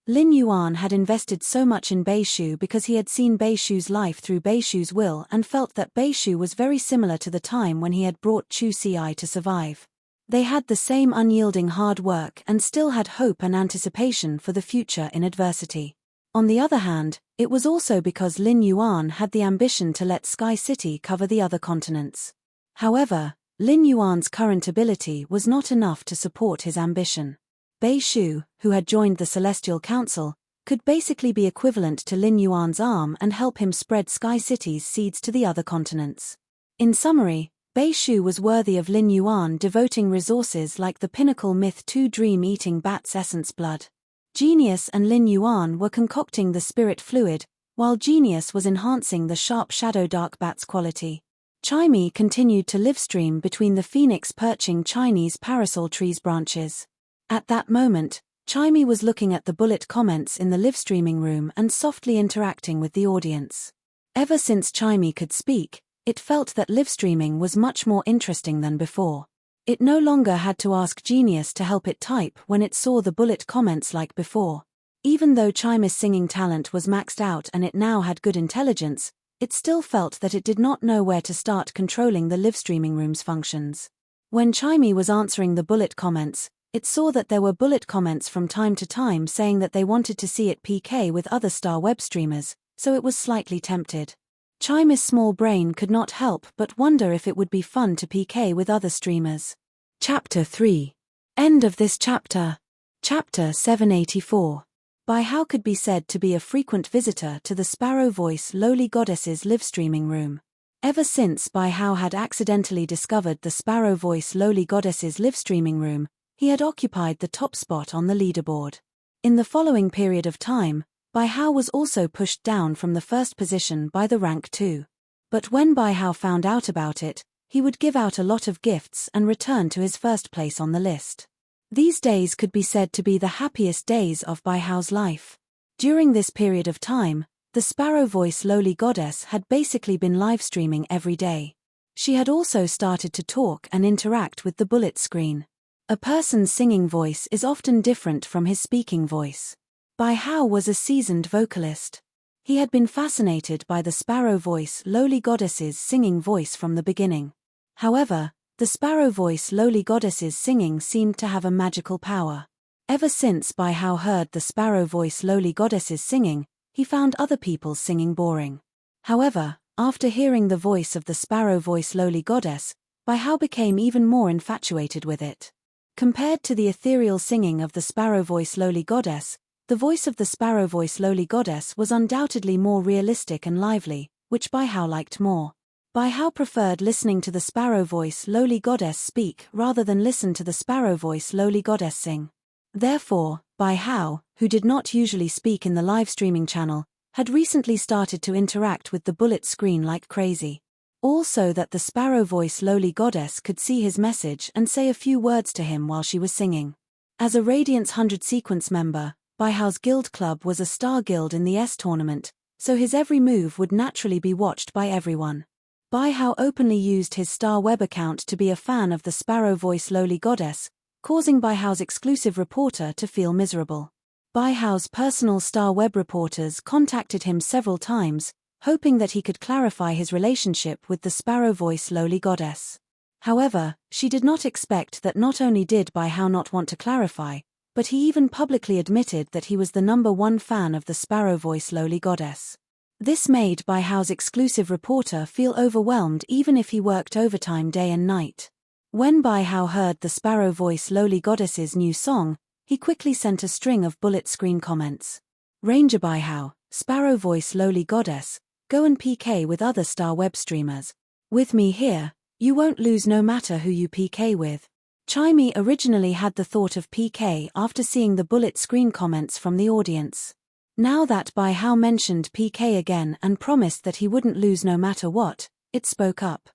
Lin Yuan had invested so much in Beishu because he had seen Beishu's life through Beishu's will and felt that Beishu was very similar to the time when he had brought Chu Ci to survive. They had the same unyielding hard work and still had hope and anticipation for the future in adversity. On the other hand, it was also because Lin Yuan had the ambition to let Sky City cover the other continents. However, Lin Yuan's current ability was not enough to support his ambition. Beishu, who had joined the Celestial Council, could basically be equivalent to Lin Yuan's arm and help him spread Sky City's seeds to the other continents. In summary, Beishu was worthy of Lin Yuan devoting resources like the pinnacle myth 2 dream-eating bat's essence blood. Genius and Lin Yuan were concocting the spirit fluid, while Genius was enhancing the sharp shadow dark bat's quality. Chimey continued to livestream between the phoenix perching Chinese parasol tree's branches. At that moment, Chimey was looking at the bullet comments in the livestreaming room and softly interacting with the audience. Ever since Chimey could speak, it felt that livestreaming was much more interesting than before. It no longer had to ask Genius to help it type when it saw the bullet comments like before. Even though Chimey's singing talent was maxed out and it now had good intelligence, it still felt that it did not know where to start controlling the livestreaming room's functions. When Chimey was answering the bullet comments, it saw that there were bullet comments from time to time saying that they wanted to see it PK with other star web streamers, so it was slightly tempted. Chimey's small brain could not help but wonder if it would be fun to PK with other streamers. Chapter 3. End of this chapter. Chapter 784. Bai Hao could be said to be a frequent visitor to the Sparrow Voice Lowly Goddess's livestreaming room. Ever since Bai Hao had accidentally discovered the Sparrow Voice Lowly Goddess's livestreaming room, he had occupied the top spot on the leaderboard. In the following period of time, Bai Hao was also pushed down from the first position by the rank 2. But when Bai Hao found out about it, he would give out a lot of gifts and return to his first place on the list. These days could be said to be the happiest days of Bai Hao's life. During this period of time, the Sparrow Voice Lowly Goddess had basically been live streaming every day. She had also started to talk and interact with the bullet screen. A person's singing voice is often different from his speaking voice. Bai Hao was a seasoned vocalist. He had been fascinated by the Sparrow Voice Lowly Goddess's singing voice from the beginning. However, the Sparrow Voice Lowly Goddess's singing seemed to have a magical power. Ever since Bai Hao heard the Sparrow Voice Lowly Goddess's singing, he found other people's singing boring. However, after hearing the voice of the Sparrow Voice Lowly Goddess, Bai Hao became even more infatuated with it. Compared to the ethereal singing of the Sparrow Voice Lowly Goddess, the voice of the Sparrow Voice Lowly Goddess was undoubtedly more realistic and lively, which Bai Hao liked more. Bai Hao preferred listening to the Sparrow Voice Lowly Goddess speak rather than listen to the Sparrow Voice Lowly Goddess sing. Therefore, Bai Hao, who did not usually speak in the live streaming channel, had recently started to interact with the bullet screen like crazy. Also that the Sparrow Voice Lowly Goddess could see his message and say a few words to him while she was singing. As a Radiance 100 sequence member, Bai Hao's guild club was a star guild in the S tournament, so his every move would naturally be watched by everyone. Bai Hao openly used his Star Web account to be a fan of the Sparrow Voice Lowly Goddess, causing Bai Hao's exclusive reporter to feel miserable. Bai Hao's personal Star Web reporters contacted him several times, hoping that he could clarify his relationship with the Sparrow Voice Lowly Goddess. However, she did not expect that not only did Bai Hao not want to clarify, but he even publicly admitted that he was the #1 fan of the Sparrow Voice Lowly Goddess. This made Bai Hao's exclusive reporter feel overwhelmed even if he worked overtime day and night. When Bai Hao heard the Sparrow Voice Lowly Goddess's new song, he quickly sent a string of bullet screen comments. Ranger Bai Hao, Sparrow Voice Lowly Goddess, go and PK with other Star Web streamers. With me here, you won't lose no matter who you PK with. Chimey originally had the thought of PK after seeing the bullet screen comments from the audience. Now that Bai Hao mentioned PK again and promised that he wouldn't lose no matter what, it spoke up.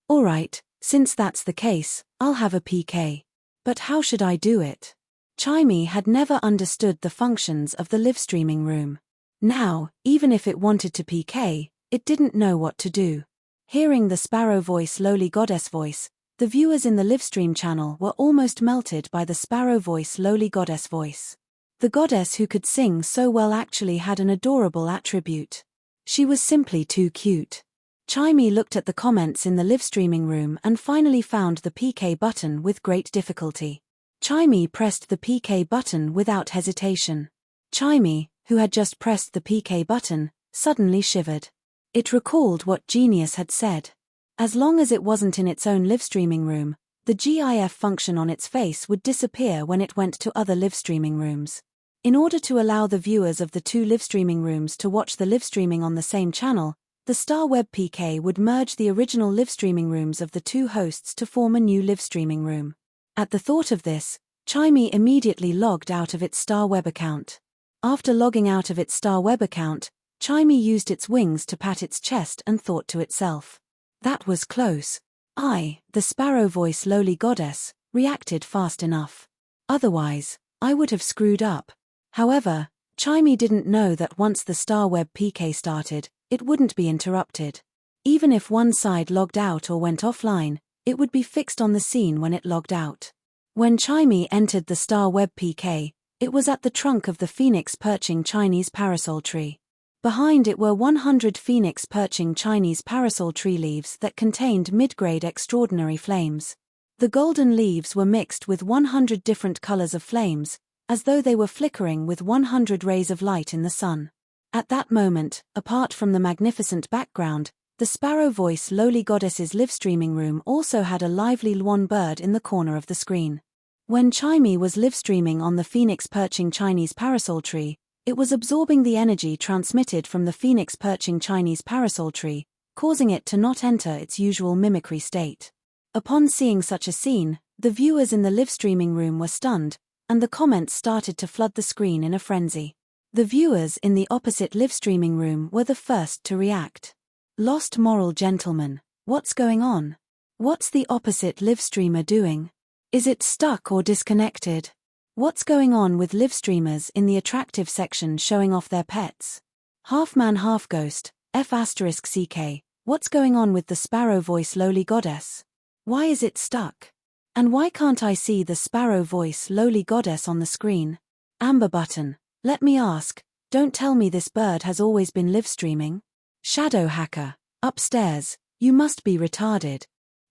Alright, Since that's the case, I'll have a PK. But how should I do it? Chimey had never understood the functions of the live streaming room. Now, even if it wanted to PK, it didn't know what to do. Hearing the sparrow voice lowly goddess voice, the viewers in the livestream channel were almost melted by the sparrow voice lowly goddess voice. The goddess who could sing so well actually had an adorable attribute. She was simply too cute. Chimey looked at the comments in the live streaming room and finally found the PK button with great difficulty. Chimey pressed the PK button without hesitation. Chimey, who had just pressed the PK button, suddenly shivered. It recalled what Genius had said. As long as it wasn't in its own live streaming room, the GIF function on its face would disappear when it went to other live streaming rooms. In order to allow the viewers of the two live streaming rooms to watch the live streaming on the same channel, the StarWeb PK would merge the original live streaming rooms of the two hosts to form a new live streaming room. At the thought of this, Chimey immediately logged out of its StarWeb account. After logging out of its StarWeb account, Chimey used its wings to pat its chest and thought to itself, "That was close. I, the sparrow voice lowly goddess, reacted fast enough. Otherwise, I would have screwed up." However, Chimey didn't know that once the StarWeb PK started, it wouldn't be interrupted. Even if one side logged out or went offline, it would be fixed on the scene when it logged out. When Chimey entered the StarWeb PK, it was at the trunk of the phoenix perching Chinese parasol tree. Behind it were 100 phoenix perching Chinese parasol tree leaves that contained mid-grade extraordinary flames. The golden leaves were mixed with 100 different colors of flames, as though they were flickering with 100 rays of light in the sun. At that moment, apart from the magnificent background, the sparrow voice lowly goddess's live streaming room also had a lively luan bird in the corner of the screen. When Chimey was live streaming on the phoenix perching Chinese parasol tree, it was absorbing the energy transmitted from the phoenix perching Chinese parasol tree, causing it to not enter its usual mimicry state. Upon seeing such a scene, the viewers in the live streaming room were stunned, and the comments started to flood the screen in a frenzy. The viewers in the opposite live streaming room were the first to react. "Lost moral gentleman, what's going on? What's the opposite live streamer doing? Is it stuck or disconnected? What's going on with live streamers in the attractive section showing off their pets? Half man half ghost, F***CK, what's going on with the sparrow voice lowly goddess? Why is it stuck? And why can't I see the sparrow voice lowly goddess on the screen? Amber button, let me ask, don't tell me this bird has always been live streaming? Shadow hacker, upstairs, you must be retarded.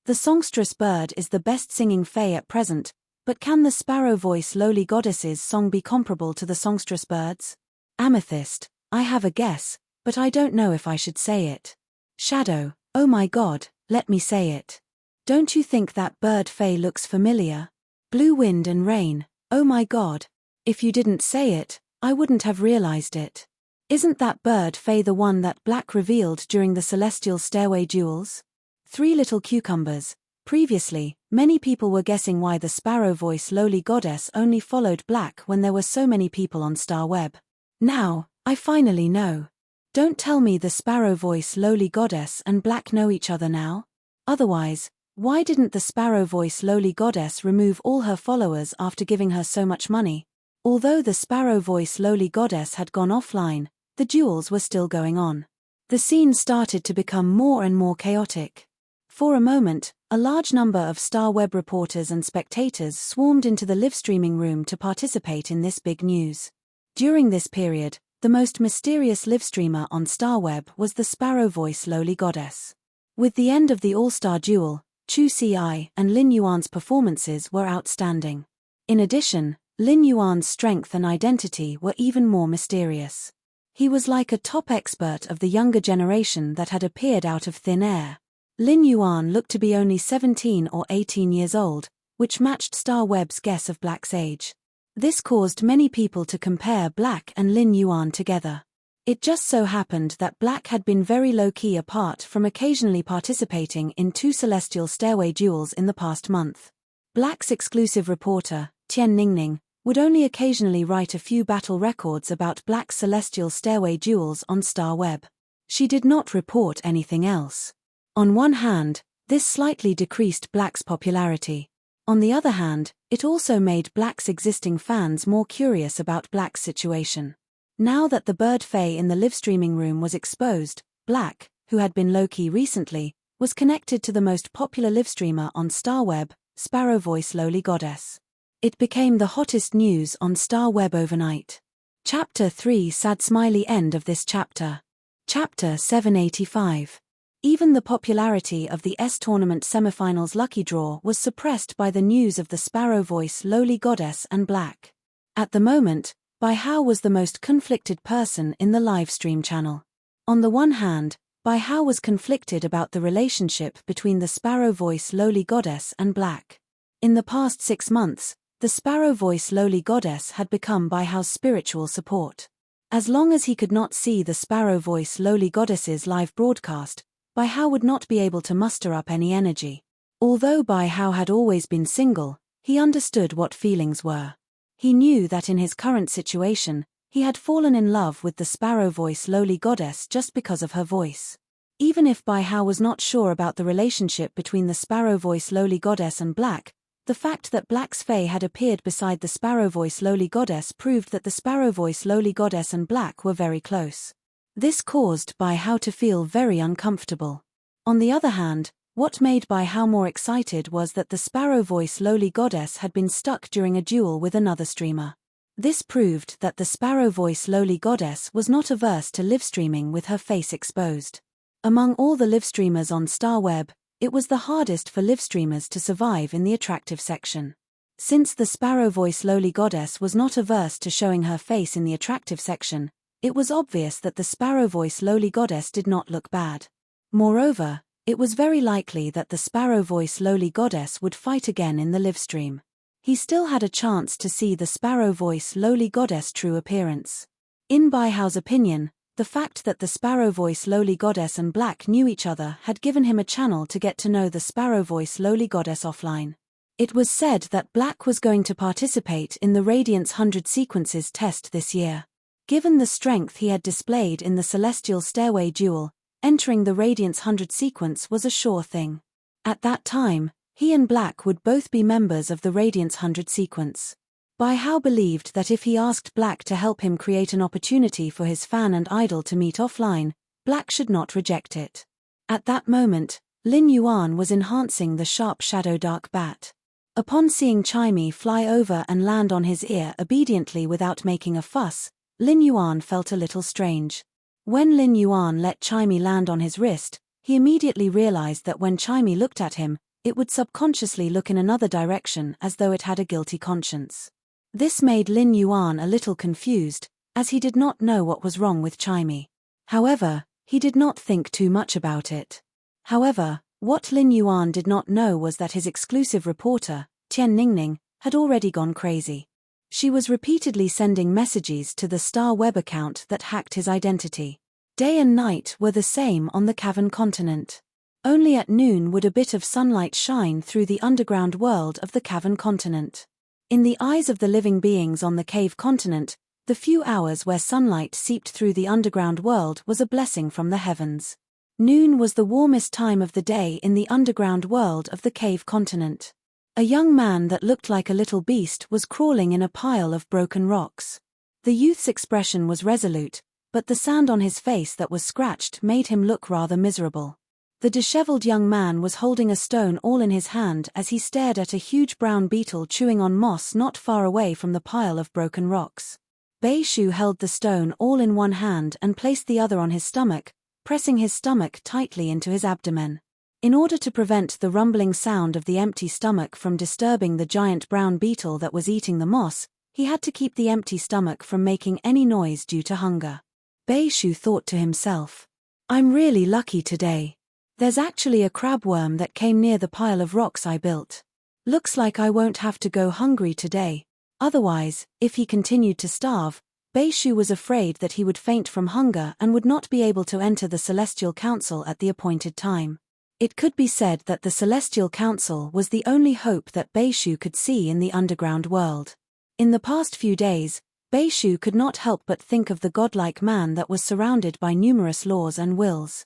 The songstress bird is the best singing fae at present, but can the sparrow voice lowly goddess's song be comparable to the songstress bird's? Amethyst, I have a guess, but I don't know if I should say it. Shadow, oh my god, let me say it. Don't you think that bird fae looks familiar? Blue wind and rain, oh my god. If you didn't say it, I wouldn't have realized it. Isn't that bird fae the one that Black revealed during the Celestial Stairway duels? Three little cucumbers. Previously, many people were guessing why the sparrow voice lowly goddess only followed Black when there were so many people on StarWeb. Now, I finally know. Don't tell me the sparrow voice lowly goddess and Black know each other now. Otherwise, why didn't the sparrow voice lowly goddess remove all her followers after giving her so much money? Although the sparrow voice lowly goddess had gone offline, the duels were still going on. The scene started to become more and more chaotic. For a moment, a large number of StarWeb reporters and spectators swarmed into the live streaming room to participate in this big news. During this period, the most mysterious live streamer on StarWeb was the sparrow voice lowly goddess. With the end of the all-star duel, Chu Ci and Lin Yuan's performances were outstanding. In addition, Lin Yuan's strength and identity were even more mysterious. He was like a top expert of the younger generation that had appeared out of thin air. Lin Yuan looked to be only 17 or 18 years old, which matched StarWeb's guess of Black's age. This caused many people to compare Black and Lin Yuan together. It just so happened that Black had been very low-key apart from occasionally participating in 2 Celestial Stairway duels in the past month. Black's exclusive reporter, Tian Ningning, would only occasionally write a few battle records about Black's Celestial Stairway duels on StarWeb. She did not report anything else. On one hand, This slightly decreased Black's popularity. On the other hand, it also made Black's existing fans more curious about Black's situation. Now that the bird Fae in the live-streaming room was exposed, Black, who had been low-key recently, was connected to the most popular live-streamer on StarWeb, Sparrow Voice Lowly Goddess. It became the hottest news on StarWeb overnight. Chapter 3 Sad smiley end of this chapter. Chapter 785. Even the popularity of the S-Tournament semifinals lucky draw was suppressed by the news of the Sparrow Voice Lowly Goddess and Black. At the moment, Bai Hao was the most conflicted person in the livestream channel. On the one hand, Bai Hao was conflicted about the relationship between the Sparrow Voice Lowly Goddess and Black. In the past 6 months, the Sparrow Voice Lowly Goddess had become Bai Hao's spiritual support. As long as he could not see the Sparrow Voice Lowly Goddess's live broadcast, Bai Hao would not be able to muster up any energy. Although Bai Hao had always been single, he understood what feelings were. He knew that in his current situation, he had fallen in love with the Sparrow Voice Lowly Goddess just because of her voice. Even if Bai Hao was not sure about the relationship between the Sparrow Voice Lowly Goddess and Black, the fact that Black's Fae had appeared beside the Sparrow Voice Lowly Goddess proved that the Sparrow Voice Lowly Goddess and Black were very close. This caused Bai Hao to feel very uncomfortable. On the other hand, what made Bai Hao more excited was that the Sparrow Voice Lowly Goddess had been stuck during a duel with another streamer. This proved that the Sparrow Voice Lowly Goddess was not averse to live streaming with her face exposed. Among all the live streamers on StarWeb, it was the hardest for live streamers to survive in the attractive section. Since the Sparrow Voice Lowly Goddess was not averse to showing her face in the attractive section, it was obvious that the Sparrow Voice Lowly Goddess did not look bad. Moreover, it was very likely that the Sparrow Voice Lowly Goddess would fight again in the livestream. He still had a chance to see the Sparrow Voice Lowly Goddess' true appearance. In Bai Hao's opinion, the fact that the Sparrow Voice Lowly Goddess and Black knew each other had given him a channel to get to know the Sparrow Voice Lowly Goddess offline. It was said that Black was going to participate in the Radiance 100 Sequences test this year. Given the strength he had displayed in the Celestial Stairway duel, entering the Radiance 100 sequence was a sure thing. At that time, he and Black would both be members of the Radiance 100 sequence. Bai Hao believed that if he asked Black to help him create an opportunity for his fan and idol to meet offline, Black should not reject it. At that moment, Lin Yuan was enhancing the Sharp Shadow Dark Bat. Upon seeing Chimey fly over and land on his ear obediently without making a fuss, Lin Yuan felt a little strange. When Lin Yuan let Chimey land on his wrist, he immediately realized that when Chimey looked at him, it would subconsciously look in another direction as though it had a guilty conscience. This made Lin Yuan a little confused, as he did not know what was wrong with Chimey. However, he did not think too much about it. However, what Lin Yuan did not know was that his exclusive reporter, Tian Ningning, had already gone crazy. She was repeatedly sending messages to the StarWeb account that hacked his identity. Day and night were the same on the Cavern continent. Only at noon would a bit of sunlight shine through the underground world of the Cavern continent. In the eyes of the living beings on the Cave continent, the few hours where sunlight seeped through the underground world was a blessing from the heavens. Noon was the warmest time of the day in the underground world of the Cave continent. A young man that looked like a little beast was crawling in a pile of broken rocks. The youth's expression was resolute, but the sand on his face that was scratched made him look rather miserable. The disheveled young man was holding a stone all in his hand as he stared at a huge brown beetle chewing on moss not far away from the pile of broken rocks. Bei Shu held the stone all in one hand and placed the other on his stomach, pressing his stomach tightly into his abdomen. In order to prevent the rumbling sound of the empty stomach from disturbing the giant brown beetle that was eating the moss, he had to keep the empty stomach from making any noise due to hunger. Bei Shu thought to himself, "I'm really lucky today. There's actually a crabworm that came near the pile of rocks I built. Looks like I won't have to go hungry today." Otherwise, if he continued to starve, Bei Shu was afraid that he would faint from hunger and would not be able to enter the Celestial Council at the appointed time. It could be said that the Celestial Council was the only hope that Bei Shu could see in the underground world. In the past few days, Bei Shu could not help but think of the godlike man that was surrounded by numerous laws and wills.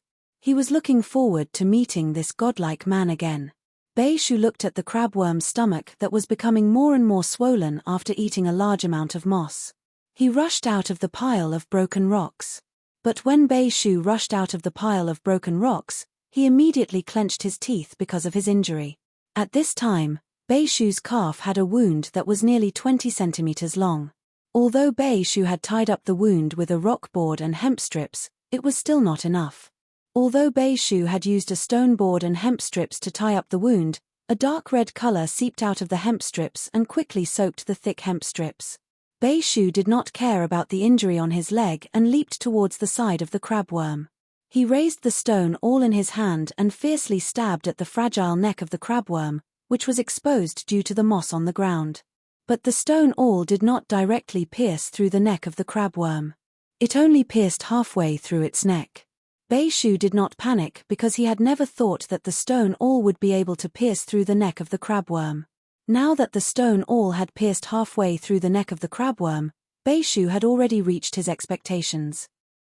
He was looking forward to meeting this godlike man again. Beishu looked at the crabworm's stomach that was becoming more and more swollen after eating a large amount of moss. He rushed out of the pile of broken rocks. But when Beishu rushed out of the pile of broken rocks, he immediately clenched his teeth because of his injury. At this time, Beishu's calf had a wound that was nearly 20 centimeters long. Although Beishu had tied up the wound with a rock board and hemp strips, it was still not enough. Although Beishu had used a stone board and hemp strips to tie up the wound, a dark red color seeped out of the hemp strips and quickly soaked the thick hemp strips. Beishu did not care about the injury on his leg and leaped towards the side of the crabworm. He raised the stone awl in his hand and fiercely stabbed at the fragile neck of the crabworm, which was exposed due to the moss on the ground. But the stone awl did not directly pierce through the neck of the crabworm. It only pierced halfway through its neck. Beishu did not panic because he had never thought that the stone awl would be able to pierce through the neck of the crabworm. Now that the stone awl had pierced halfway through the neck of the crabworm, Beishu had already reached his expectations.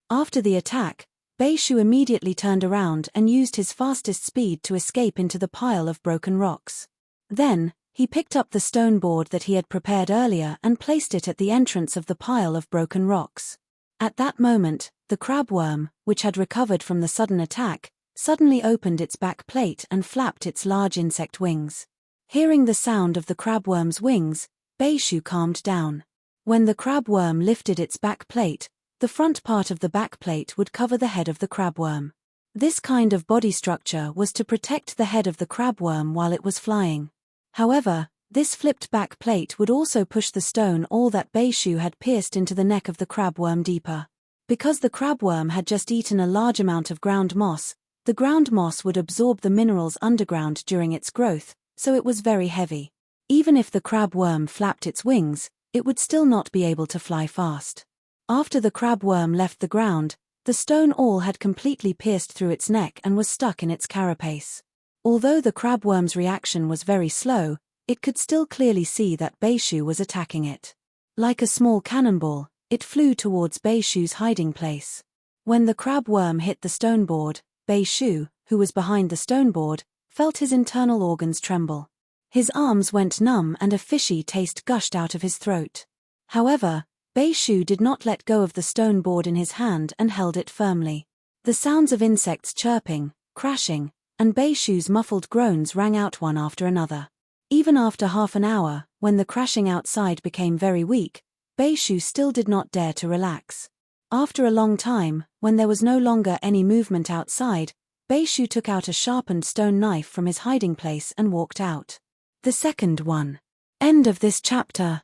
After the attack, Beishu immediately turned around and used his fastest speed to escape into the pile of broken rocks. Then, he picked up the stone board that he had prepared earlier and placed it at the entrance of the pile of broken rocks. At that moment, the crabworm, which had recovered from the sudden attack, suddenly opened its back plate and flapped its large insect wings. Hearing the sound of the crabworm's wings, Beishu calmed down. When the crabworm lifted its back plate, the front part of the back plate would cover the head of the crabworm. This kind of body structure was to protect the head of the crabworm while it was flying. However, this flipped back plate would also push the stone awl that Beishu had pierced into the neck of the crabworm deeper. Because the crabworm had just eaten a large amount of ground moss, the ground moss would absorb the minerals underground during its growth, so it was very heavy. Even if the crabworm flapped its wings, it would still not be able to fly fast. After the crabworm left the ground, the stone awl had completely pierced through its neck and was stuck in its carapace. Although the crabworm's reaction was very slow, it could still clearly see that Beishu was attacking it. Like a small cannonball, it flew towards Beishu's hiding place. When the crabworm hit the stone board, Beishu, who was behind the stone board, felt his internal organs tremble. His arms went numb and a fishy taste gushed out of his throat. However, Beishu did not let go of the stone board in his hand and held it firmly. The sounds of insects chirping, crashing, and Beishu's muffled groans rang out one after another. Even after half an hour, when the crashing outside became very weak, Beishu still did not dare to relax. After a long time, when there was no longer any movement outside, Beishu took out a sharpened stone knife from his hiding place and walked out. The second one. End of this chapter.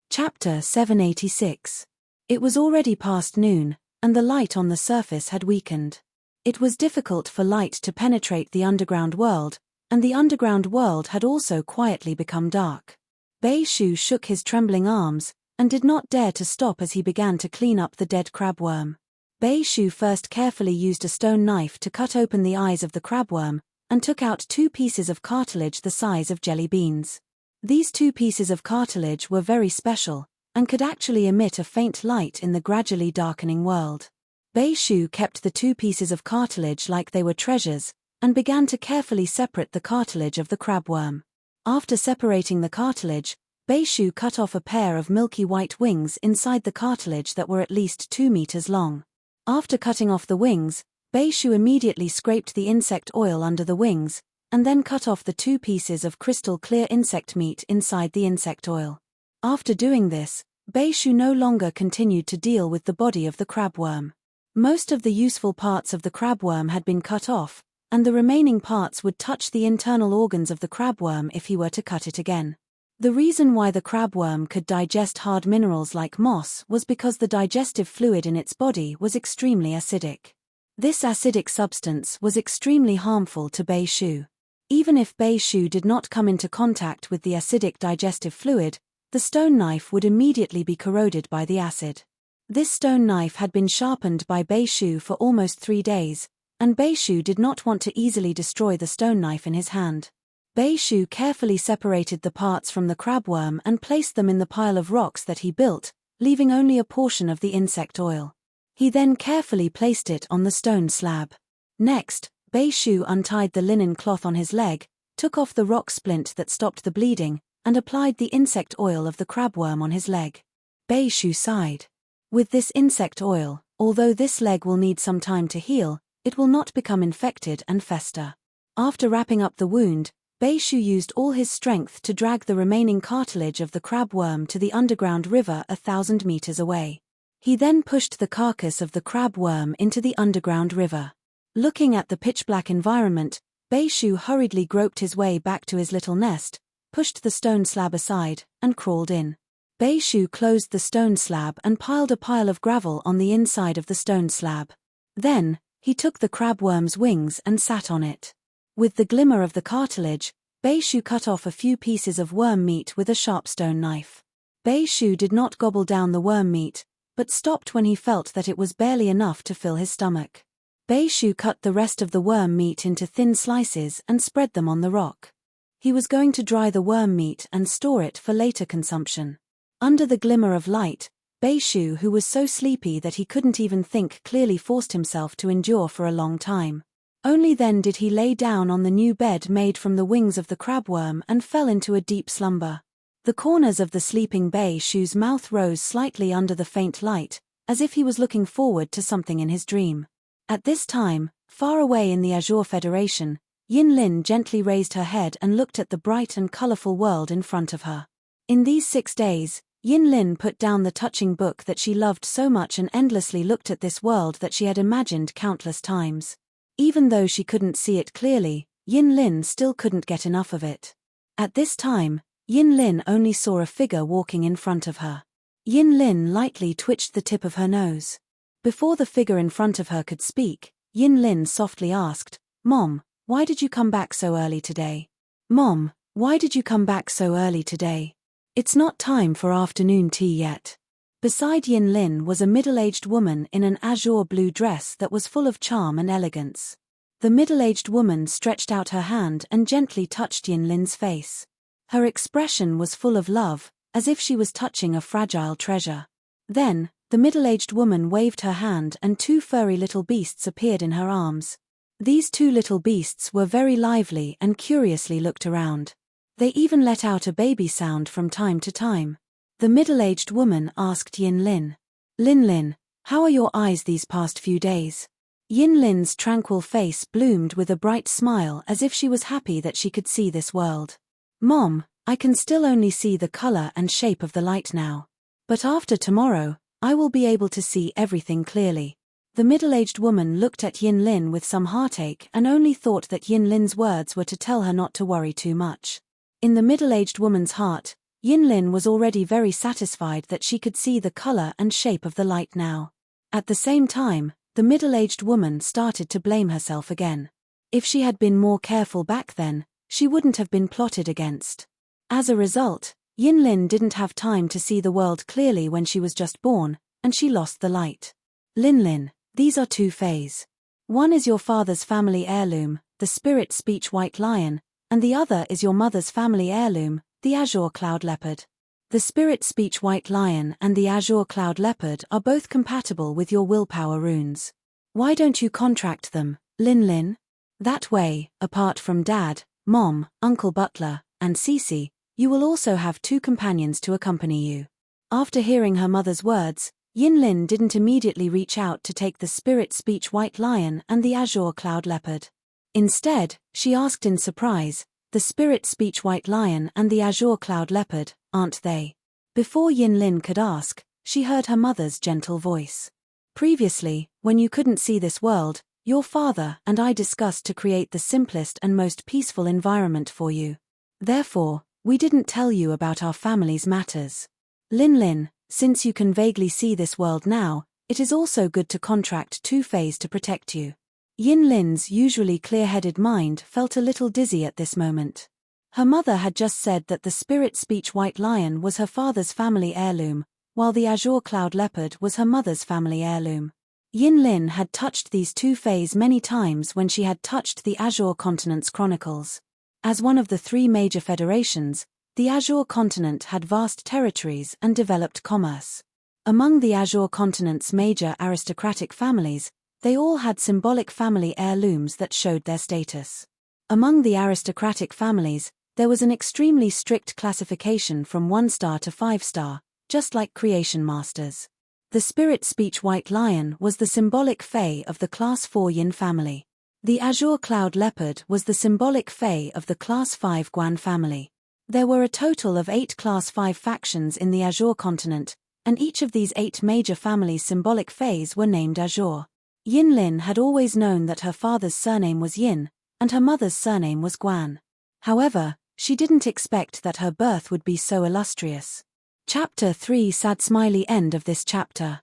Chapter 786. It was already past noon, and the light on the surface had weakened. It was difficult for light to penetrate the underground world, and the underground world had also quietly become dark. Beishu shook his trembling arms, and did not dare to stop as he began to clean up the dead crabworm. Beishu first carefully used a stone knife to cut open the eyes of the crabworm, and took out 2 pieces of cartilage the size of jelly beans. These 2 pieces of cartilage were very special, and could actually emit a faint light in the gradually darkening world. Beishu kept the 2 pieces of cartilage like they were treasures, and began to carefully separate the cartilage of the crabworm. After separating the cartilage, Beishu cut off a pair of milky white wings inside the cartilage that were at least 2 meters long. After cutting off the wings, Beishu immediately scraped the insect oil under the wings, and then cut off the 2 pieces of crystal clear insect meat inside the insect oil. After doing this, Beishu no longer continued to deal with the body of the crabworm. Most of the useful parts of the crabworm had been cut off, and the remaining parts would touch the internal organs of the crabworm if he were to cut it again. The reason why the crabworm could digest hard minerals like moss was because the digestive fluid in its body was extremely acidic. This acidic substance was extremely harmful to Beishu. Even if Beishu did not come into contact with the acidic digestive fluid, the stone knife would immediately be corroded by the acid. This stone knife had been sharpened by Beishu for almost 3 days, and Beishu did not want to easily destroy the stone knife in his hand. Beishu carefully separated the parts from the crabworm and placed them in the pile of rocks that he built, leaving only a portion of the insect oil. He then carefully placed it on the stone slab. Next, Bei Shu untied the linen cloth on his leg, took off the rock splint that stopped the bleeding, and applied the insect oil of the crabworm on his leg. Bei Shu sighed. With this insect oil, although this leg will need some time to heal, it will not become infected and fester. After wrapping up the wound, Bei Shu used all his strength to drag the remaining cartilage of the crabworm to the underground river 1,000 meters away. He then pushed the carcass of the crabworm into the underground river. Looking at the pitch-black environment, Bei Shu hurriedly groped his way back to his little nest, pushed the stone slab aside, and crawled in. Bei Shu closed the stone slab and piled a pile of gravel on the inside of the stone slab. Then, he took the crabworm's wings and sat on it. With the glimmer of the cartilage, Bei Shu cut off a few pieces of worm meat with a sharp stone knife. Bei Shu did not gobble down the worm meat, but stopped when he felt that it was barely enough to fill his stomach. Bei Shu cut the rest of the worm meat into thin slices and spread them on the rock. He was going to dry the worm meat and store it for later consumption. Under the glimmer of light, Bei Shu, who was so sleepy that he couldn't even think clearly, forced himself to endure for a long time. Only then did he lay down on the new bed made from the wings of the crabworm and fell into a deep slumber. The corners of the sleeping Bei Shu's mouth rose slightly under the faint light, as if he was looking forward to something in his dream. At this time, far away in the Azure Federation, Yin Lin gently raised her head and looked at the bright and colorful world in front of her. In these 6 days, Yin Lin put down the touching book that she loved so much and endlessly looked at this world that she had imagined countless times. Even though she couldn't see it clearly, Yin Lin still couldn't get enough of it. At this time, Yin Lin only saw a figure walking in front of her. Yin Lin lightly twitched the tip of her nose. Before the figure in front of her could speak, Yin Lin softly asked, "Mom, why did you come back so early today? Mom, why did you come back so early today? It's not time for afternoon tea yet." Beside Yin Lin was a middle-aged woman in an azure blue dress that was full of charm and elegance. The middle-aged woman stretched out her hand and gently touched Yin Lin's face. Her expression was full of love, as if she was touching a fragile treasure. Then, the middle-aged woman waved her hand and 2 furry little beasts appeared in her arms. These 2 little beasts were very lively and curiously looked around. They even let out a baby sound from time to time. The middle-aged woman asked Yin Lin, "Lin Lin, how are your eyes these past few days?" Yin Lin's tranquil face bloomed with a bright smile as if she was happy that she could see this world. "Mom, I can still only see the color and shape of the light now. But after tomorrow, I will be able to see everything clearly." The middle-aged woman looked at Yin Lin with some heartache and only thought that Yin Lin's words were to tell her not to worry too much. In the middle-aged woman's heart, Yin Lin was already very satisfied that she could see the color and shape of the light now. At the same time, the middle-aged woman started to blame herself again. If she had been more careful back then, she wouldn't have been plotted against. As a result, Yin Lin didn't have time to see the world clearly when she was just born, and she lost the light. "Lin Lin, these are 2 fays. One is your father's family heirloom, the spirit speech white lion, and the other is your mother's family heirloom, the azure cloud leopard. The spirit speech white lion and the azure cloud leopard are both compatible with your willpower runes. Why don't you contract them, Lin Lin? That way, apart from Dad, Mom, Uncle Butler, and Cece, you will also have 2 companions to accompany you." After hearing her mother's words, Yin Lin didn't immediately reach out to take the spirit speech white lion and the azure cloud leopard. Instead, she asked in surprise, "The spirit speech white lion and the azure cloud leopard, aren't they?" Before Yin Lin could ask, she heard her mother's gentle voice. "Previously, when you couldn't see this world, your father and I discussed to create the simplest and most peaceful environment for you. Therefore, we didn't tell you about our family's matters. Lin Lin, since you can vaguely see this world now, it is also good to contract 2 fays to protect you." Yin Lin's usually clear-headed mind felt a little dizzy at this moment. Her mother had just said that the spirit speech white lion was her father's family heirloom, while the azure cloud leopard was her mother's family heirloom. Yin Lin had touched these 2 fays many times when she had touched the Azure Continent's chronicles. As one of the 3 major federations, the Azure Continent had vast territories and developed commerce. Among the Azure Continent's major aristocratic families, They all had symbolic family heirlooms that showed their status. Among the aristocratic families, there was an extremely strict classification from 1-star to 5-star, just like creation masters. The spirit speech white lion was the symbolic fae of the class 4 yin family. The azure cloud leopard was the symbolic fae of the class 5 guan family. There were a total of 8 class 5 factions in the azure continent, and each of these 8 major families' symbolic faes were named azure. Yin Lin had always known that her father's surname was Yin, and her mother's surname was Guan. However, she didn't expect that her birth would be so illustrious. Chapter 3 Sad smiley end of this chapter.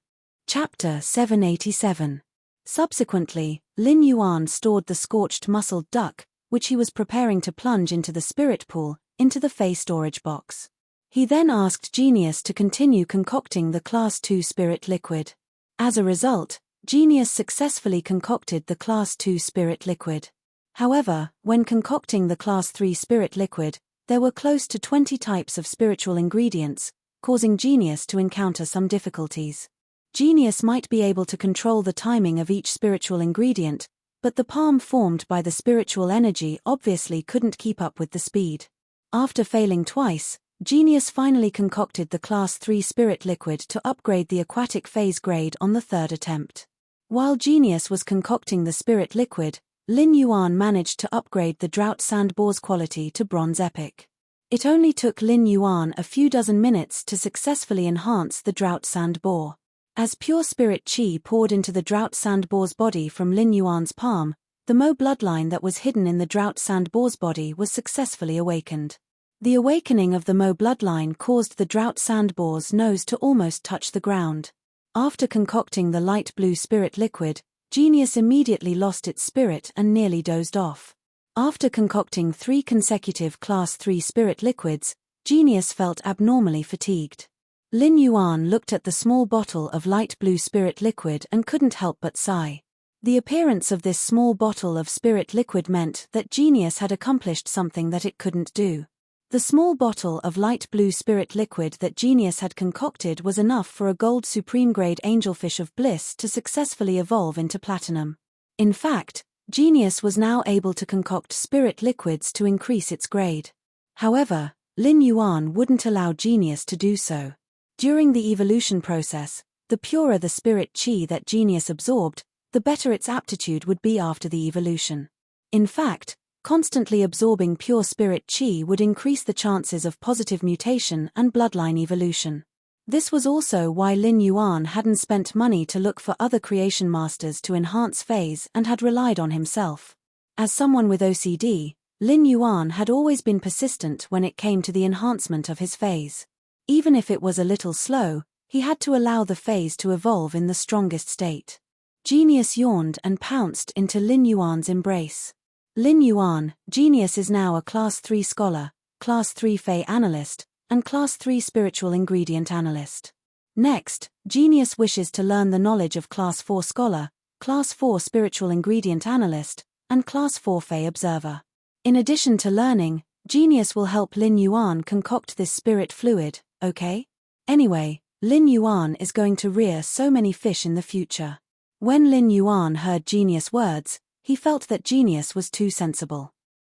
Chapter 787. Subsequently, Lin Yuan stored the scorched muscled duck, which he was preparing to plunge into the spirit pool, into the Fey storage box. He then asked Genius to continue concocting the Class 2 spirit liquid. As a result, Genius successfully concocted the Class 2 spirit liquid. However, when concocting the Class 3 spirit liquid, there were close to 20 types of spiritual ingredients, causing Genius to encounter some difficulties. Genius might be able to control the timing of each spiritual ingredient, but the palm formed by the spiritual energy obviously couldn't keep up with the speed. After failing twice, Genius finally concocted the Class 3 spirit liquid to upgrade the aquatic phase grade on the 3rd attempt. While Genius was concocting the spirit liquid, Lin Yuan managed to upgrade the drought sand bore's quality to bronze epic. It only took Lin Yuan a few dozen minutes to successfully enhance the drought sand bore. As pure spirit chi poured into the drought sand bore's body from Lin Yuan's palm, the Mo bloodline that was hidden in the drought sand bore's body was successfully awakened. The awakening of the Mo bloodline caused the drought sand bore's nose to almost touch the ground. After concocting the light blue spirit liquid, Genius immediately lost its spirit and nearly dozed off. After concocting 3 consecutive Class 3 spirit liquids, Genius felt abnormally fatigued. Lin Yuan looked at the small bottle of light blue spirit liquid and couldn't help but sigh. The appearance of this small bottle of spirit liquid meant that Genius had accomplished something that it couldn't do. The small bottle of light blue spirit liquid that Genius had concocted was enough for a gold supreme grade angelfish of bliss to successfully evolve into platinum. In fact, Genius was now able to concoct spirit liquids to increase its grade. However, Lin Yuan wouldn't allow Genius to do so. During the evolution process, the purer the spirit chi that Genius absorbed, the better its aptitude would be after the evolution. In fact, constantly absorbing pure spirit chi would increase the chances of positive mutation and bloodline evolution. This was also why Lin Yuan hadn't spent money to look for other creation masters to enhance phase and had relied on himself. As someone with OCD, Lin Yuan had always been persistent when it came to the enhancement of his phase. Even if it was a little slow, he had to allow the phase to evolve in the strongest state. Genius yawned and pounced into Lin Yuan's embrace. Lin Yuan, Genius is now a Class 3 scholar, Class 3 Fey analyst, and Class 3 spiritual ingredient analyst. Next, Genius wishes to learn the knowledge of Class 4 scholar, Class 4 spiritual ingredient analyst, and Class 4 Fey observer. In addition to learning, Genius will help Lin Yuan concoct this spirit fluid, okay? Anyway, Lin Yuan is going to rear so many fish in the future. When Lin Yuan heard Genius' words, he felt that Genius was too sensible.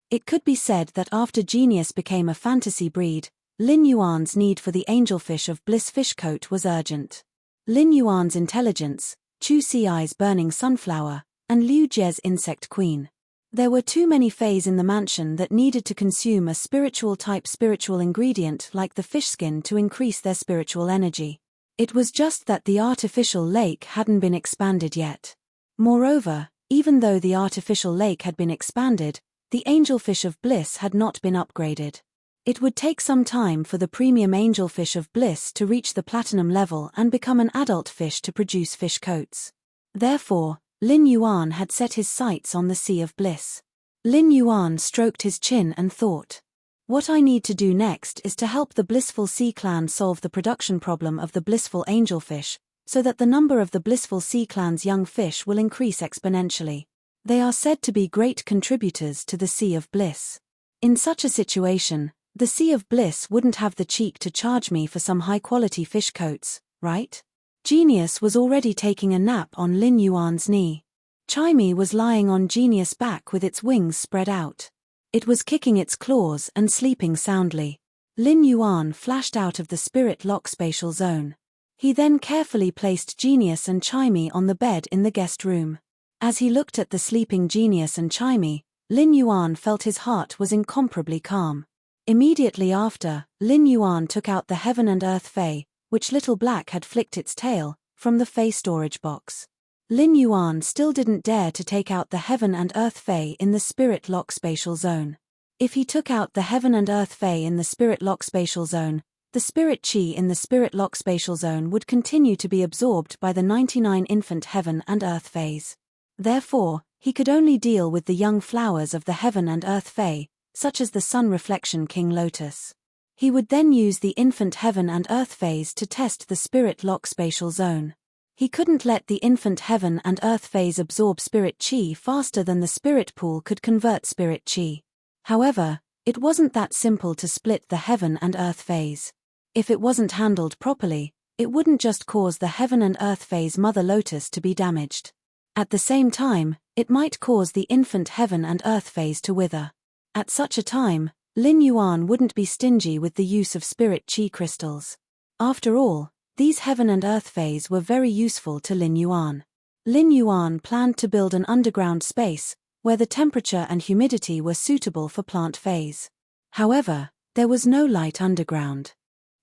It could be said that after Genius became a fantasy breed, Lin Yuan's need for the angelfish of bliss fish coat was urgent. Lin Yuan's intelligence, Chu Ci's burning sunflower, and Liu Jie's insect queen. There were too many fays in the mansion that needed to consume a spiritual type spiritual ingredient like the fish skin to increase their spiritual energy. It was just that the artificial lake hadn't been expanded yet. Moreover, even though the artificial lake had been expanded, the angelfish of bliss had not been upgraded. It would take some time for the premium angelfish of bliss to reach the platinum level and become an adult fish to produce fish coats. Therefore, Lin Yuan had set his sights on the Sea of Bliss. Lin Yuan stroked his chin and thought, "What I need to do next is to help the Blissful Sea Clan solve the production problem of the blissful angelfish, so that the number of the Blissful Sea Clan's young fish will increase exponentially. They are said to be great contributors to the Sea of Bliss. In such a situation, the Sea of Bliss wouldn't have the cheek to charge me for some high-quality fish coats, right?" Genius was already taking a nap on Lin Yuan's knee. Chimey was lying on Genius' back with its wings spread out. It was kicking its claws and sleeping soundly. Lin Yuan flashed out of the spirit lock spatial zone. He then carefully placed Genius and Chimey on the bed in the guest room. As he looked at the sleeping Genius and Chimey, Lin Yuan felt his heart was incomparably calm. Immediately after, Lin Yuan took out the Heaven and Earth Fey, which Little Black had flicked its tail, from the Fey storage box. Lin Yuan still didn't dare to take out the Heaven and Earth Fey in the Spirit Lock spatial zone. If he took out the Heaven and Earth Fey in the Spirit Lock spatial zone, the Spirit Chi in the Spirit Lock spatial zone would continue to be absorbed by the 99 infant Heaven and Earth Feys. Therefore, he could only deal with the young flowers of the Heaven and Earth Fey, such as the Sun Reflection King Lotus. He would then use the infant Heaven and Earth Feys to test the Spirit Lock spatial zone. He couldn't let the infant Heaven and Earth Feys absorb Spirit Chi faster than the Spirit Pool could convert Spirit Chi. However, it wasn't that simple to split the Heaven and Earth Feys. If it wasn't handled properly, it wouldn't just cause the Heaven and Earth Fey's Mother Lotus to be damaged. At the same time, it might cause the infant Heaven and Earth Feys to wither. At such a time, Lin Yuan wouldn't be stingy with the use of Spirit Chi crystals. After all, these Heaven and Earth Feys were very useful to Lin Yuan. Lin Yuan planned to build an underground space, where the temperature and humidity were suitable for plant Feys. However, there was no light underground.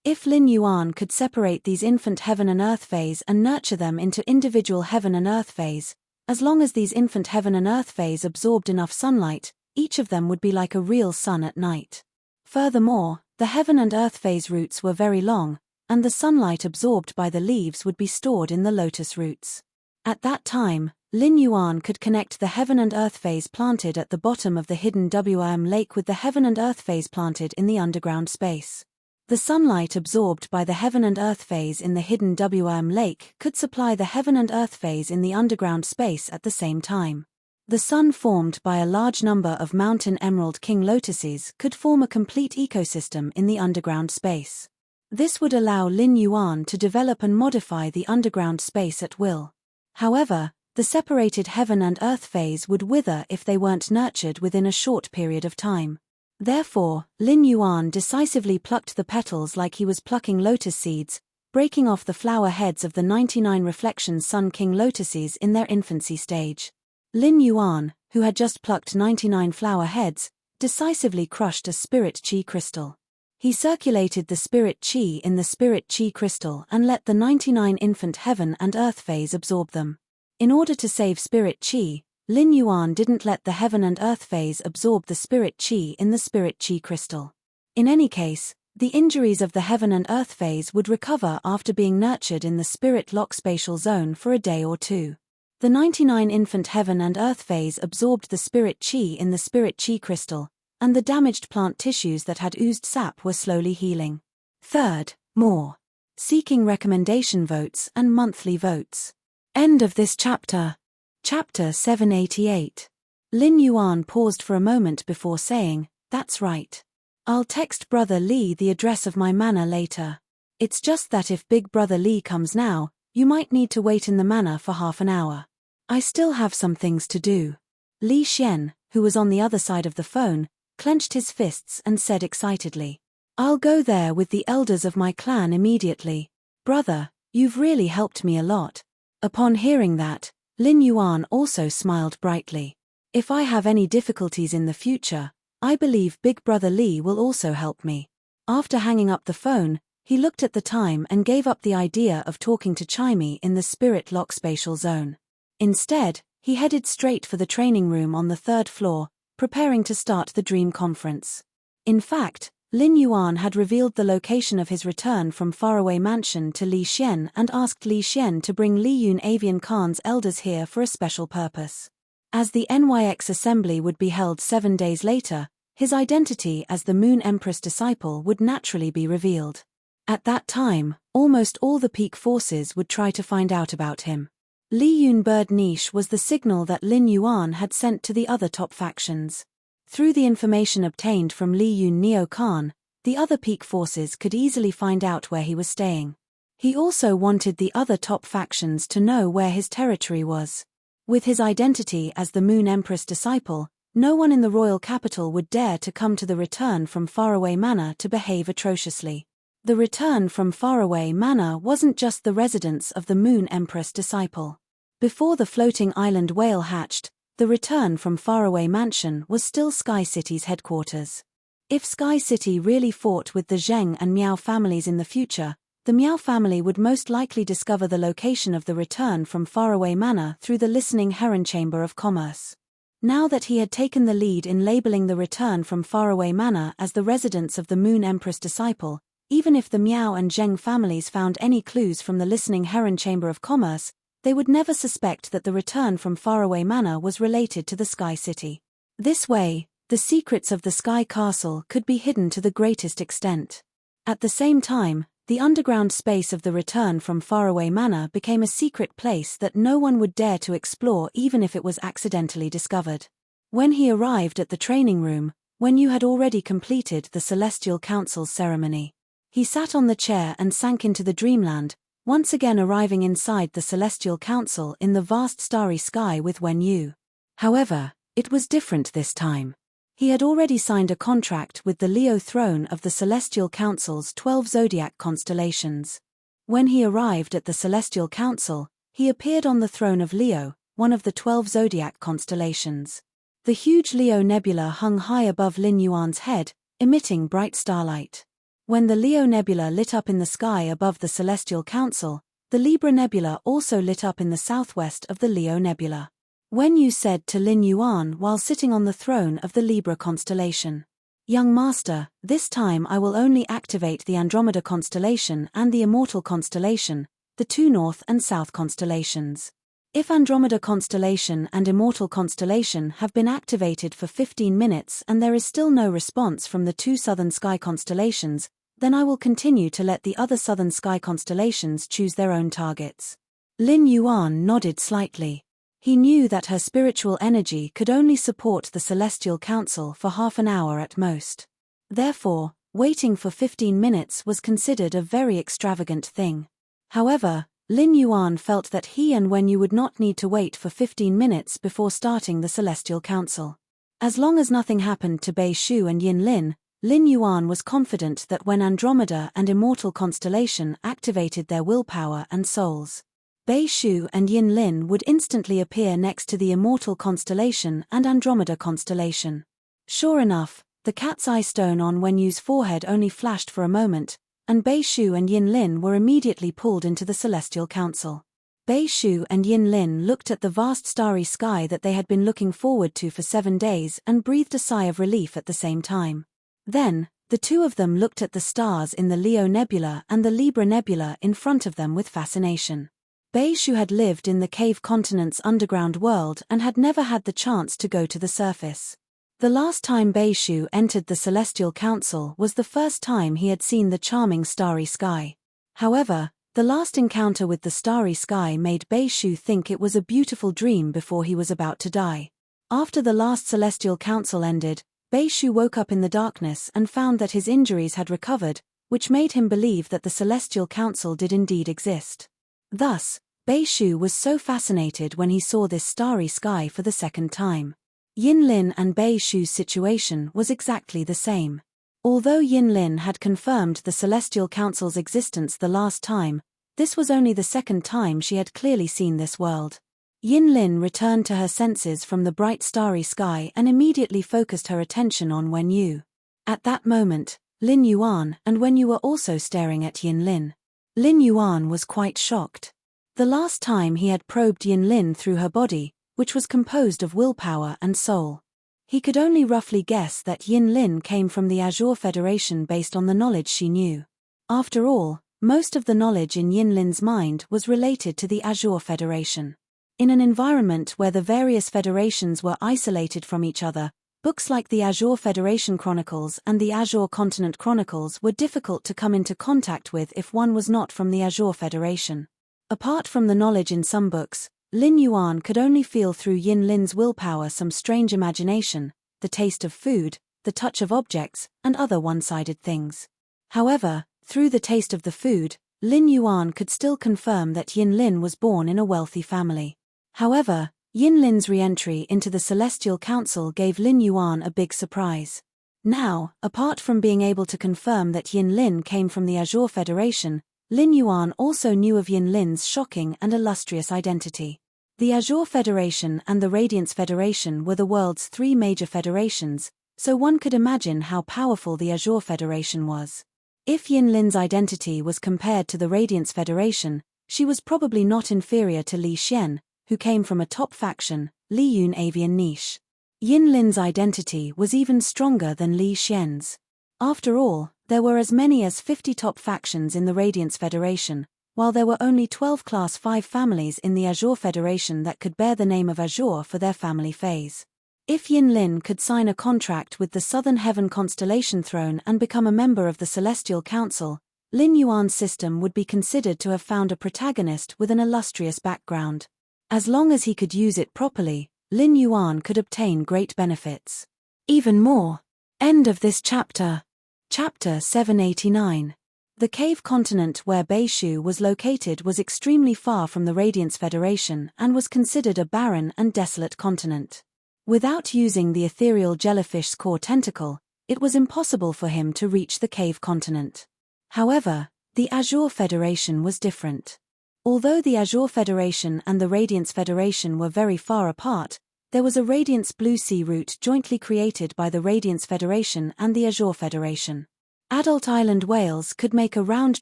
If Lin Yuan could separate these infant Heaven and Earth Feys and nurture them into individual Heaven and Earth Feys, as long as these infant Heaven and Earth Feys absorbed enough sunlight, each of them would be like a real sun at night. Furthermore, the Heaven and Earth Feys' roots were very long, and the sunlight absorbed by the leaves would be stored in the lotus roots. At that time, Lin Yuan could connect the Heaven and Earth Feys planted at the bottom of the hidden WM lake with the Heaven and Earth Feys planted in the underground space. The sunlight absorbed by the Heaven and Earth Feys in the hidden WM lake could supply the Heaven and Earth Feys in the underground space at the same time. The sun formed by a large number of mountain emerald king lotuses could form a complete ecosystem in the underground space. This would allow Lin Yuan to develop and modify the underground space at will. However, the separated Heaven and Earth Feys would wither if they weren't nurtured within a short period of time. Therefore, Lin Yuan decisively plucked the petals like he was plucking lotus seeds, breaking off the flower heads of the 99 reflection Sun King lotuses in their infancy stage. Lin Yuan, who had just plucked 99 flower heads, decisively crushed a Spirit Chi crystal. He circulated the Spirit Chi in the Spirit Chi crystal and let the 99 infant Heaven and Earth Feys absorb them. In order to save Spirit Chi, Lin Yuan didn't let the Heaven and Earth Feys absorb the Spirit Chi in the Spirit Chi crystal. In any case, the injuries of the Heaven and Earth Feys would recover after being nurtured in the Spirit Lock spatial zone for a day or two. The 99 infant Heaven and Earth Feys absorbed the Spirit Chi in the Spirit Chi crystal, and the damaged plant tissues that had oozed sap were slowly healing. Third, more. Seeking recommendation votes and monthly votes. End of this chapter. Chapter 788. Lin Yuan paused for a moment before saying, "That's right. I'll text Brother Li the address of my manor later. It's just that if Big Brother Li comes now, you might need to wait in the manor for half an hour. I still have some things to do." Li Xian, who was on the other side of the phone, clenched his fists and said excitedly, "I'll go there with the elders of my clan immediately. Brother, you've really helped me a lot." Upon hearing that, Lin Yuan also smiled brightly. "If I have any difficulties in the future, I believe Big Brother Li will also help me." After hanging up the phone, he looked at the time and gave up the idea of talking to Chimey in the Spirit Lock spatial zone. Instead, he headed straight for the training room on the third floor, preparing to start the dream conference. In fact, Lin Yuan had revealed the location of his return from faraway mansion to Li Xian and asked Li Xian to bring Li Yun Avian Khan's elders here for a special purpose. As the NYX assembly would be held 7 days later, his identity as the Moon Empress disciple would naturally be revealed. At that time, almost all the peak forces would try to find out about him. Li Yun Bird Niche was the signal that Lin Yuan had sent to the other top factions. Through the information obtained from Li Yun Neo Khan, the other peak forces could easily find out where he was staying. He also wanted the other top factions to know where his territory was. With his identity as the Moon Empress disciple, no one in the royal capital would dare to come to the Return from Faraway Manor to behave atrociously. The Return from Faraway Manor wasn't just the residence of the Moon Empress disciple. Before the floating island whale hatched, the Return from Faraway Mansion was still Sky City's headquarters. If Sky City really fought with the Zheng and Miao families in the future, the Miao family would most likely discover the location of the Return from Faraway Manor through the listening Heron Chamber of Commerce. Now that he had taken the lead in labeling the Return from Faraway Manor as the residence of the Moon Empress disciple, even if the Miao and Zheng families found any clues from the listening Heron Chamber of Commerce, they would never suspect that the Return from Faraway Manor was related to the Sky City. This way, the secrets of the Sky Castle could be hidden to the greatest extent. At the same time, the underground space of the Return from Faraway Manor became a secret place that no one would dare to explore even if it was accidentally discovered. When he arrived at the training room, Wenyu had already completed the Celestial Council's ceremony. He sat on the chair and sank into the dreamland, once again arriving inside the Celestial Council in the vast starry sky with Wenyu. However, it was different this time. He had already signed a contract with the Leo throne of the Celestial Council's 12 zodiac constellations. When he arrived at the Celestial Council, he appeared on the throne of Leo, one of the 12 zodiac constellations. The huge Leo nebula hung high above Lin Yuan's head, emitting bright starlight. When the Leo nebula lit up in the sky above the Celestial Council, the Libra nebula also lit up in the southwest of the Leo nebula. Wenyu said to Lin Yuan while sitting on the throne of the Libra constellation, "Young master, this time I will only activate the Andromeda constellation and the Immortal constellation, the two north and south constellations. If Andromeda constellation and Immortal constellation have been activated for 15 minutes and there is still no response from the two southern sky constellations, then I will continue to let the other southern sky constellations choose their own targets." Lin Yuan nodded slightly. He knew that her spiritual energy could only support the Celestial Council for half an hour at most. Therefore, waiting for 15 minutes was considered a very extravagant thing. However, Lin Yuan felt that he and Wenyu would not need to wait for 15 minutes before starting the Celestial Council. As long as nothing happened to Bei Shu and Yin Lin, Lin Yuan was confident that when Andromeda and Immortal constellation activated their willpower and souls, Bei Shu and Yin Lin would instantly appear next to the Immortal constellation and Andromeda constellation. Sure enough, the cat's eye stone on Wenyu's forehead only flashed for a moment, and Bei Shu and Yin Lin were immediately pulled into the Celestial Council. Bei Shu and Yin Lin looked at the vast starry sky that they had been looking forward to for 7 days and breathed a sigh of relief at the same time. Then, the two of them looked at the stars in the Leo nebula and the Libra nebula in front of them with fascination. Bei Shu had lived in the cave continent's underground world and had never had the chance to go to the surface. The last time Bei Shu entered the Celestial Council was the first time he had seen the charming starry sky. However, the last encounter with the starry sky made Bei Shu think it was a beautiful dream before he was about to die. After the last Celestial Council ended, Bei Shu woke up in the darkness and found that his injuries had recovered, which made him believe that the Celestial Council did indeed exist. Thus, Bei Shu was so fascinated when he saw this starry sky for the second time. Yin Lin and Bei Shu's situation was exactly the same. Although Yin Lin had confirmed the Celestial Council's existence the last time, this was only the second time she had clearly seen this world. Yin Lin returned to her senses from the bright starry sky and immediately focused her attention on Wenyu. At that moment, Lin Yuan and Wenyu were also staring at Yin Lin. Lin Yuan was quite shocked. The last time he had probed Yin Lin through her body, which was composed of willpower and soul, he could only roughly guess that Yin Lin came from the Azure Federation based on the knowledge she knew. After all, most of the knowledge in Yin Lin's mind was related to the Azure Federation. In an environment where the various federations were isolated from each other, books like the Azure Federation Chronicles and the Azure Continent Chronicles were difficult to come into contact with if one was not from the Azure Federation. Apart from the knowledge in some books, Lin Yuan could only feel through Yin Lin's willpower some strange imagination, the taste of food, the touch of objects, and other one-sided things. However, through the taste of the food, Lin Yuan could still confirm that Yin Lin was born in a wealthy family. However, Yin Lin's re-entry into the Celestial Council gave Lin Yuan a big surprise. Now, apart from being able to confirm that Yin Lin came from the Azure Federation, Lin Yuan also knew of Yin Lin's shocking and illustrious identity. The Azure Federation and the Radiance Federation were the world's three major federations, so one could imagine how powerful the Azure Federation was. If Yin Lin's identity was compared to the Radiance Federation, she was probably not inferior to Li Xian, who came from a top faction, Li Yun Avian Niche. Yin Lin's identity was even stronger than Li Xian's. After all, there were as many as 50 top factions in the Radiance Federation, while there were only 12 Class 5 families in the Azure Federation that could bear the name of Azure for their family phase. If Yin Lin could sign a contract with the Southern Heaven Constellation Throne and become a member of the Celestial Council, Lin Yuan's system would be considered to have found a protagonist with an illustrious background. As long as he could use it properly, Lin Yuan could obtain great benefits. Even more. End of this chapter. Chapter 789. The cave continent where Beishu was located was extremely far from the Radiance Federation and was considered a barren and desolate continent. Without using the ethereal jellyfish's core tentacle, it was impossible for him to reach the cave continent. However, the Azure Federation was different. Although the Azure Federation and the Radiance Federation were very far apart, there was a Radiance Blue Sea route jointly created by the Radiance Federation and the Azure Federation. Adult island whales could make a round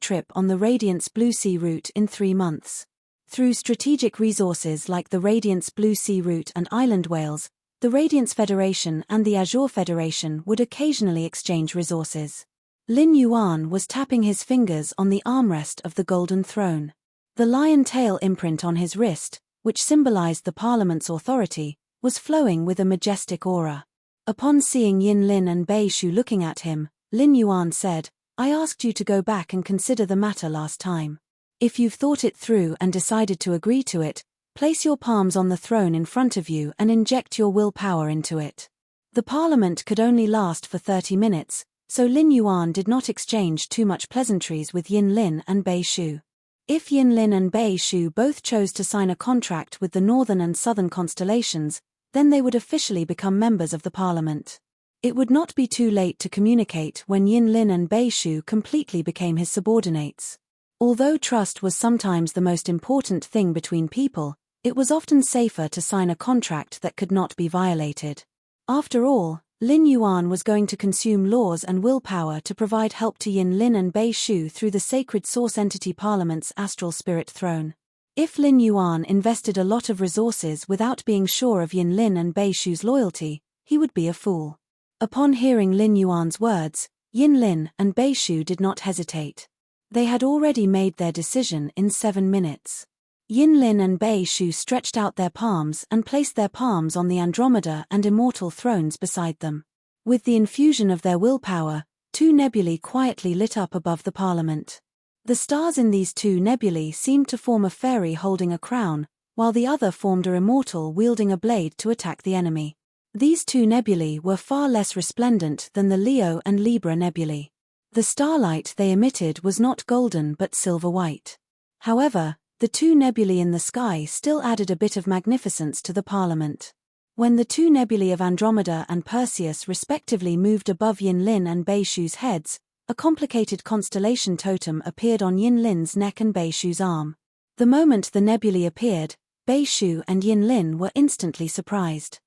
trip on the Radiance Blue Sea route in 3 months. Through strategic resources like the Radiance Blue Sea route and island whales, the Radiance Federation and the Azure Federation would occasionally exchange resources. Lin Yuan was tapping his fingers on the armrest of the Golden Throne. The lion tail imprint on his wrist, which symbolized the Parliament's authority, was flowing with a majestic aura. Upon seeing Yin Lin and Beishu looking at him, Lin Yuan said, "I asked you to go back and consider the matter last time. If you've thought it through and decided to agree to it, place your palms on the throne in front of you and inject your willpower into it." The Parliament could only last for 30 minutes, so Lin Yuan did not exchange too much pleasantries with Yin Lin and Beishu. If Yin Lin and Beishu both chose to sign a contract with the Northern and Southern constellations, then they would officially become members of the Parliament. It would not be too late to communicate when Yin Lin and Beishu completely became his subordinates. Although trust was sometimes the most important thing between people, it was often safer to sign a contract that could not be violated. After all, Lin Yuan was going to consume laws and willpower to provide help to Yin Lin and Beishu through the sacred source entity Parliament's astral spirit throne. If Lin Yuan invested a lot of resources without being sure of Yin Lin and Beishu's loyalty, he would be a fool. Upon hearing Lin Yuan's words, Yin Lin and Beishu did not hesitate. They had already made their decision in 7 minutes. Yin Lin and Beishu stretched out their palms and placed their palms on the Andromeda and Immortal thrones beside them. With the infusion of their willpower, 2 nebulae quietly lit up above the Parliament. The stars in these 2 nebulae seemed to form a fairy holding a crown, while the other formed a immortal wielding a blade to attack the enemy. These 2 nebulae were far less resplendent than the Leo and Libra nebulae. The starlight they emitted was not golden but silver-white. However, the 2 nebulae in the sky still added a bit of magnificence to the Parliament. When the 2 nebulae of Andromeda and Perseus respectively moved above Yin Lin and Beishu's heads, a complicated constellation totem appeared on Yin Lin's neck and Beishu's arm. The moment the nebulae appeared, Beishu and Yin Lin were instantly surprised.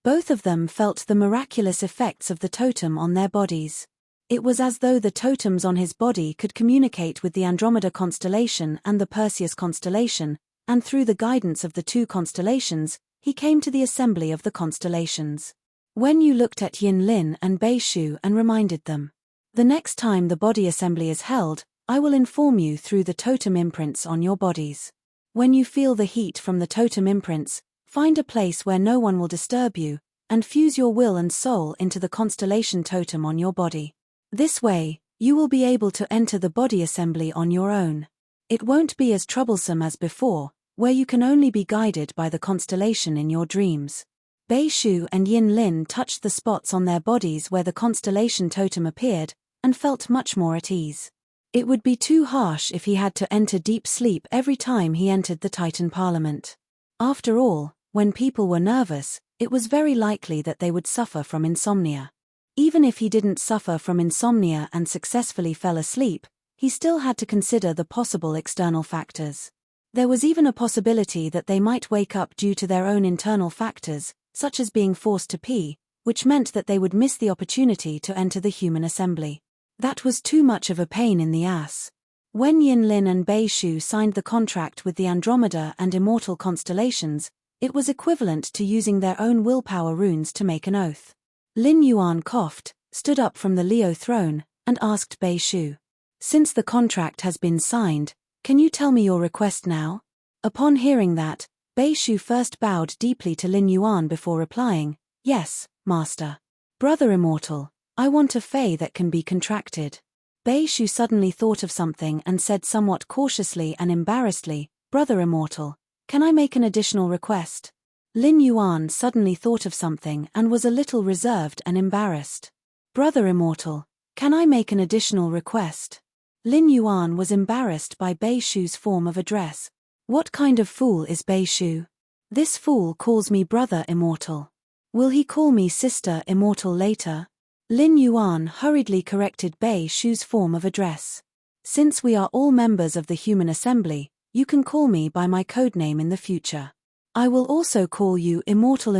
Both of them felt the miraculous effects of the totem on their bodies. It was as though the totems on his body could communicate with the Andromeda constellation and the Perseus constellation, and through the guidance of the 2 constellations, he came to the assembly of the constellations. When you looked at Yin Lin and Beishu and reminded them, "The next time the body assembly is held, I will inform you through the totem imprints on your bodies. When you feel the heat from the totem imprints, find a place where no one will disturb you, and fuse your will and soul into the constellation totem on your body. This way, you will be able to enter the body assembly on your own. It won't be as troublesome as before, where you can only be guided by the constellation in your dreams." Beishu and Yin Lin touched the spots on their bodies where the constellation totem appeared, and felt much more at ease. It would be too harsh if he had to enter deep sleep every time he entered the Titan Parliament. After all, When people were nervous, it was very likely that they would suffer from insomnia. Even if he didn't suffer from insomnia and successfully fell asleep, he still had to consider the possible external factors. There was even a possibility that they might wake up due to their own internal factors, such as being forced to pee, which meant that they would miss the opportunity to enter the human assembly. That was too much of a pain in the ass. When Yin Lin and Bei Shu signed the contract with the Andromeda and Immortal constellations, it was equivalent to using their own willpower runes to make an oath. Lin Yuan coughed, stood up from the Leo throne, and asked Bei Shu, "Since the contract has been signed, can you tell me your request now?" Upon hearing that, Bei Shu first bowed deeply to Lin Yuan before replying, "Yes, Master. Brother Immortal, I want a fey that can be contracted." Bei Shu suddenly thought of something and said somewhat cautiously and embarrassedly, "Brother Immortal, can I make an additional request?" Lin Yuan suddenly thought of something and was a little reserved and embarrassed. "Brother Immortal, can I make an additional request?" Lin Yuan was embarrassed by Bei Shu's form of address. What kind of fool is Bei Shu? This fool calls me Brother Immortal. Will he call me Sister Immortal later? Lin Yuan hurriedly corrected Bei Shu's form of address. "Since we are all members of the human assembly, you can call me by my codename in the future. I will also call you Immortal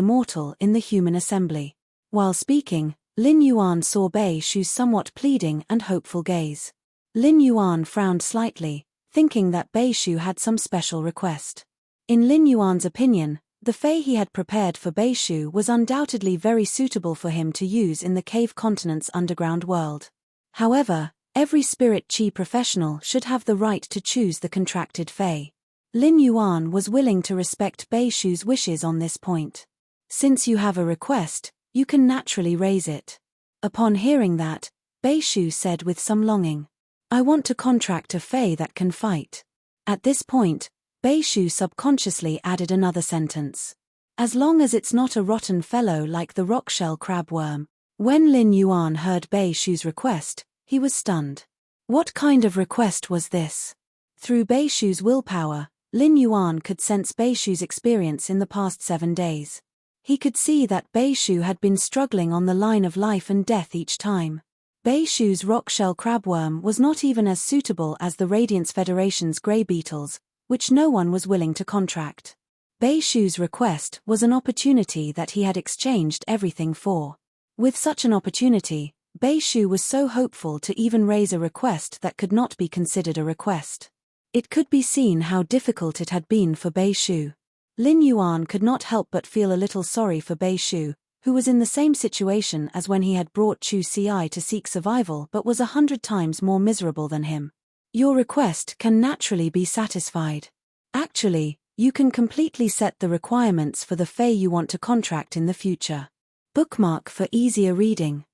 in the human assembly." While speaking, Lin Yuan saw Bei Shu's somewhat pleading and hopeful gaze. Lin Yuan frowned slightly, thinking that Bei Shu had some special request. In Lin Yuan's opinion, the fey he had prepared for Bei Shu was undoubtedly very suitable for him to use in the cave continent's underground world. However, every spirit chi professional should have the right to choose the contracted fey. Lin Yuan was willing to respect Bei Shu's wishes on this point. "Since you have a request, you can naturally raise it." Upon hearing that, Bei Shu said with some longing, "I want to contract a fey that can fight." At this point, Bei Shu subconsciously added another sentence. "As long as it's not a rotten fellow like the rockshell crabworm." When Lin Yuan heard Bei Shu's request, he was stunned. What kind of request was this? Through Bei Shu's willpower, Lin Yuan could sense Bei Shu's experience in the past 7 days. He could see that Bei Shu had been struggling on the line of life and death each time. Bei Shu's rockshell crabworm was not even as suitable as the Radiance Federation's grey beetles, which no one was willing to contract. Bei Shu's request was an opportunity that he had exchanged everything for. With such an opportunity, Bei Shu was so hopeful to even raise a request that could not be considered a request. It could be seen how difficult it had been for Bei Shu. Lin Yuan could not help but feel a little sorry for Bei Shu, who was in the same situation as when he had brought Chu Ci to seek survival but was 100 times more miserable than him. Your request can naturally be satisfied. Actually, you can completely set the requirements for the fey you want to contract in the future. Bookmark for easier reading.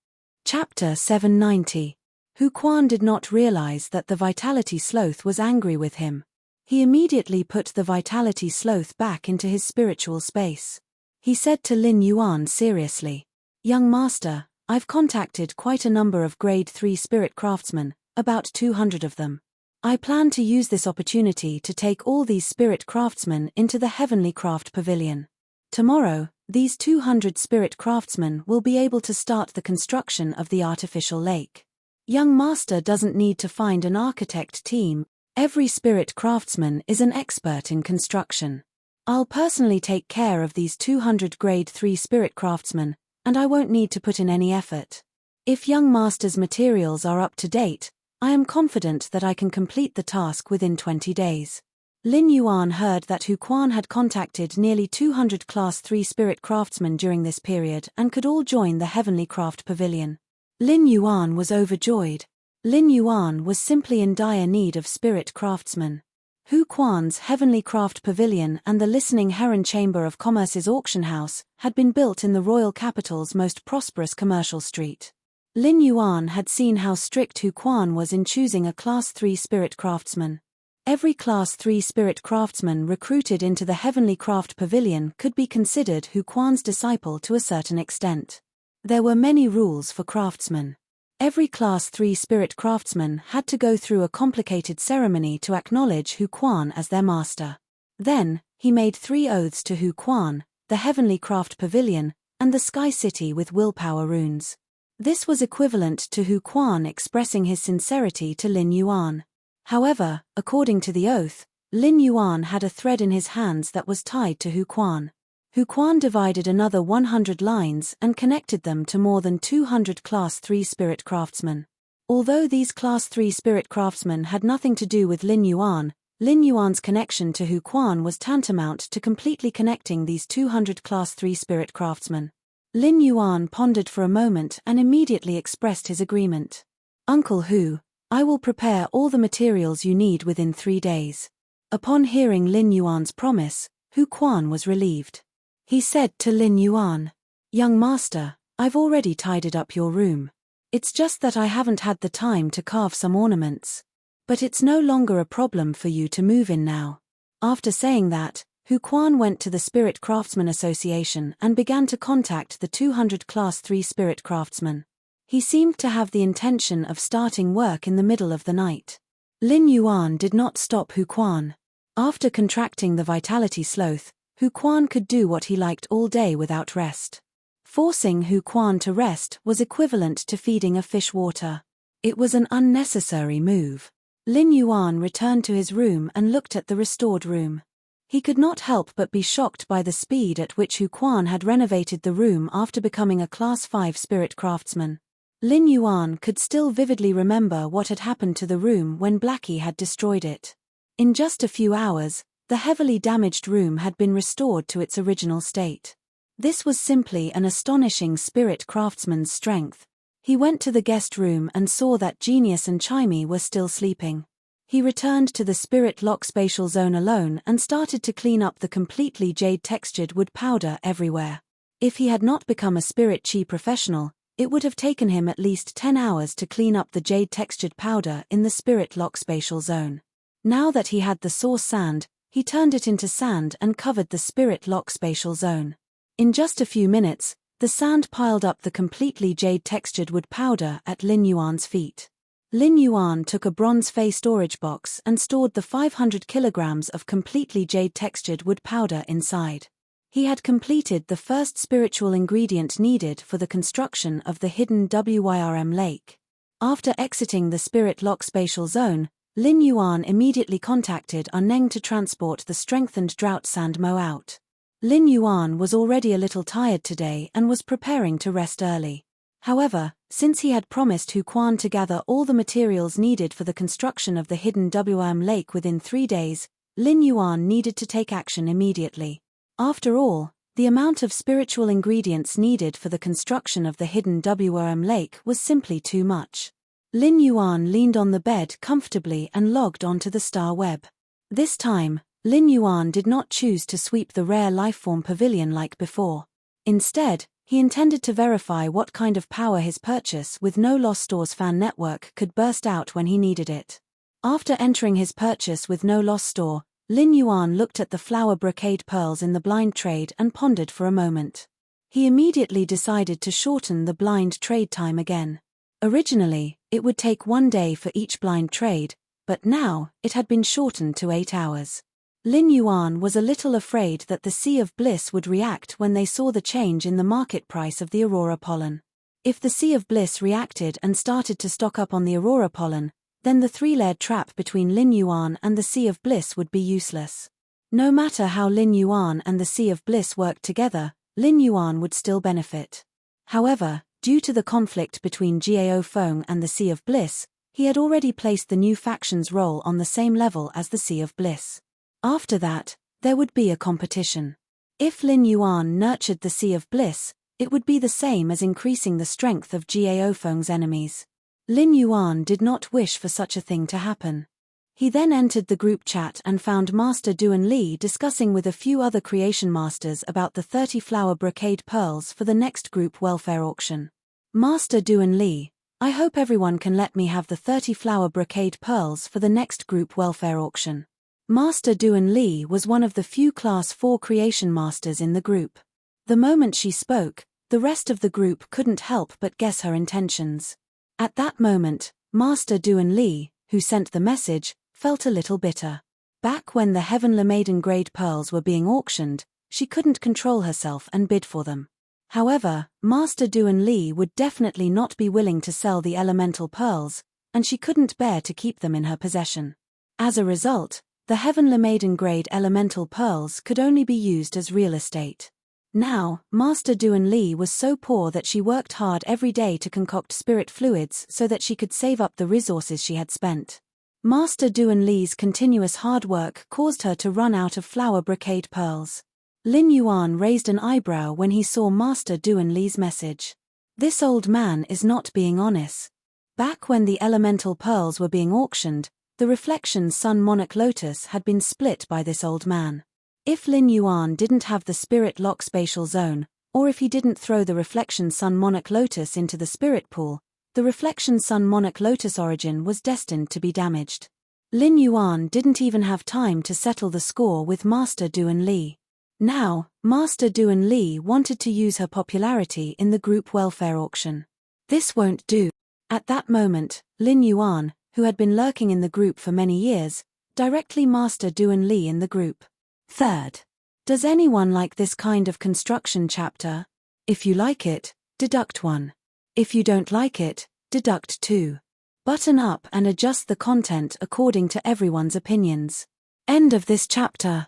Chapter 790. Hu Quan did not realize that the Vitality Sloth was angry with him. He immediately put the Vitality Sloth back into his spiritual space. He said to Lin Yuan seriously, "Young master, I've contacted quite a number of grade 3 spirit craftsmen, about 200 of them. I plan to use this opportunity to take all these spirit craftsmen into the Heavenly Craft Pavilion. Tomorrow, these 200 spirit craftsmen will be able to start the construction of the artificial lake. Young master doesn't need to find an architect team. Every spirit craftsman is an expert in construction. I'll personally take care of these 200 grade 3 spirit craftsmen, and I won't need to put in any effort. If young master's materials are up to date, I am confident that I can complete the task within 20 days. Lin Yuan heard that Hu Quan had contacted nearly 200 Class 3 spirit craftsmen during this period and could all join the Heavenly Craft Pavilion. Lin Yuan was overjoyed. Lin Yuan was simply in dire need of spirit craftsmen. Hu Quan's Heavenly Craft Pavilion and the Listening Heron Chamber of Commerce's auction house had been built in the royal capital's most prosperous commercial street. Lin Yuan had seen how strict Hu Quan was in choosing a Class 3 spirit craftsman. Every Class 3 spirit craftsman recruited into the Heavenly Craft Pavilion could be considered Hu Quan's disciple to a certain extent. There were many rules for craftsmen. Every Class 3 spirit craftsman had to go through a complicated ceremony to acknowledge Hu Quan as their master. Then, he made 3 oaths to Hu Quan, the Heavenly Craft Pavilion, and the Sky City with willpower runes. This was equivalent to Hu Quan expressing his sincerity to Lin Yuan. However, according to the oath, Lin Yuan had a thread in his hands that was tied to Hu Quan. Hu Quan divided another 100 lines and connected them to more than 200 Class 3 spirit craftsmen. Although these Class 3 spirit craftsmen had nothing to do with Lin Yuan's connection to Hu Quan was tantamount to completely connecting these 200 Class 3 spirit craftsmen. Lin Yuan pondered for a moment and immediately expressed his agreement. "Uncle Hu, I will prepare all the materials you need within 3 days." Upon hearing Lin Yuan's promise, Hu Quan was relieved. He said to Lin Yuan, "Young master, I've already tidied up your room. It's just that I haven't had the time to carve some ornaments. But it's no longer a problem for you to move in now." After saying that, Hu Quan went to the Spirit Craftsman Association and began to contact the 200 Class 3 spirit craftsmen. He seemed to have the intention of starting work in the middle of the night. Lin Yuan did not stop Hu Quan. After contracting the vitality sloth, Hu Quan could do what he liked all day without rest. Forcing Hu Quan to rest was equivalent to feeding a fish water. It was an unnecessary move. Lin Yuan returned to his room and looked at the restored room. He could not help but be shocked by the speed at which Hu Quan had renovated the room after becoming a Class 5 spirit craftsman. Lin Yuan could still vividly remember what had happened to the room when Blackie had destroyed it. In just a few hours, the heavily damaged room had been restored to its original state. This was simply an astonishing spirit craftsman's strength. He went to the guest room and saw that Genius and Chimey were still sleeping. He returned to the spirit lock spatial zone alone and started to clean up the completely jade-textured wood powder everywhere. If he had not become a spirit chi professional, it would have taken him at least 10 hours to clean up the jade-textured powder in the spirit lock spatial zone. Now that he had the source sand, he turned it into sand and covered the spirit lock spatial zone. In just a few minutes, the sand piled up the completely jade-textured wood powder at Lin Yuan's feet. Lin Yuan took a bronze fey storage box and stored the 500 kilograms of completely jade-textured wood powder inside. He had completed the first spiritual ingredient needed for the construction of the hidden Wyrm lake. After exiting the spirit lock spatial zone, Lin Yuan immediately contacted Neng to transport the strengthened drought sand mow out. Lin Yuan was already a little tired today and was preparing to rest early. However, since he had promised Hu Quan to gather all the materials needed for the construction of the hidden Wyrm lake within 3 days, Lin Yuan needed to take action immediately. After all, the amount of spiritual ingredients needed for the construction of the hidden Wyrm lake was simply too much. Lin Yuan leaned on the bed comfortably and logged onto the star web. This time, Lin Yuan did not choose to sweep the rare lifeform pavilion like before. Instead, he intended to verify what kind of power his purchase with No Loss Store's fan network could burst out when he needed it. After entering his purchase with No Loss Store, Lin Yuan looked at the flower brocade pearls in the blind trade and pondered for a moment. He immediately decided to shorten the blind trade time again. Originally, it would take 1 day for each blind trade, but now, it had been shortened to 8 hours. Lin Yuan was a little afraid that the Sea of Bliss would react when they saw the change in the market price of the Aurora pollen. If the Sea of Bliss reacted and started to stock up on the Aurora pollen, then the 3-layered trap between Lin Yuan and the Sea of Bliss would be useless. No matter how Lin Yuan and the Sea of Bliss worked together, Lin Yuan would still benefit. However, due to the conflict between Gao Feng and the Sea of Bliss, he had already placed the new faction's role on the same level as the Sea of Bliss. After that, there would be a competition. If Lin Yuan nurtured the Sea of Bliss, it would be the same as increasing the strength of Gao Feng's enemies. Lin Yuan did not wish for such a thing to happen. He then entered the group chat and found Master Duan Li discussing with a few other creation masters about the 30 flower brocade pearls for the next group welfare auction. Master Duan Li, I hope everyone can let me have the 30 flower brocade pearls for the next group welfare auction. Master Duan Li was one of the few Class 4 creation masters in the group. The moment she spoke, the rest of the group couldn't help but guess her intentions. At that moment, Master Duan Li, who sent the message, felt a little bitter. Back when the Heavenly Maiden grade pearls were being auctioned, she couldn't control herself and bid for them. However, Master Duan Li would definitely not be willing to sell the elemental pearls, and she couldn't bear to keep them in her possession. As a result, the Heavenly Maiden grade elemental pearls could only be used as real estate. Now, Master Duan Li was so poor that she worked hard every day to concoct spirit fluids so that she could save up the resources she had spent. Master Duan Li's continuous hard work caused her to run out of flower brocade pearls. Lin Yuan raised an eyebrow when he saw Master Duan Li's message. This old man is not being honest. Back when the elemental pearls were being auctioned, the Reflection Sun Monarch Lotus had been split by this old man. If Lin Yuan didn't have the Spirit Lock spatial zone, or if he didn't throw the Reflection Sun Monarch Lotus into the spirit pool, the Reflection Sun Monarch Lotus origin was destined to be damaged. Lin Yuan didn't even have time to settle the score with Master Duan Li. Now, Master Duan Li wanted to use her popularity in the group welfare auction. This won't do. At that moment, Lin Yuan, who had been lurking in the group for many years, directly Master Duan Li in the group. Third. Does anyone like this kind of construction chapter? If you like it, deduct 1. If you don't like it, deduct 2. Button up and adjust the content according to everyone's opinions. End of this chapter.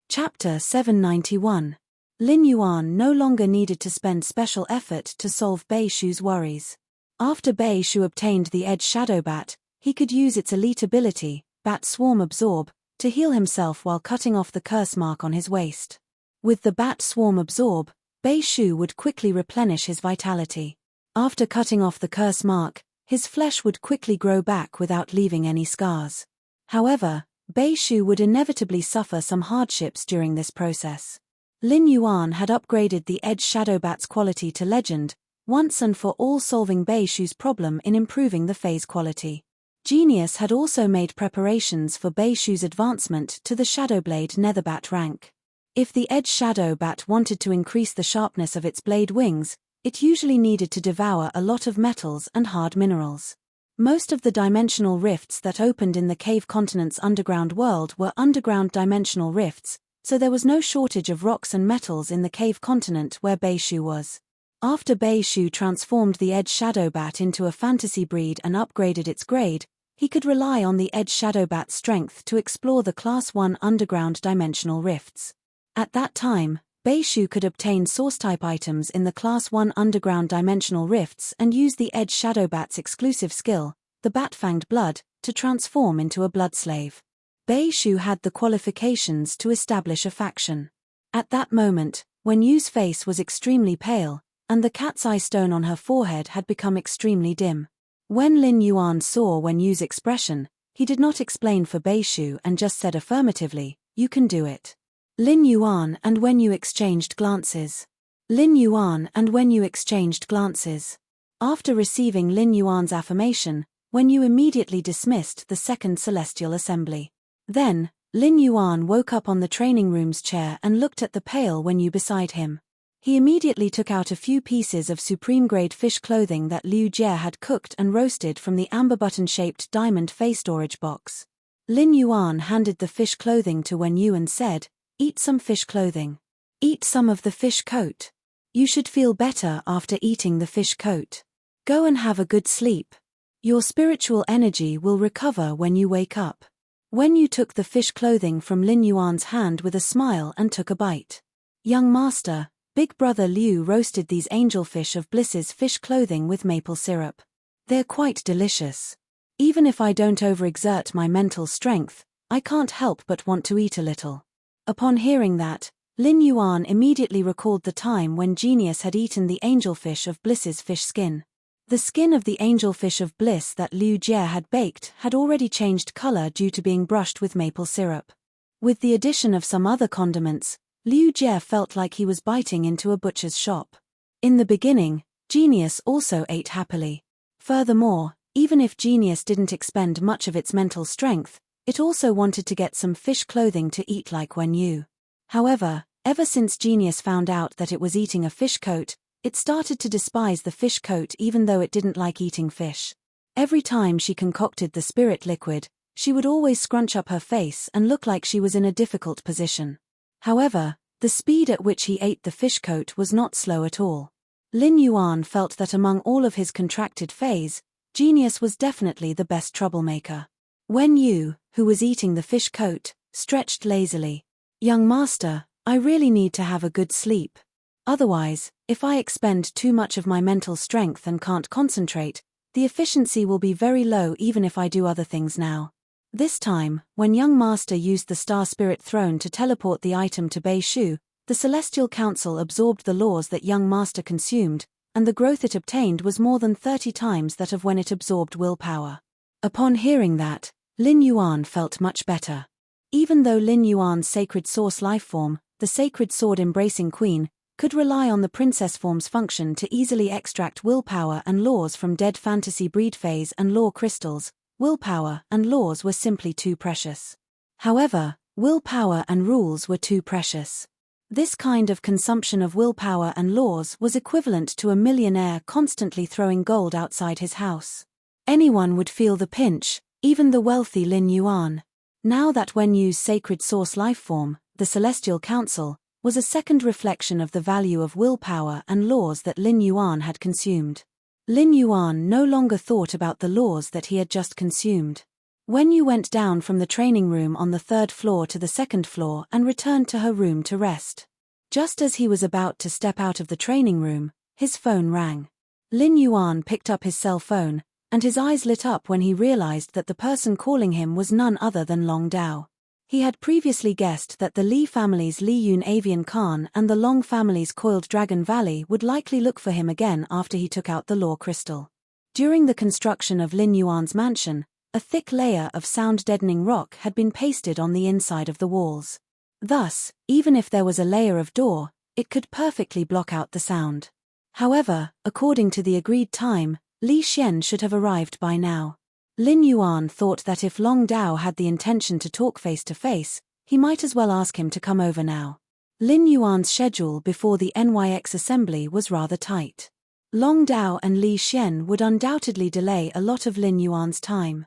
Chapter 791. Lin Yuan no longer needed to spend special effort to solve Bei Shu's worries. After Bei Shu obtained the Edge Shadow Bat, he could use its elite ability, Bat Swarm Absorb, to heal himself while cutting off the curse mark on his waist. With the Bat Swarm Absorb, Bei Shu would quickly replenish his vitality. After cutting off the curse mark, his flesh would quickly grow back without leaving any scars. However, Bei Shu would inevitably suffer some hardships during this process. Lin Yuan had upgraded the Edge Shadow Bat's quality to Legend, once and for all, solving Bei Shu's problem in improving the phase quality. Genius had also made preparations for Bei Shu's advancement to the Shadowblade Netherbat rank. If the Edge Shadow Bat wanted to increase the sharpness of its blade wings, it usually needed to devour a lot of metals and hard minerals. Most of the dimensional rifts that opened in the Cave Continent's underground world were underground dimensional rifts, so there was no shortage of rocks and metals in the Cave Continent where Bei Shu was. After Bei Shu transformed the Edge Shadow Bat into a fantasy breed and upgraded its grade, he could rely on the Edge Shadow Bat's strength to explore the Class 1 underground dimensional rifts. At that time, Bei Shu could obtain source-type items in the Class 1 underground dimensional rifts and use the Edge Shadow Bat's exclusive skill, the Bat-Fanged Blood, to transform into a blood slave. Bei Shu had the qualifications to establish a faction. At that moment, Wen Yu's face was extremely pale, and the cat's eye stone on her forehead had become extremely dim. When Lin Yuan saw Wen Yu's expression, he did not explain for Bei Shu and just said affirmatively, "You can do it." Lin Yuan and Wen Yu exchanged glances. Lin Yuan and Wen Yu exchanged glances. After receiving Lin Yuan's affirmation, Wen Yu immediately dismissed the Second Celestial Assembly. Then, Lin Yuan woke up on the training room's chair and looked at the pale Wen Yu beside him. He immediately took out a few pieces of supreme-grade fish clothing that Liu Jie had cooked and roasted from the amber button-shaped diamond face storage box. Lin Yuan handed the fish clothing to Wen Yu and said, "Eat some fish clothing. Eat some of the fish coat. You should feel better after eating the fish coat. Go and have a good sleep. Your spiritual energy will recover when you wake up." Wen Yu took the fish clothing from Lin Yuan's hand with a smile and took a bite. "Young master, Big Brother Liu roasted these angelfish of Bliss's fish clothing with maple syrup. They're quite delicious. Even if I don't overexert my mental strength, I can't help but want to eat a little." Upon hearing that, Lin Yuan immediately recalled the time when Genius had eaten the angelfish of Bliss's fish skin. The skin of the angelfish of Bliss that Liu Jie had baked had already changed color due to being brushed with maple syrup. With the addition of some other condiments, Liu Jie felt like he was biting into a butcher's shop. In the beginning, Genius also ate happily. Furthermore, even if Genius didn't expend much of its mental strength, it also wanted to get some fish clothing to eat like Wen Yu. However, ever since Genius found out that it was eating a fish coat, it started to despise the fish coat even though it didn't like eating fish. Every time she concocted the spirit liquid, she would always scrunch up her face and look like she was in a difficult position. However, The speed at which he ate the fish coat was not slow at all. Lin Yuan felt that among all of his contracted fays, Genius was definitely the best troublemaker. Wen Yu, who was eating the fish coat, stretched lazily. "Young master, I really need to have a good sleep. Otherwise, if I expend too much of my mental strength and can't concentrate, the efficiency will be very low even if I do other things now." This time, when young master used the Star Spirit Throne to teleport the item to Beishu, the Celestial Council absorbed the laws that young master consumed, and the growth it obtained was more than 30 times that of when it absorbed willpower. Upon hearing that, Lin Yuan felt much better. Even though Lin Yuan's sacred source lifeform, the sacred sword-embracing queen, could rely on the princess form's function to easily extract willpower and laws from dead fantasy breed phase and law crystals, willpower and laws were simply too precious. However, willpower and rules were too precious. This kind of consumption of willpower and laws was equivalent to a millionaire constantly throwing gold outside his house. Anyone would feel the pinch, even the wealthy Lin Yuan. Now that Wen Yu's sacred source lifeform, the Celestial Council, was a second reflection of the value of willpower and laws that Lin Yuan had consumed. Lin Yuan no longer thought about the laws that he had just consumed. Wen Yu went down from the training room on the 3rd floor to the 2nd floor and returned to her room to rest. Just as he was about to step out of the training room, his phone rang. Lin Yuan picked up his cell phone, and his eyes lit up when he realized that the person calling him was none other than Long Dao. He had previously guessed that the Li family's Li Yun Avian Khan and the Long family's Coiled Dragon Valley would likely look for him again after he took out the law crystal. During the construction of Lin Yuan's mansion, a thick layer of sound-deadening rock had been pasted on the inside of the walls. Thus, even if there was a layer of door, it could perfectly block out the sound. However, according to the agreed time, Li Xian should have arrived by now. Lin Yuan thought that if Long Dao had the intention to talk face-to-face, he might as well ask him to come over now. Lin Yuan's schedule before the NYX assembly was rather tight. Long Dao and Li Xian would undoubtedly delay a lot of Lin Yuan's time.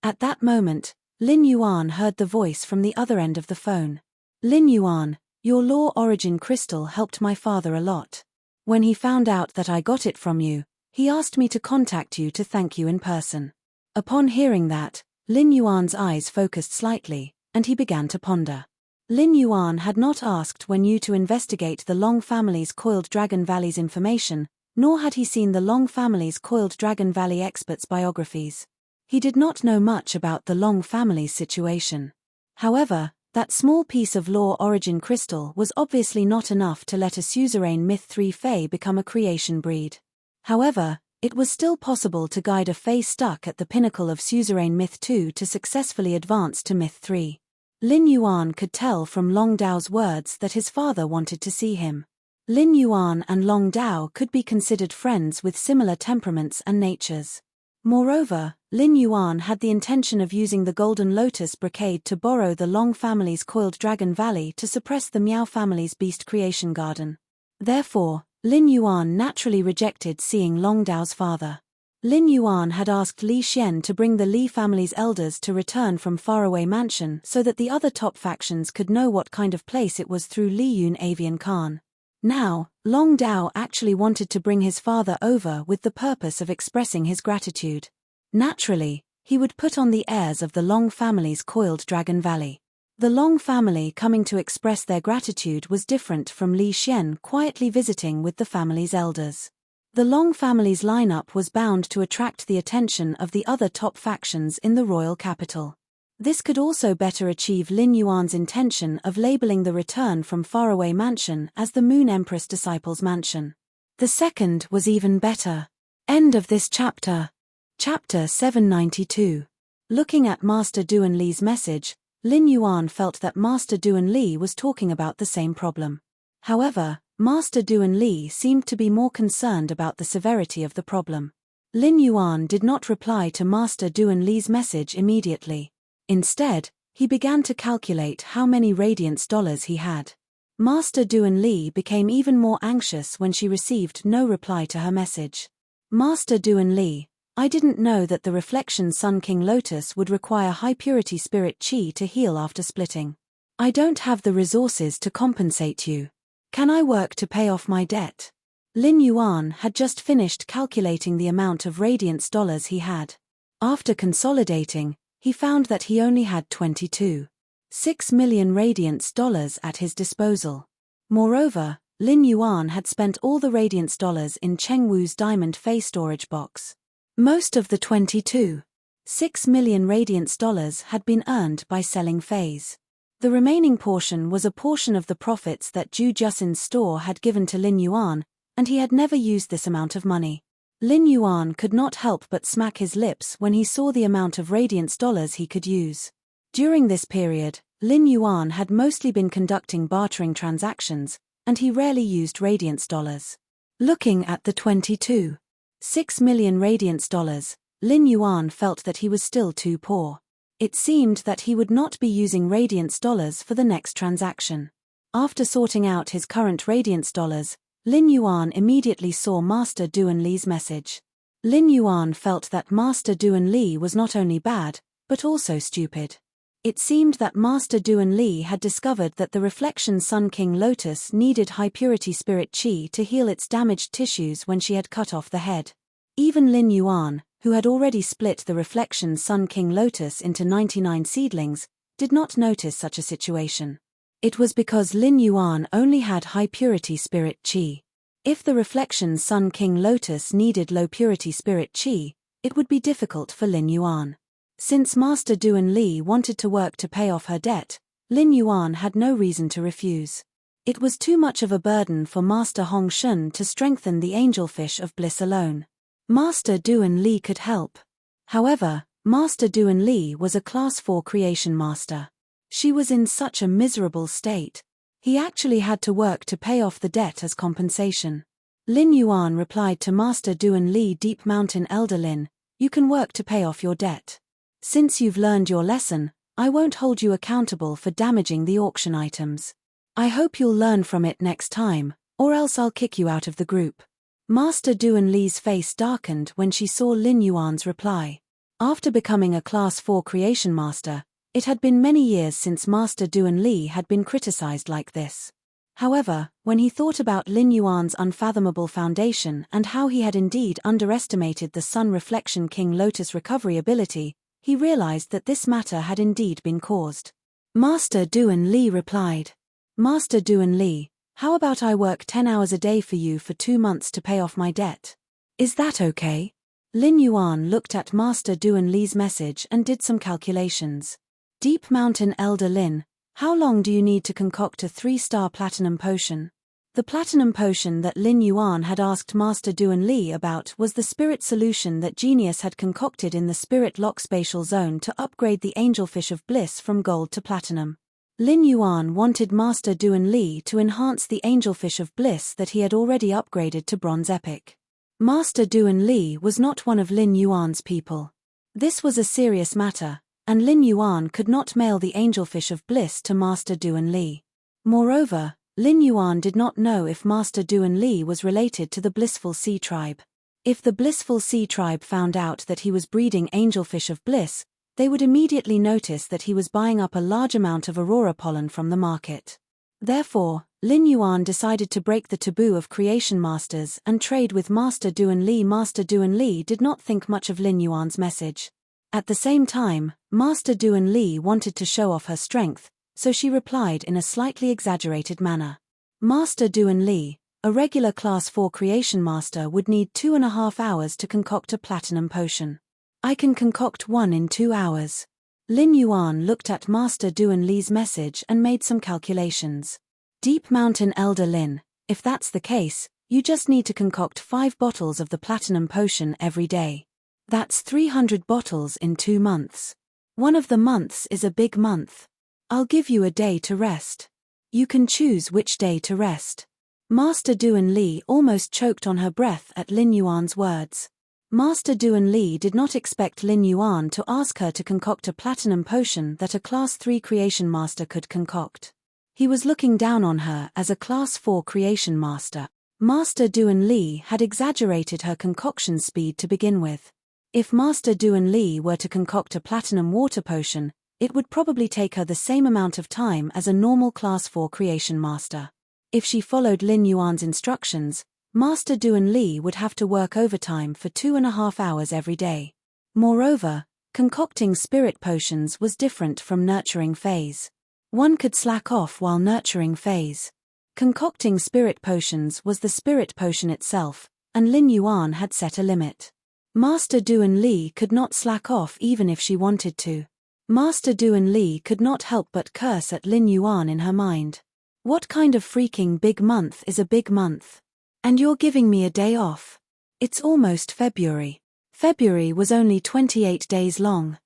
At that moment, Lin Yuan heard the voice from the other end of the phone. "Lin Yuan, your law origin crystal helped my father a lot. When he found out that I got it from you, he asked me to contact you to thank you in person." Upon hearing that, Lin Yuan's eyes focused slightly, and he began to ponder. Lin Yuan had not asked Wen Yu to investigate the Long family's Coiled Dragon Valley's information, nor had he seen the Long family's Coiled Dragon Valley experts' biographies. He did not know much about the Long family's situation. However, that small piece of law origin crystal was obviously not enough to let a suzerain Myth 3 Fae become a creation breed. However, it was still possible to guide a Fae stuck at the pinnacle of suzerain Myth 2 to successfully advance to Myth 3. Lin Yuan could tell from Long Dao's words that his father wanted to see him. Lin Yuan and Long Dao could be considered friends with similar temperaments and natures. Moreover, Lin Yuan had the intention of using the Golden Lotus brocade to borrow the Long family's Coiled Dragon Valley to suppress the Miao family's Beast Creation Garden. Therefore, Lin Yuan naturally rejected seeing Long Dao's father. Lin Yuan had asked Li Xian to bring the Li family's elders to return from faraway mansion so that the other top factions could know what kind of place it was through Li Yun Avian Khan. Now, Long Dao actually wanted to bring his father over with the purpose of expressing his gratitude. Naturally, he would put on the airs of the Long family's Coiled Dragon Valley. The Long family coming to express their gratitude was different from Li Xian quietly visiting with the family's elders. The Long family's lineup was bound to attract the attention of the other top factions in the royal capital. This could also better achieve Lin Yuan's intention of labeling the return from faraway mansion as the Moon Empress Disciples Mansion. The second was even better. End of this chapter. Chapter 792. Looking at Master Duan Li's message, Lin Yuan felt that Master Duan Li was talking about the same problem. However, Master Duan Li seemed to be more concerned about the severity of the problem. Lin Yuan did not reply to Master Duan Li's message immediately. Instead, he began to calculate how many radiance dollars he had. Master Duan Li became even more anxious when she received no reply to her message. "Master Duan Li, I didn't know that the Reflection Sun King Lotus would require high-purity spirit qi to heal after splitting. I don't have the resources to compensate you. Can I work to pay off my debt? Lin Yuan had just finished calculating the amount of radiance dollars he had. After consolidating, he found that he only had 22.6 million radiance dollars at his disposal. Moreover, Lin Yuan had spent all the radiance dollars in Cheng Wu's diamond Fei storage box. Most of the 22.6 million radiance dollars had been earned by selling Feis. The remaining portion was a portion of the profits that Zhu Juxin's store had given to Lin Yuan, and he had never used this amount of money. Lin Yuan could not help but smack his lips when he saw the amount of radiance dollars he could use. During this period, Lin Yuan had mostly been conducting bartering transactions, and he rarely used radiance dollars. Looking at the 22.6 million radiance dollars, Lin Yuan felt that he was still too poor. It seemed that he would not be using radiance dollars for the next transaction. After sorting out his current radiance dollars, Lin Yuan immediately saw Master Duan Li's message. Lin Yuan felt that Master Duan Li was not only bad, but also stupid. It seemed that Master Duan Li had discovered that the Reflection Sun King Lotus needed high-purity spirit qi to heal its damaged tissues when she had cut off the head. Even Lin Yuan, who had already split the Reflection Sun King Lotus into 99 seedlings, did not notice such a situation. It was because Lin Yuan only had high-purity spirit qi. If the Reflection Sun King Lotus needed low-purity spirit qi, it would be difficult for Lin Yuan. Since Master Duan Li wanted to work to pay off her debt, Lin Yuan had no reason to refuse. It was too much of a burden for Master Hong Shun to strengthen the angelfish of bliss alone. Master Duan Li could help. However, Master Duan Li was a Class 4 creation master. She was in such a miserable state. He actually had to work to pay off the debt as compensation. Lin Yuan replied to Master Duan Li, Deep Mountain Elder Lin, you can work to pay off your debt. Since you've learned your lesson, I won't hold you accountable for damaging the auction items. I hope you'll learn from it next time, or else I'll kick you out of the group. Master Duan Li's face darkened when she saw Lin Yuan's reply. After becoming a Class 4 creation master, it had been many years since Master Duan Li had been criticized like this. However, when he thought about Lin Yuan's unfathomable foundation and how he had indeed underestimated the Sun Reflection King Lotus recovery ability, he realized that this matter had indeed been caused. Master Duan Li replied, Master Duan Li, how about I work 10 hours a day for you for 2 months to pay off my debt? Is that okay? Lin Yuan looked at Master Duan Li's message and did some calculations. Deep Mountain Elder Lin, how long do you need to concoct a 3-star platinum potion? The platinum potion that Lin Yuan had asked Master Duan Li about was the spirit solution that Genius had concocted in the Spirit Lock Spatial Zone to upgrade the Angelfish of Bliss from gold to platinum. Lin Yuan wanted Master Duan Li to enhance the Angelfish of Bliss that he had already upgraded to Bronze Epic. Master Duan Li was not one of Lin Yuan's people. This was a serious matter, and Lin Yuan could not mail the Angelfish of Bliss to Master Duan Li. Moreover, Lin Yuan did not know if Master Duan Li was related to the Blissful Sea Tribe. If the Blissful Sea Tribe found out that he was breeding Angelfish of Bliss, they would immediately notice that he was buying up a large amount of Aurora pollen from the market. Therefore, Lin Yuan decided to break the taboo of creation masters and trade with Master Duan Li. Master Duan Li did not think much of Lin Yuan's message. At the same time, Master Duan Li wanted to show off her strength, so she replied in a slightly exaggerated manner. Master Duan Li, a regular Class 4 creation master would need 2.5 hours to concoct a platinum potion. I can concoct one in 2 hours. Lin Yuan looked at Master Duan Li's message and made some calculations. Deep Mountain Elder Lin, if that's the case, you just need to concoct 5 bottles of the platinum potion every day. That's 300 bottles in 2 months. One of the months is a big month. I'll give you a day to rest. You can choose which day to rest. Master Duan Li almost choked on her breath at Lin Yuan's words. Master Duan Li did not expect Lin Yuan to ask her to concoct a platinum potion that a Class 3 creation master could concoct. He was looking down on her as a Class 4 creation master. Master Duan Li had exaggerated her concoction speed to begin with. If Master Duan Li were to concoct a platinum water potion, it would probably take her the same amount of time as a normal Class 4 creation master. If she followed Lin Yuan's instructions, Master Duan Li would have to work overtime for 2.5 hours every day. Moreover, concocting spirit potions was different from nurturing phase. One could slack off while nurturing phase. Concocting spirit potions was the spirit potion itself, and Lin Yuan had set a limit. Master Duan Li could not slack off even if she wanted to. Master Duan Li could not help but curse at Lin Yuan in her mind. What kind of freaking big month is a big month? And you're giving me a day off? It's almost February. February was only 28 days long.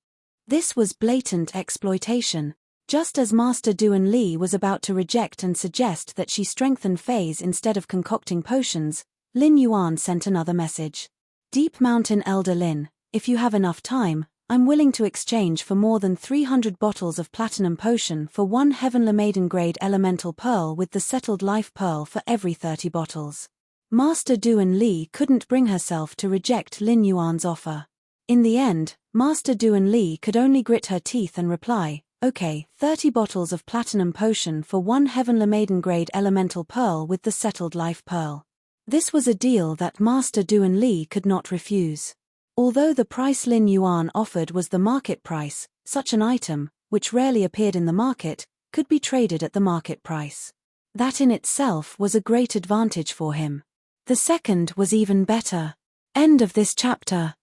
This was blatant exploitation. Just as Master Duan Li was about to reject and suggest that she strengthen phase instead of concocting potions, Lin Yuan sent another message. Deep Mountain Elder Lin, if you have enough time, I'm willing to exchange for more than 300 bottles of platinum potion for one Heavenly Maiden grade elemental pearl with the settled life pearl for every 30 bottles. Master Duan Li couldn't bring herself to reject Lin Yuan's offer. In the end, Master Duan Li could only grit her teeth and reply, okay, 30 bottles of platinum potion for one Heavenly Maiden grade elemental pearl with the settled life pearl. This was a deal that Master Duan Li could not refuse. Although the price Lin Yuan offered was the market price, such an item, which rarely appeared in the market, could be traded at the market price. That in itself was a great advantage for him. The second was even better. End of this chapter.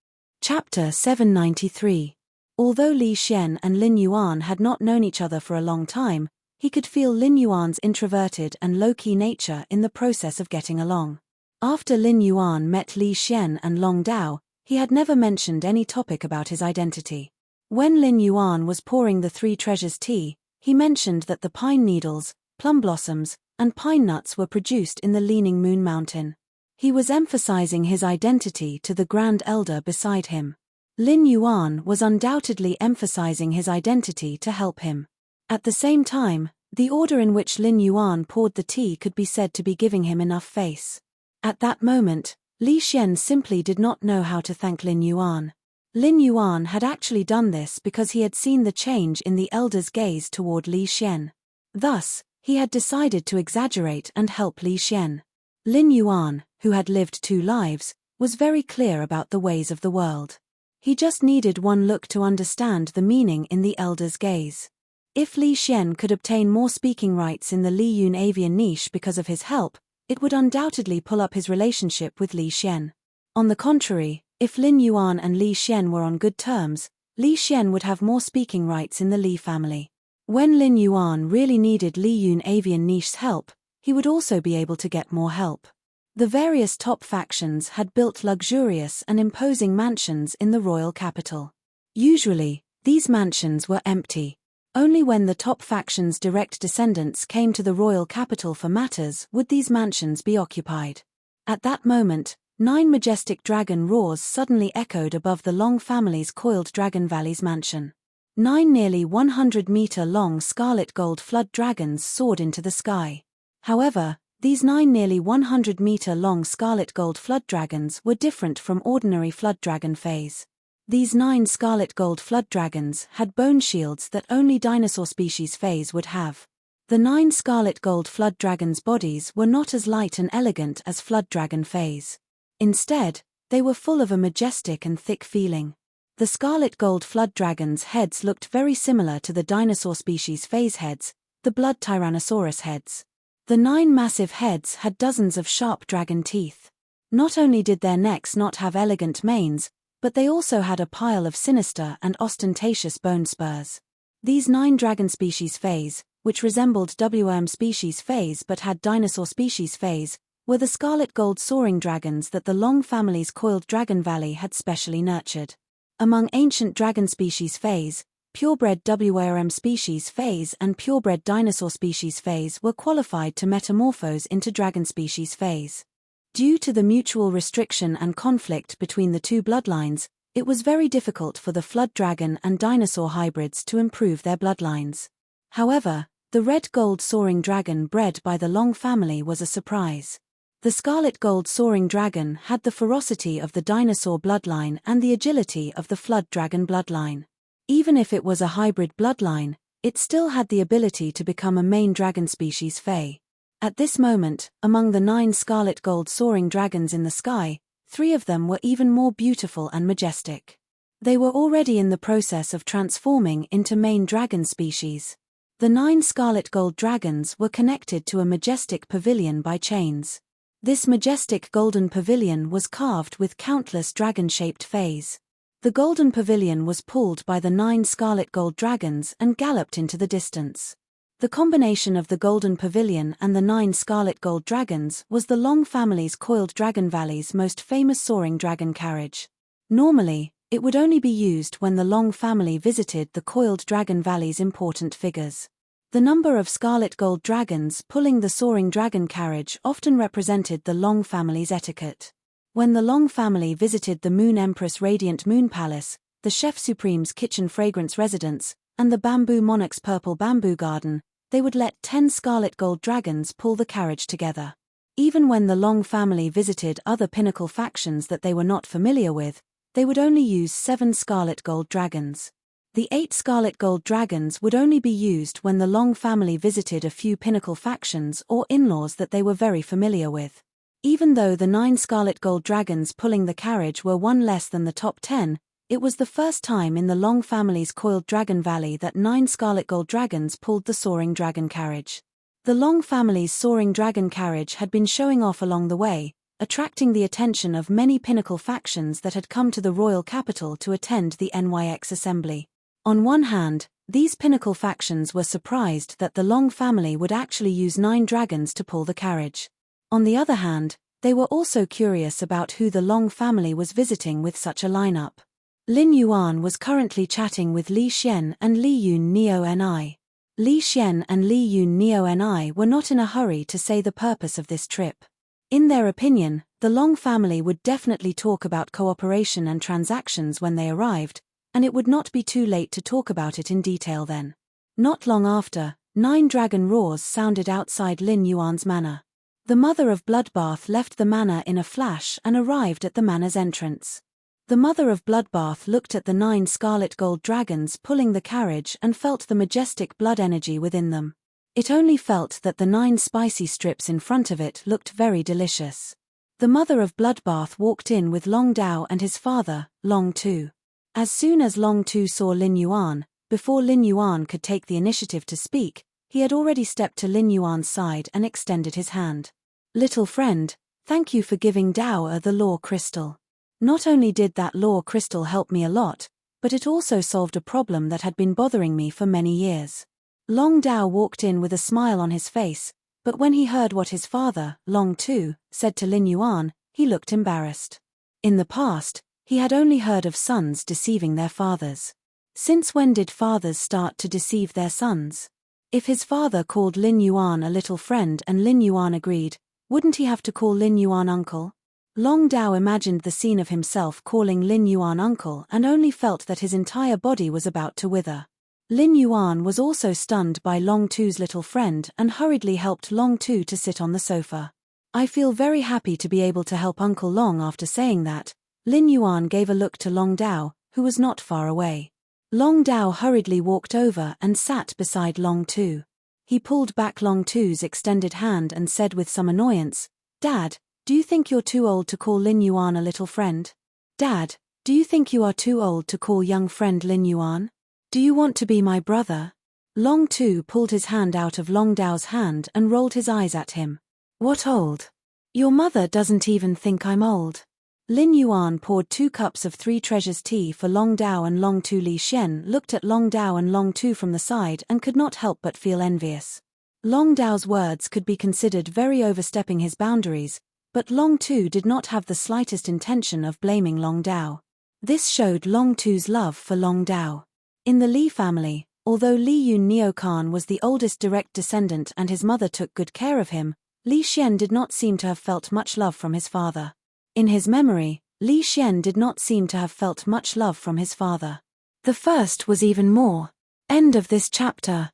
Chapter 793. Although Li Xian and Lin Yuan had not known each other for a long time, he could feel Lin Yuan's introverted and low-key nature in the process of getting along. After Lin Yuan met Li Xian and Long Dao, he had never mentioned any topic about his identity. When Lin Yuan was pouring the three treasures tea, he mentioned that the pine needles, plum blossoms, and pine nuts were produced in the Leaning Moon Mountain. He was emphasizing his identity to the Grand Elder beside him. Lin Yuan was undoubtedly emphasizing his identity to help him. At the same time, the order in which Lin Yuan poured the tea could be said to be giving him enough face. At that moment, Li Xian simply did not know how to thank Lin Yuan. Lin Yuan had actually done this because he had seen the change in the elder's gaze toward Li Xian. Thus, he had decided to exaggerate and help Li Xian. Lin Yuan, who had lived 2 lives, was very clear about the ways of the world. He just needed one look to understand the meaning in the elder's gaze. If Li Xian could obtain more speaking rights in the Li Yun avian niche because of his help, it would undoubtedly pull up his relationship with Li Xian. On the contrary, if Lin Yuan and Li Xian were on good terms, Li Xian would have more speaking rights in the Li family. When Lin Yuan really needed Li Yun avian niche's help, he would also be able to get more help. The various top factions had built luxurious and imposing mansions in the royal capital. Usually, these mansions were empty. Only when the top faction's direct descendants came to the royal capital for matters would these mansions be occupied. At that moment, 9 majestic dragon roars suddenly echoed above the Long family's coiled Dragon Valley's mansion. 9 nearly 100-meter-long scarlet gold flood dragons soared into the sky. However, these 9 nearly 100-meter-long scarlet gold flood dragons were different from ordinary flood dragon phase. These 9 scarlet gold flood dragons had bone shields that only dinosaur species phase would have. The 9 scarlet gold flood dragons' bodies were not as light and elegant as flood dragon phase. Instead, they were full of a majestic and thick feeling. The scarlet gold flood dragons' heads looked very similar to the dinosaur species phase heads, the blood Tyrannosaurus heads. The 9 massive heads had dozens of sharp dragon teeth. Not only did their necks not have elegant manes, but they also had a pile of sinister and ostentatious bone spurs. These 9 dragon species phase, which resembled WM species phase but had dinosaur species phase, were the scarlet gold soaring dragons that the Long family's coiled Dragon Valley had specially nurtured. Among ancient dragon species phase, purebred WRM species phase and purebred dinosaur species phase were qualified to metamorphose into dragon species phase. Due to the mutual restriction and conflict between the 2 bloodlines, it was very difficult for the flood dragon and dinosaur hybrids to improve their bloodlines. However, the red gold soaring dragon bred by the Long family was a surprise. The scarlet gold soaring dragon had the ferocity of the dinosaur bloodline and the agility of the flood dragon bloodline. Even if it was a hybrid bloodline, it still had the ability to become a main dragon species fae. At this moment, among the 9 scarlet gold soaring dragons in the sky, 3 of them were even more beautiful and majestic. They were already in the process of transforming into main dragon species. The 9 scarlet gold dragons were connected to a majestic pavilion by chains. This majestic golden pavilion was carved with countless dragon-shaped fays. The golden pavilion was pulled by the 9 scarlet gold dragons and galloped into the distance. The combination of the golden pavilion and the 9 scarlet gold dragons was the Long family's Coiled Dragon Valley's most famous soaring dragon carriage. Normally, it would only be used when the Long family visited the Coiled Dragon Valley's important figures. The number of scarlet gold dragons pulling the soaring dragon carriage often represented the Long family's etiquette. When the Long family visited the Moon Empress Radiant Moon Palace, the Chef Supreme's Kitchen Fragrance Residence, and the Bamboo Monarch's Purple Bamboo Garden, they would let 10 scarlet gold dragons pull the carriage together. Even when the Long family visited other pinnacle factions that they were not familiar with, they would only use 7 scarlet gold dragons. The 8 scarlet gold dragons would only be used when the Long family visited a few pinnacle factions or in-laws that they were very familiar with. Even though the 9 scarlet gold dragons pulling the carriage were one less than the top 10, it was the first time in the Long family's Coiled Dragon Valley that 9 scarlet gold dragons pulled the soaring dragon carriage. The Long family's soaring dragon carriage had been showing off along the way, attracting the attention of many pinnacle factions that had come to the royal capital to attend the NYX assembly. On one hand, these pinnacle factions were surprised that the Long family would actually use 9 dragons to pull the carriage. On the other hand, they were also curious about who the Long family was visiting with such a lineup. Lin Yuan was currently chatting with Li Xian and Li Yun Neo Ni. Li Xian and Li Yun Neo Ni were not in a hurry to say the purpose of this trip. In their opinion, the Long family would definitely talk about cooperation and transactions when they arrived, and it would not be too late to talk about it in detail then. Not long after, 9 dragon roars sounded outside Lin Yuan's manor. The mother of Bloodbath left the manor in a flash and arrived at the manor's entrance. The mother of Bloodbath looked at the 9 scarlet gold dragons pulling the carriage and felt the majestic blood energy within them. It only felt that the 9 spicy strips in front of it looked very delicious. The mother of Bloodbath walked in with Long Dao and his father, Long Tu. As soon as Long Tu saw Lin Yuan, before Lin Yuan could take the initiative to speak, he had already stepped to Lin Yuan's side and extended his hand. "Little friend, thank you for giving Dao the law crystal. Not only did that law crystal help me a lot, but it also solved a problem that had been bothering me for many years." Long Dao walked in with a smile on his face, but when he heard what his father, Long Tu, said to Lin Yuan, he looked embarrassed. In the past, he had only heard of sons deceiving their fathers. Since when did fathers start to deceive their sons? If his father called Lin Yuan a little friend and Lin Yuan agreed, wouldn't he have to call Lin Yuan uncle? Long Dao imagined the scene of himself calling Lin Yuan uncle and only felt that his entire body was about to wither. Lin Yuan was also stunned by Long Tu's little friend and hurriedly helped Long Tu to sit on the sofa. "I feel very happy to be able to help Uncle Long." After saying that, Lin Yuan gave a look to Long Dao, who was not far away. Long Dao hurriedly walked over and sat beside Long Tu. He pulled back Long Tu's extended hand and said with some annoyance, "Dad, do you think you're too old to call Lin Yuan a little friend? Dad, do you think you are too old to call young friend Lin Yuan? Do you want to be my brother?" Long Tu pulled his hand out of Long Dao's hand and rolled his eyes at him. "What old? Your mother doesn't even think I'm old." Lin Yuan poured 2 cups of 3 treasures tea for Long Dao and Long Tu. Li Xian looked at Long Dao and Long Tu from the side and could not help but feel envious. Long Dao's words could be considered very overstepping his boundaries, but Long Tu did not have the slightest intention of blaming Long Dao. This showed Long Tu's love for Long Dao. In the Li family, although Li Yun Neo Khan was the oldest direct descendant and his mother took good care of him, Li Xian did not seem to have felt much love from his father. In his memory, Li Xian did not seem to have felt much love from his father. The first was even more. End of this chapter.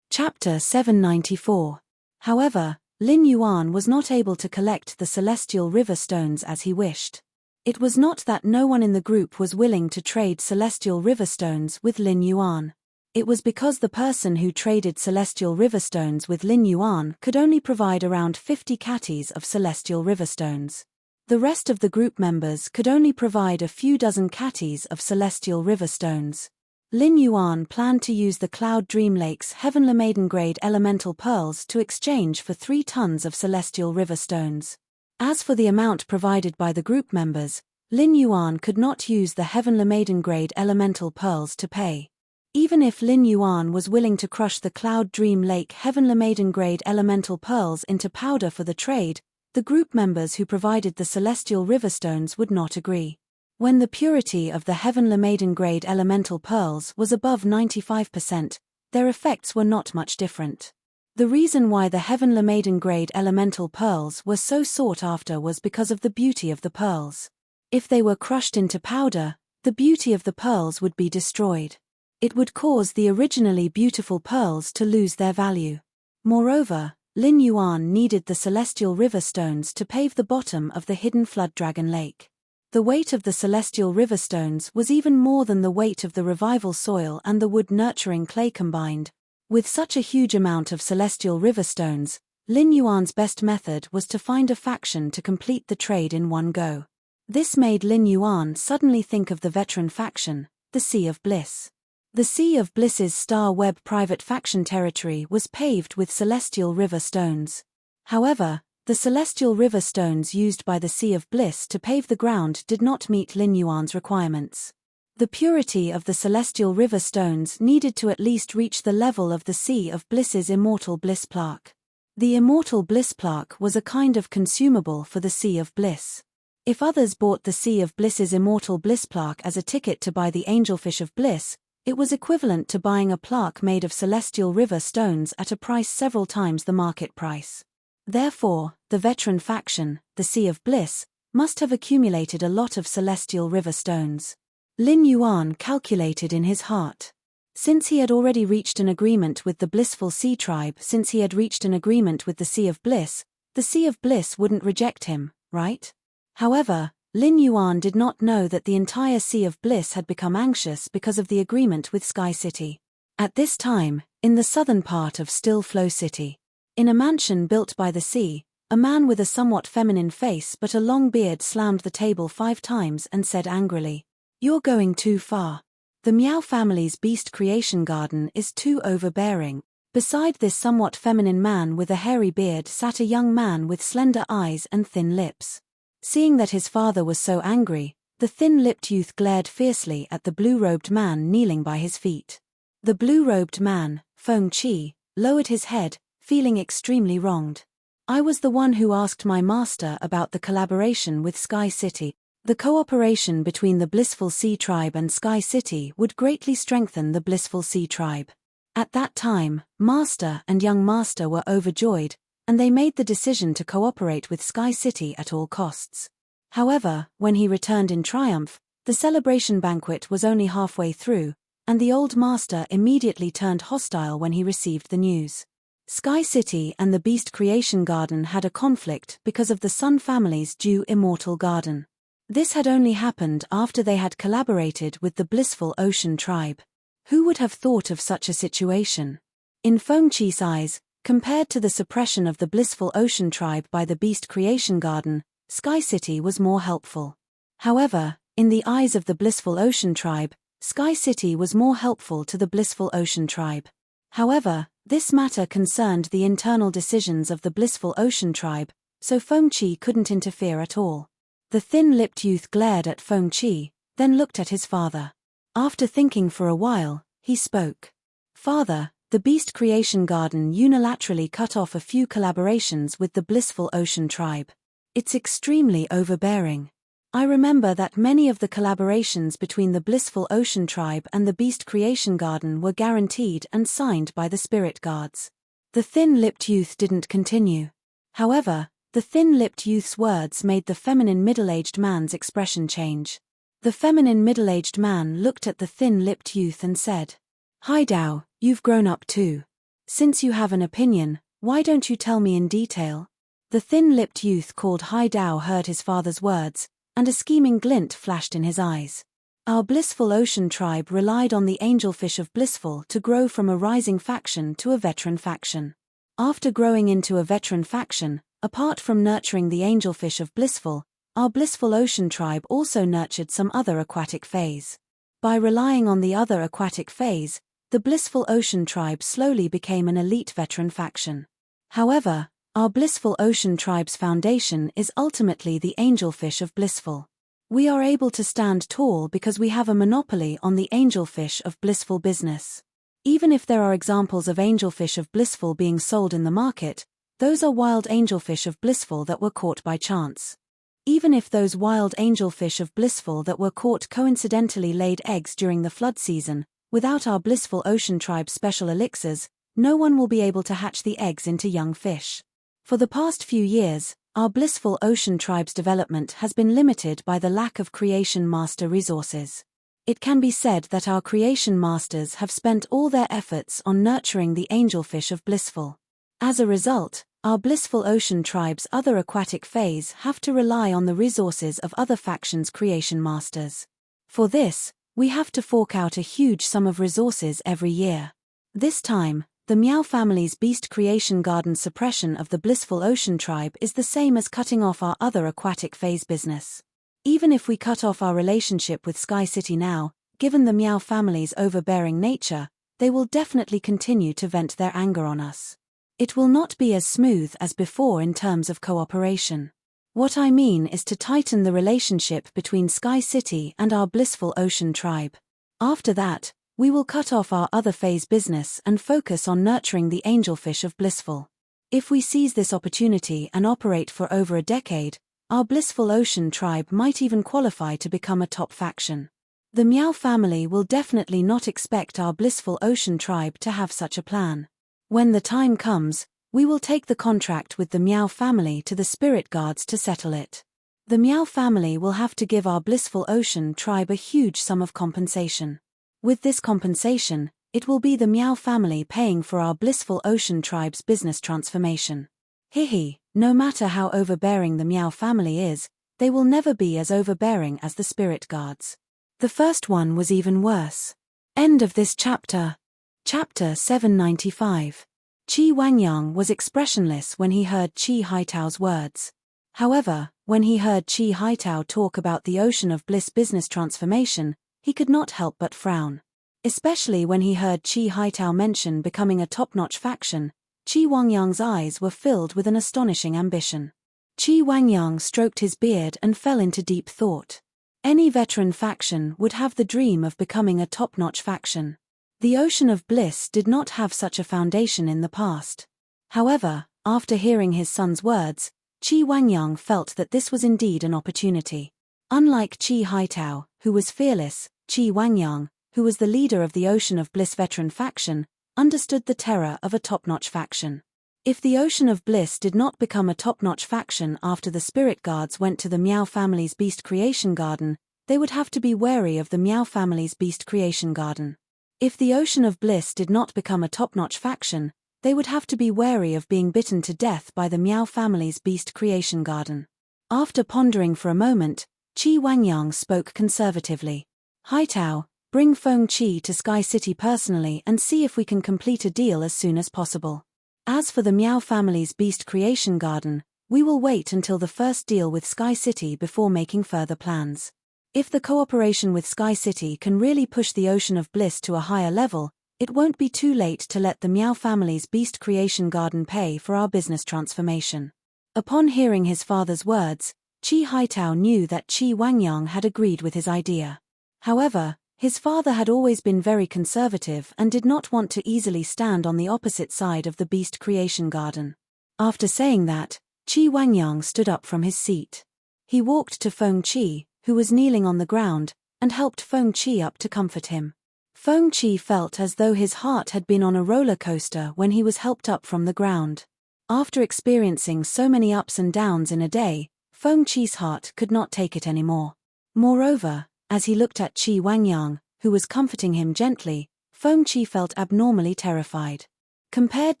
Chapter 794. However, Lin Yuan was not able to collect the celestial river stones as he wished. It was not that no one in the group was willing to trade celestial river stones with Lin Yuan. It was because the person who traded celestial river stones with Lin Yuan could only provide around 50 catties of celestial river stones. The rest of the group members could only provide a few dozen catties of celestial river stones. Lin Yuan planned to use the Cloud Dream Lake's Heavenly Maiden grade elemental pearls to exchange for 3 tons of celestial river stones. As for the amount provided by the group members, Lin Yuan could not use the Heavenly Maiden grade elemental pearls to pay. Even if Lin Yuan was willing to crush the Cloud Dream Lake Heavenly Maiden grade elemental pearls into powder for the trade, the group members who provided the celestial river stones would not agree. When the purity of the Heavenly Maiden grade elemental pearls was above 95%, their effects were not much different. The reason why the Heavenly Maiden grade elemental pearls were so sought after was because of the beauty of the pearls. If they were crushed into powder, the beauty of the pearls would be destroyed. It would cause the originally beautiful pearls to lose their value. Moreover, Lin Yuan needed the celestial river stones to pave the bottom of the hidden Flood Dragon Lake. The weight of the celestial river stones was even more than the weight of the revival soil and the wood-nurturing clay combined. With such a huge amount of celestial river stones, Lin Yuan's best method was to find a faction to complete the trade in one go. This made Lin Yuan suddenly think of the veteran faction, the Sea of Bliss. The Sea of Bliss's Star Web private faction territory was paved with celestial river stones. However, the celestial river stones used by the Sea of Bliss to pave the ground did not meet Lin Yuan's requirements. The purity of the celestial river stones needed to at least reach the level of the Sea of Bliss's Immortal Bliss plaque. The Immortal Bliss plaque was a kind of consumable for the Sea of Bliss. If others bought the Sea of Bliss's Immortal Bliss plaque as a ticket to buy the Angelfish of Bliss, it was equivalent to buying a plaque made of celestial river stones at a price several times the market price. Therefore, the veteran faction, the Sea of Bliss, must have accumulated a lot of celestial river stones. Lin Yuan calculated in his heart. Since he had already reached an agreement with the Blissful Sea Tribe, since he had reached an agreement with the Sea of Bliss, the Sea of Bliss wouldn't reject him, right? However, Lin Yuan did not know that the entire Sea of Bliss had become anxious because of the agreement with Sky City. At this time, in the southern part of Still Flow City, in a mansion built by the sea, a man with a somewhat feminine face but a long beard slammed the table 5 times and said angrily, "You're going too far. The Meow family's beast creation garden is too overbearing." Beside this somewhat feminine man with a hairy beard sat a young man with slender eyes and thin lips. Seeing that his father was so angry, the thin-lipped youth glared fiercely at the blue-robed man kneeling by his feet. The blue-robed man, Feng Qi, lowered his head, feeling extremely wronged. "I was the one who asked my master about the collaboration with Sky City. The cooperation between the Blissful Sea Tribe and Sky City would greatly strengthen the Blissful Sea Tribe." At that time, Master and Young Master were overjoyed, and they made the decision to cooperate with Sky City at all costs. However, when he returned in triumph, the celebration banquet was only halfway through, and the old master immediately turned hostile when he received the news. Sky City and the Beast Creation Garden had a conflict because of the Sun family's Dew Immortal Garden. This had only happened after they had collaborated with the Blissful Ocean Tribe. Who would have thought of such a situation? In Feng Qi's eyes, compared to the suppression of the Blissful Ocean Tribe by the Beast Creation Garden, Sky City was more helpful. However, in the eyes of the Blissful Ocean Tribe, Sky City was more helpful to the Blissful Ocean Tribe. However, this matter concerned the internal decisions of the Blissful Ocean Tribe, so Feng Qi couldn't interfere at all. The thin-lipped youth glared at Feng Qi, then looked at his father. After thinking for a while, he spoke. "Father, the Beast Creation Garden unilaterally cut off a few collaborations with the Blissful Ocean Tribe. It's extremely overbearing. I remember that many of the collaborations between the Blissful Ocean Tribe and the Beast Creation Garden were guaranteed and signed by the Spirit Guards." The thin-lipped youth didn't continue. However, the thin-lipped youth's words made the feminine middle-aged man's expression change. The feminine middle-aged man looked at the thin-lipped youth and said, "Hi Dao, you've grown up too. Since you have an opinion, why don't you tell me in detail?" The thin-lipped youth called Hai Dao heard his father's words, and a scheming glint flashed in his eyes. Our blissful ocean tribe relied on the angelfish of blissful to grow from a rising faction to a veteran faction. After growing into a veteran faction, apart from nurturing the angelfish of blissful, our blissful ocean tribe also nurtured some other aquatic phase. By relying on the other aquatic phase, the blissful ocean tribe slowly became an elite veteran faction. However, our blissful ocean tribe's foundation is ultimately the angelfish of blissful. We are able to stand tall because we have a monopoly on the angelfish of blissful business. Even if there are examples of angelfish of blissful being sold in the market, those are wild angelfish of blissful that were caught by chance. Even if those wild angelfish of blissful that were caught coincidentally laid eggs during the flood season, without our blissful ocean tribe's special elixirs, no one will be able to hatch the eggs into young fish. For the past few years, our blissful ocean tribe's development has been limited by the lack of creation master resources. It can be said that our creation masters have spent all their efforts on nurturing the angelfish of blissful. As a result, our blissful ocean tribe's other aquatic phase have to rely on the resources of other factions' creation masters. For this, we have to fork out a huge sum of resources every year. This time, the Meow family's beast creation garden suppression of the blissful ocean tribe is the same as cutting off our other aquatic phase business. Even if we cut off our relationship with Sky City now, given the Meow family's overbearing nature, they will definitely continue to vent their anger on us. It will not be as smooth as before in terms of cooperation. What I mean is to tighten the relationship between Sky City and our blissful ocean tribe. After that, we will cut off our other phase business and focus on nurturing the angelfish of blissful. If we seize this opportunity and operate for over a decade, our blissful ocean tribe might even qualify to become a top faction. The Meow family will definitely not expect our blissful ocean tribe to have such a plan. When the time comes, we will take the contract with the Meow family to the spirit guards to settle it. The Meow family will have to give our blissful ocean tribe a huge sum of compensation. With this compensation, it will be the Meow family paying for our blissful ocean tribe's business transformation. Hihi, no matter how overbearing the Meow family is, they will never be as overbearing as the spirit guards. The first one was even worse. End of this chapter. Chapter 795. Qi Wangyang was expressionless when he heard Qi Haitao's words. However, when he heard Qi Haitao talk about the Ocean of Bliss business transformation, he could not help but frown. Especially when he heard Qi Haitao mention becoming a top-notch faction, Qi Wangyang's eyes were filled with an astonishing ambition. Qi Wangyang stroked his beard and fell into deep thought. Any veteran faction would have the dream of becoming a top-notch faction. The Ocean of Bliss did not have such a foundation in the past. However, after hearing his son's words, Qi Wangyang felt that this was indeed an opportunity. Unlike Qi Haitao, who was fearless, Qi Wangyang, who was the leader of the Ocean of Bliss veteran faction, understood the terror of a top-notch faction. If the Ocean of Bliss did not become a top-notch faction after the spirit guards went to the Meow family's beast creation garden, they would have to be wary of the Meow family's beast creation garden. If the Ocean of Bliss did not become a top-notch faction, they would have to be wary of being bitten to death by the Meow family's beast creation garden. After pondering for a moment, Qi Wangyang spoke conservatively. Haitao, bring Feng Qi to Sky City personally and see if we can complete a deal as soon as possible. As for the Meow family's beast creation garden, we will wait until the first deal with Sky City before making further plans. If the cooperation with Sky City can really push the Ocean of Bliss to a higher level, it won't be too late to let the Meow family's beast creation garden pay for our business transformation. Upon hearing his father's words, Qi Haitao knew that Qi Wangyang had agreed with his idea. However, his father had always been very conservative and did not want to easily stand on the opposite side of the beast creation garden. After saying that, Qi Wangyang stood up from his seat. He walked to Feng Qi, who was kneeling on the ground, and helped Feng Qi up to comfort him. Feng Qi felt as though his heart had been on a roller coaster when he was helped up from the ground. After experiencing so many ups and downs in a day, Feng Qi's heart could not take it anymore. Moreover, as he looked at Qi Wangyang, who was comforting him gently, Feng Qi felt abnormally terrified. Compared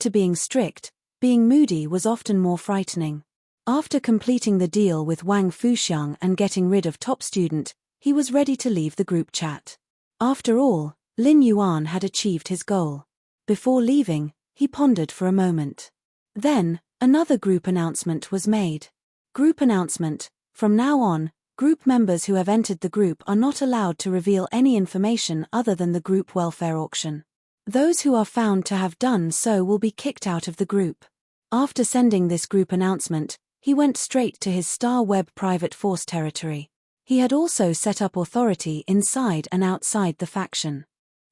to being strict, being moody was often more frightening. After completing the deal with Wang Fuxiang and getting rid of top student, he was ready to leave the group chat. After all, Lin Yuan had achieved his goal. Before leaving, he pondered for a moment. Then, another group announcement was made. Group announcement: from now on, group members who have entered the group are not allowed to reveal any information other than the group welfare auction. Those who are found to have done so will be kicked out of the group. After sending this group announcement, he went straight to his Star Web private force territory. He had also set up authority inside and outside the faction.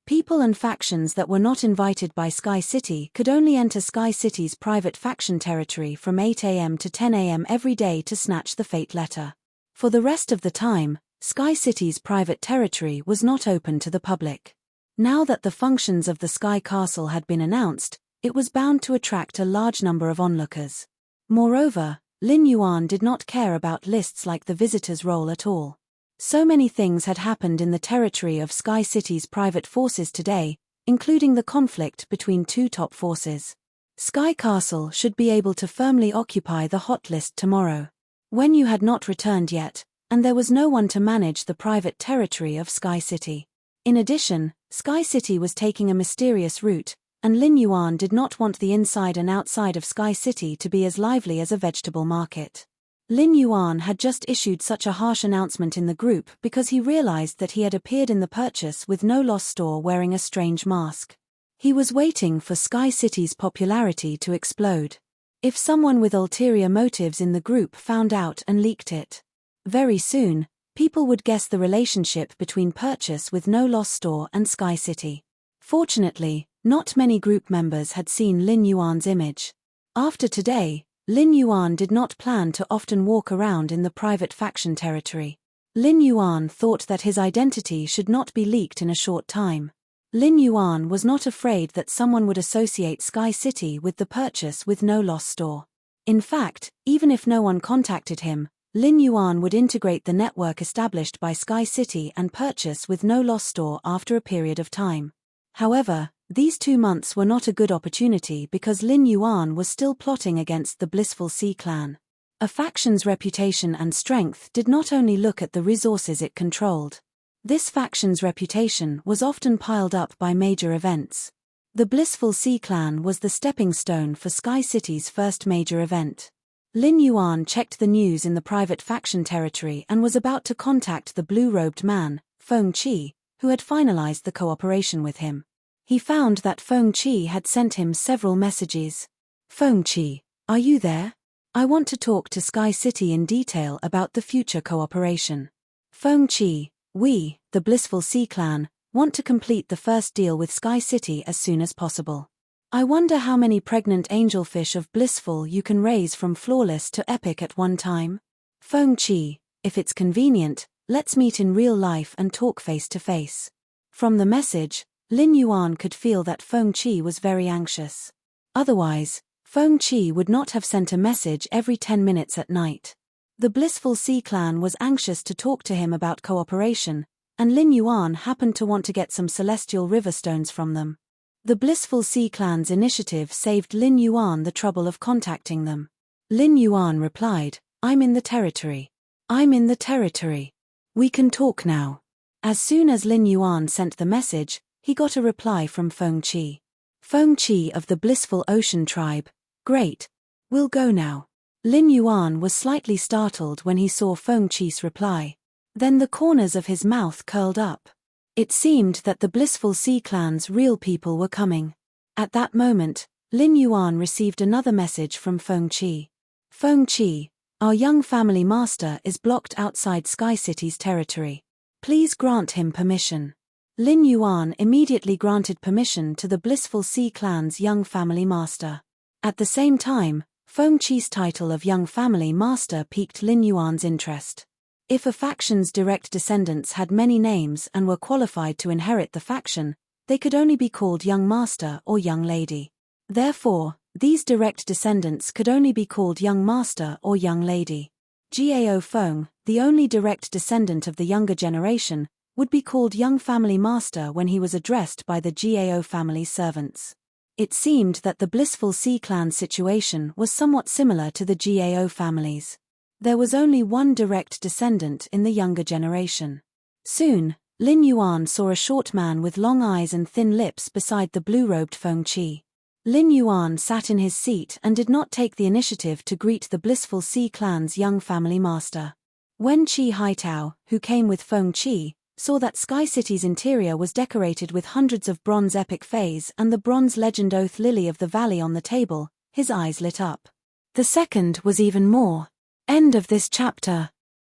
People and factions that were not invited by Sky City could only enter Sky City's private faction territory from 8 a.m. to 10 a.m. every day to snatch the fate letter. For the rest of the time, Sky City's private territory was not open to the public. Now that the functions of the Sky Castle had been announced, it was bound to attract a large number of onlookers. Moreover, Lin Yuan did not care about lists like the visitor's roll at all. So many things had happened in the territory of Sky City's private forces today, including the conflict between two top forces. Sky Castle should be able to firmly occupy the hot list tomorrow. When you had not returned yet, and there was no one to manage the private territory of Sky City. In addition, Sky City was taking a mysterious route, and Lin Yuan did not want the inside and outside of Sky City to be as lively as a vegetable market. Lin Yuan had just issued such a harsh announcement in the group because he realized that he had appeared in the purchase with no loss store wearing a strange mask. He was waiting for Sky City's popularity to explode. If someone with ulterior motives in the group found out and leaked it, very soon, people would guess the relationship between purchase with no loss store and Sky City. Fortunately, not many group members had seen Lin Yuan's image. After today, Lin Yuan did not plan to often walk around in the private faction territory. Lin Yuan thought that his identity should not be leaked in a short time. Lin Yuan was not afraid that someone would associate Sky City with the purchase with no loss store. In fact, even if no one contacted him, Lin Yuan would integrate the network established by Sky City and purchase with no loss store after a period of time. However, these 2 months were not a good opportunity because Lin Yuan was still plotting against the Blissful Sea clan. A faction's reputation and strength did not only look at the resources it controlled. This faction's reputation was often piled up by major events. The Blissful Sea clan was the stepping stone for Sky City's first major event. Lin Yuan checked the news in the private faction territory and was about to contact the blue-robed man, Feng Qi, who had finalized the cooperation with him. He found that Feng Qi had sent him several messages. Feng Qi, are you there? I want to talk to Sky City in detail about the future cooperation. Feng Qi, we, the Blissful Sea clan, want to complete the first deal with Sky City as soon as possible. I wonder how many pregnant angelfish of Blissful you can raise from flawless to epic at one time? Feng Qi, if it's convenient, let's meet in real life and talk face to face. From the message, Lin Yuan could feel that Feng Qi was very anxious. Otherwise, Feng Qi would not have sent a message every 10 minutes at night. The Blissful Sea clan was anxious to talk to him about cooperation, and Lin Yuan happened to want to get some celestial river stones from them. The Blissful Sea clan's initiative saved Lin Yuan the trouble of contacting them. Lin Yuan replied, I'm in the territory. I'm in the territory. We can talk now. As soon as Lin Yuan sent the message, he got a reply from Feng Qi. Feng Qi of the Blissful Ocean tribe, great. We'll go now. Lin Yuan was slightly startled when he saw Feng Qi's reply. Then the corners of his mouth curled up. It seemed that the Blissful Sea clan's real people were coming. At that moment, Lin Yuan received another message from Feng Qi. Feng Qi, our young family master is blocked outside Sky City's territory. Please grant him permission. Lin Yuan immediately granted permission to the Blissful Sea clan's young family master. At the same time, Feng Qi's title of young family master piqued Lin Yuan's interest. If a faction's direct descendants had many names and were qualified to inherit the faction, they could only be called young master or young lady. Therefore, these direct descendants could only be called young master or young lady. Gao Feng, the only direct descendant of the younger generation, would be called young family master when he was addressed by the Gao family servants. It seemed that the blissful Sea clan situation was somewhat similar to the Gao families. There was only one direct descendant in the younger generation. Soon, Lin Yuan saw a short man with long eyes and thin lips beside the blue-robed Feng Qi. Lin Yuan sat in his seat and did not take the initiative to greet the blissful Sea clan's young family master. When Qi Haitao, who came with Feng Qi, saw that Sky City's interior was decorated with hundreds of bronze epic fays and the bronze legend Oath Lily of the Valley on the table, his eyes lit up. The second was even more. End of this chapter.